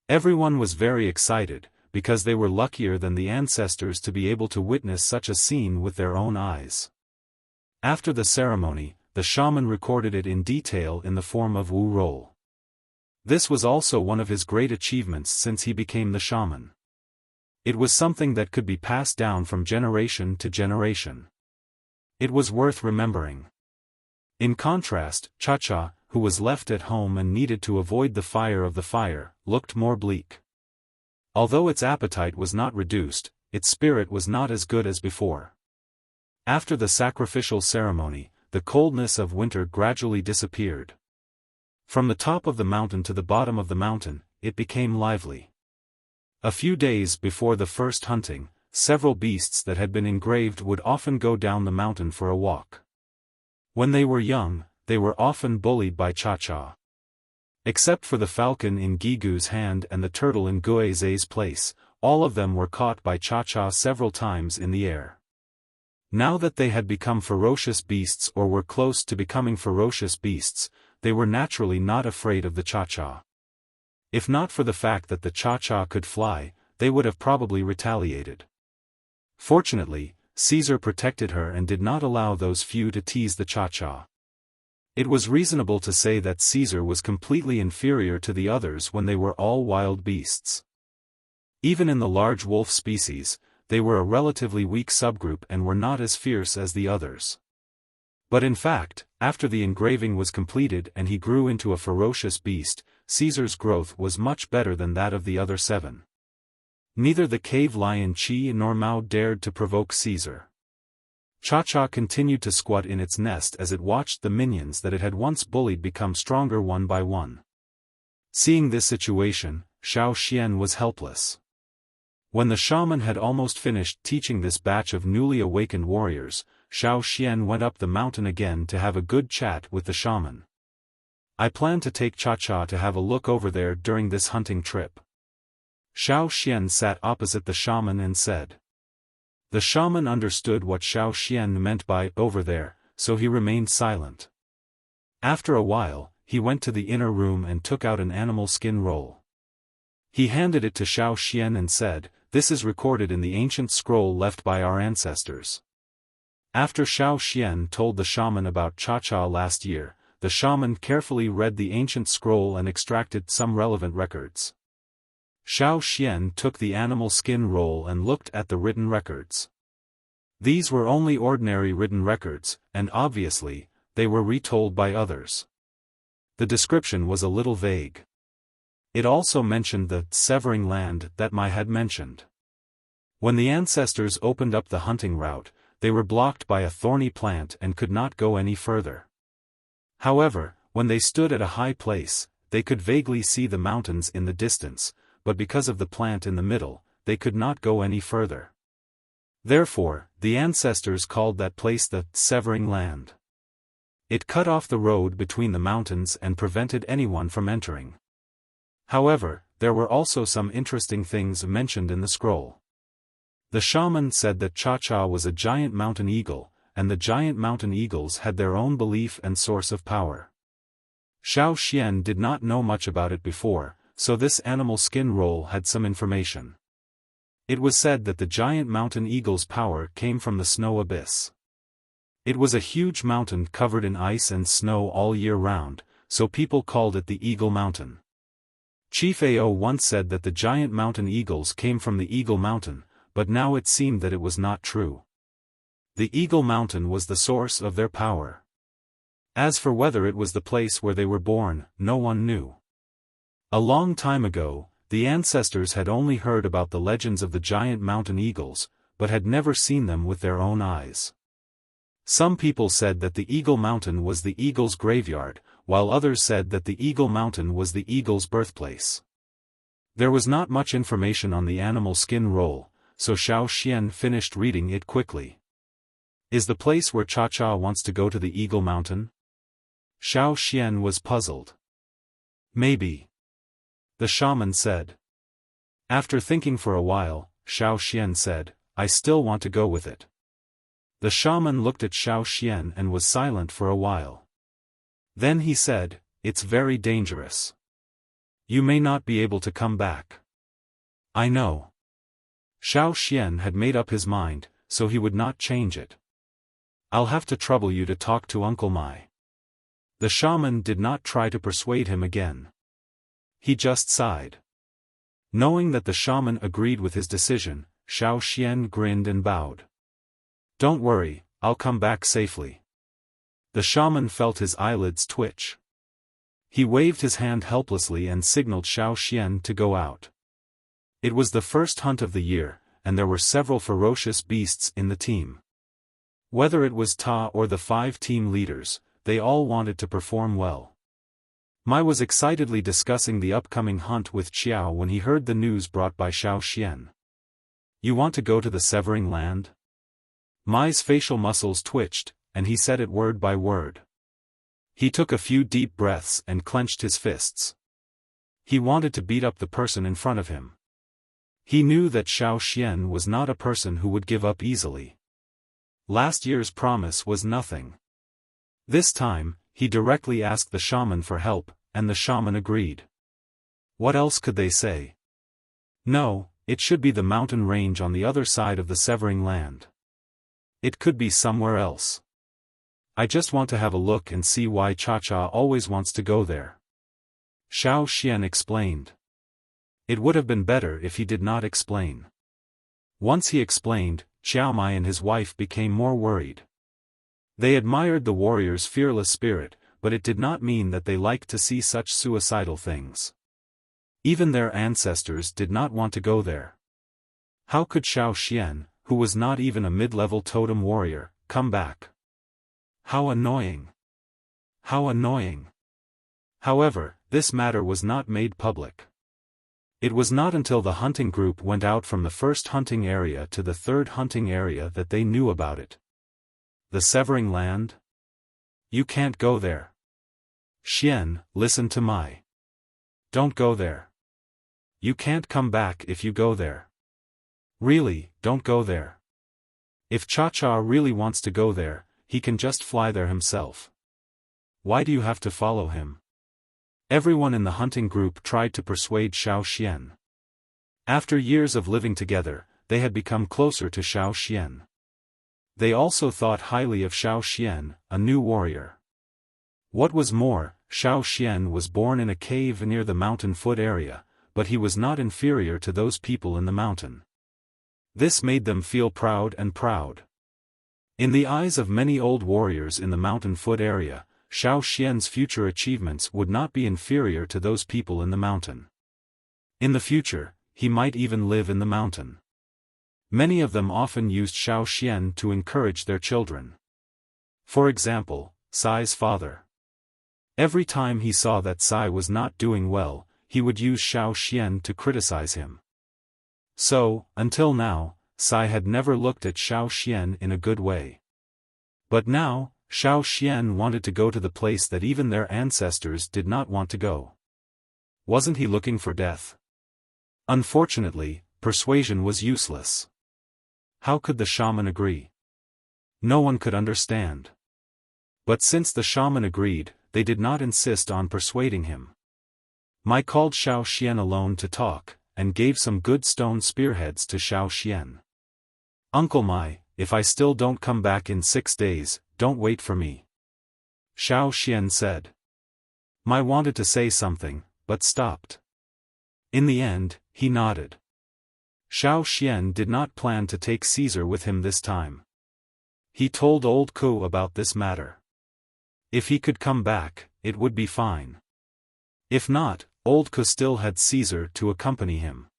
Everyone was very excited, because they were luckier than the ancestors to be able to witness such a scene with their own eyes. After the ceremony, the shaman recorded it in detail in the form of Wu roll. This was also one of his great achievements since he became the shaman. It was something that could be passed down from generation to generation. It was worth remembering. In contrast, Cha-Cha, who was left at home and needed to avoid the fire of the fire, looked more bleak. Although its appetite was not reduced, its spirit was not as good as before. After the sacrificial ceremony, the coldness of winter gradually disappeared. From the top of the mountain to the bottom of the mountain, it became lively. A few days before the first hunting, several beasts that had been engraved would often go down the mountain for a walk. When they were young, they were often bullied by Cha-Cha. Except for the falcon in Gigu's hand and the turtle in Guizei's place, all of them were caught by Cha-Cha several times in the air. Now that they had become ferocious beasts or were close to becoming ferocious beasts, they were naturally not afraid of the Cha-Cha. If not for the fact that the Cha-Cha could fly, they would have probably retaliated. Fortunately, Caesar protected her and did not allow those few to tease the Cha-Cha. It was reasonable to say that Caesar was completely inferior to the others when they were all wild beasts. Even in the large wolf species, they were a relatively weak subgroup and were not as fierce as the others. But in fact, after the engraving was completed and he grew into a ferocious beast, Caesar's growth was much better than that of the other 7. Neither the cave lion Chi nor Mao dared to provoke Caesar. Cha-Cha continued to squat in its nest as it watched the minions that it had once bullied become stronger one by one. Seeing this situation, Xiaofan was helpless. When the shaman had almost finished teaching this batch of newly awakened warriors, Xiaofan went up the mountain again to have a good chat with the shaman. I plan to take Cha-Cha to have a look over there during this hunting trip. Xiaofan sat opposite the shaman and said. The shaman understood what Xiaofan meant by over there, so he remained silent. After a while, he went to the inner room and took out an animal skin roll. He handed it to Xiaofan and said, "This is recorded in the ancient scroll left by our ancestors." After Xiaofan told the shaman about Cha-Cha last year, the shaman carefully read the ancient scroll and extracted some relevant records. Xiaofan took the animal skin roll and looked at the written records. These were only ordinary written records, and obviously, they were retold by others. The description was a little vague. It also mentioned the severing land that Mai had mentioned. When the ancestors opened up the hunting route, they were blocked by a thorny plant and could not go any further. However, when they stood at a high place, they could vaguely see the mountains in the distance, but because of the plant in the middle, they could not go any further. Therefore, the ancestors called that place the severing land. It cut off the road between the mountains and prevented anyone from entering. However, there were also some interesting things mentioned in the scroll. The shaman said that Cha-Cha was a giant mountain eagle, and the giant mountain eagles had their own belief and source of power. Xiaofan did not know much about it before, so this animal skin roll had some information. It was said that the giant mountain eagle's power came from the snow abyss. It was a huge mountain covered in ice and snow all year round, so people called it the Eagle Mountain. Chief Ao once said that the giant mountain eagles came from the Eagle Mountain, but now it seemed that it was not true. The Eagle Mountain was the source of their power. As for whether it was the place where they were born, no one knew. A long time ago, the ancestors had only heard about the legends of the giant mountain eagles, but had never seen them with their own eyes. Some people said that the Eagle Mountain was the eagle's graveyard, while others said that the Eagle Mountain was the eagle's birthplace. There was not much information on the animal skin roll, so Xiaofan finished reading it quickly. Is the place where Cha-Cha wants to go to the Eagle Mountain? Xiaofan was puzzled. Maybe. The shaman said. After thinking for a while, Xiaofan said, I still want to go with it. The shaman looked at Xiaofan and was silent for a while. Then he said, it's very dangerous. You may not be able to come back. I know. Xiaofan had made up his mind, so he would not change it. I'll have to trouble you to talk to Uncle Mai. The shaman did not try to persuade him again. He just sighed. Knowing that the shaman agreed with his decision, Xiaofan grinned and bowed. Don't worry, I'll come back safely. The shaman felt his eyelids twitch. He waved his hand helplessly and signaled Xiaofan to go out. It was the first hunt of the year, and there were several ferocious beasts in the team. Whether it was Ta or the 5 team leaders, they all wanted to perform well. Mai was excitedly discussing the upcoming hunt with Xiao when he heard the news brought by Xiaofan. You want to go to the severing land? Mai's facial muscles twitched, and he said it word by word. He took a few deep breaths and clenched his fists. He wanted to beat up the person in front of him. He knew that Xiaofan was not a person who would give up easily. Last year's promise was nothing. This time, he directly asked the shaman for help, and the shaman agreed. What else could they say? No, it should be the mountain range on the other side of the severing land. It could be somewhere else. I just want to have a look and see why Cha-Cha always wants to go there. Xiaofan explained. It would have been better if he did not explain. Once he explained, Xiaomai and his wife became more worried. They admired the warrior's fearless spirit, but it did not mean that they liked to see such suicidal things. Even their ancestors did not want to go there. How could Xiaofan, who was not even a mid-level totem warrior, come back? How annoying! How annoying! However, this matter was not made public. It was not until the hunting group went out from the first hunting area to the third hunting area that they knew about it. The severing land? You can't go there. Xian, listen to my. Don't go there. You can't come back if you go there. Really, don't go there. If Cha-Cha really wants to go there, he can just fly there himself. Why do you have to follow him? Everyone in the hunting group tried to persuade Xiaofan. After years of living together, they had become closer to Xiaofan. They also thought highly of Xiaofan, a new warrior. What was more, Xiaofan was born in a cave near the mountain foot area, but he was not inferior to those people in the mountain. This made them feel proud and proud. In the eyes of many old warriors in the mountain foot area, Xiaofan's future achievements would not be inferior to those people in the mountain. In the future, he might even live in the mountain. Many of them often used Xiaofan to encourage their children. For example, Sai's father. Every time he saw that Sai was not doing well, he would use Xiaofan to criticize him. So, until now, Sai had never looked at Xiaofan in a good way. But now, Xiaofan wanted to go to the place that even their ancestors did not want to go. Wasn't he looking for death? Unfortunately, persuasion was useless. How could the shaman agree? No one could understand. But since the shaman agreed, they did not insist on persuading him. Mai called Xiaofan alone to talk, and gave some good stone spearheads to Xiaofan. Uncle Mai, if I still don't come back in 6 days, don't wait for me. Xiaofan said. Mai wanted to say something, but stopped. In the end, he nodded. Xiaofan did not plan to take Caesar with him this time. He told old Ku about this matter. If he could come back, it would be fine. If not, old Ku still had Caesar to accompany him.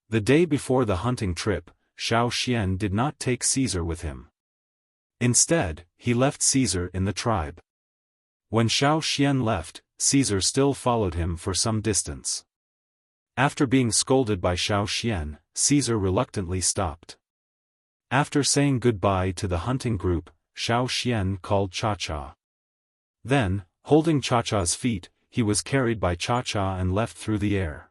The day before the hunting trip, Xiaofan did not take Caesar with him. Instead, he left Caesar in the tribe. When Xiaofan left, Caesar still followed him for some distance. After being scolded by Xiaofan, Caesar reluctantly stopped. After saying goodbye to the hunting group, Xiaofan called Cha-Cha. Then, holding Cha-Cha's feet, he was carried by Cha-Cha and left through the air.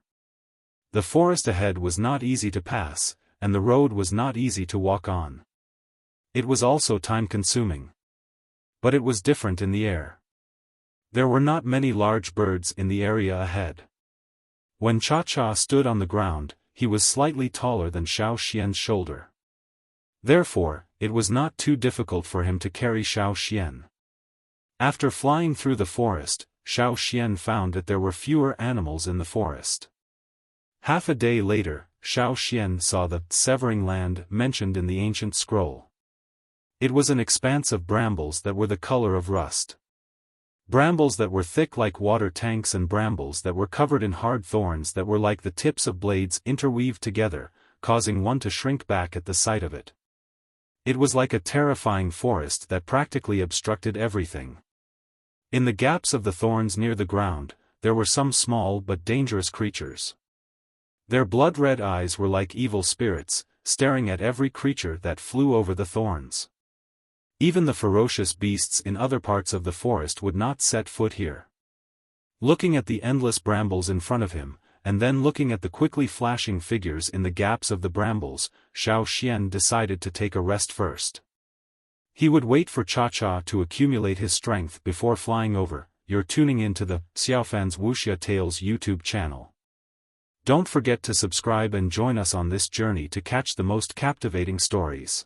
The forest ahead was not easy to pass, and the road was not easy to walk on. It was also time-consuming. But it was different in the air. There were not many large birds in the area ahead. When Cha-Cha stood on the ground, he was slightly taller than Xiaofan's shoulder. Therefore, it was not too difficult for him to carry Xiaofan. After flying through the forest, Xiaofan found that there were fewer animals in the forest. Half a day later, Xiaofan saw the severing land mentioned in the ancient scroll. It was an expanse of brambles that were the color of rust. Brambles that were thick like water tanks and brambles that were covered in hard thorns that were like the tips of blades interweaved together, causing one to shrink back at the sight of it. It was like a terrifying forest that practically obstructed everything. In the gaps of the thorns near the ground, there were some small but dangerous creatures. Their blood-red eyes were like evil spirits, staring at every creature that flew over the thorns. Even the ferocious beasts in other parts of the forest would not set foot here. Looking at the endless brambles in front of him, and then looking at the quickly flashing figures in the gaps of the brambles, Xiaofan decided to take a rest first. He would wait for Cha-Cha to accumulate his strength before flying over. You're tuning into the Xiaofan's Wuxia Tales YouTube channel. Don't forget to subscribe and join us on this journey to catch the most captivating stories.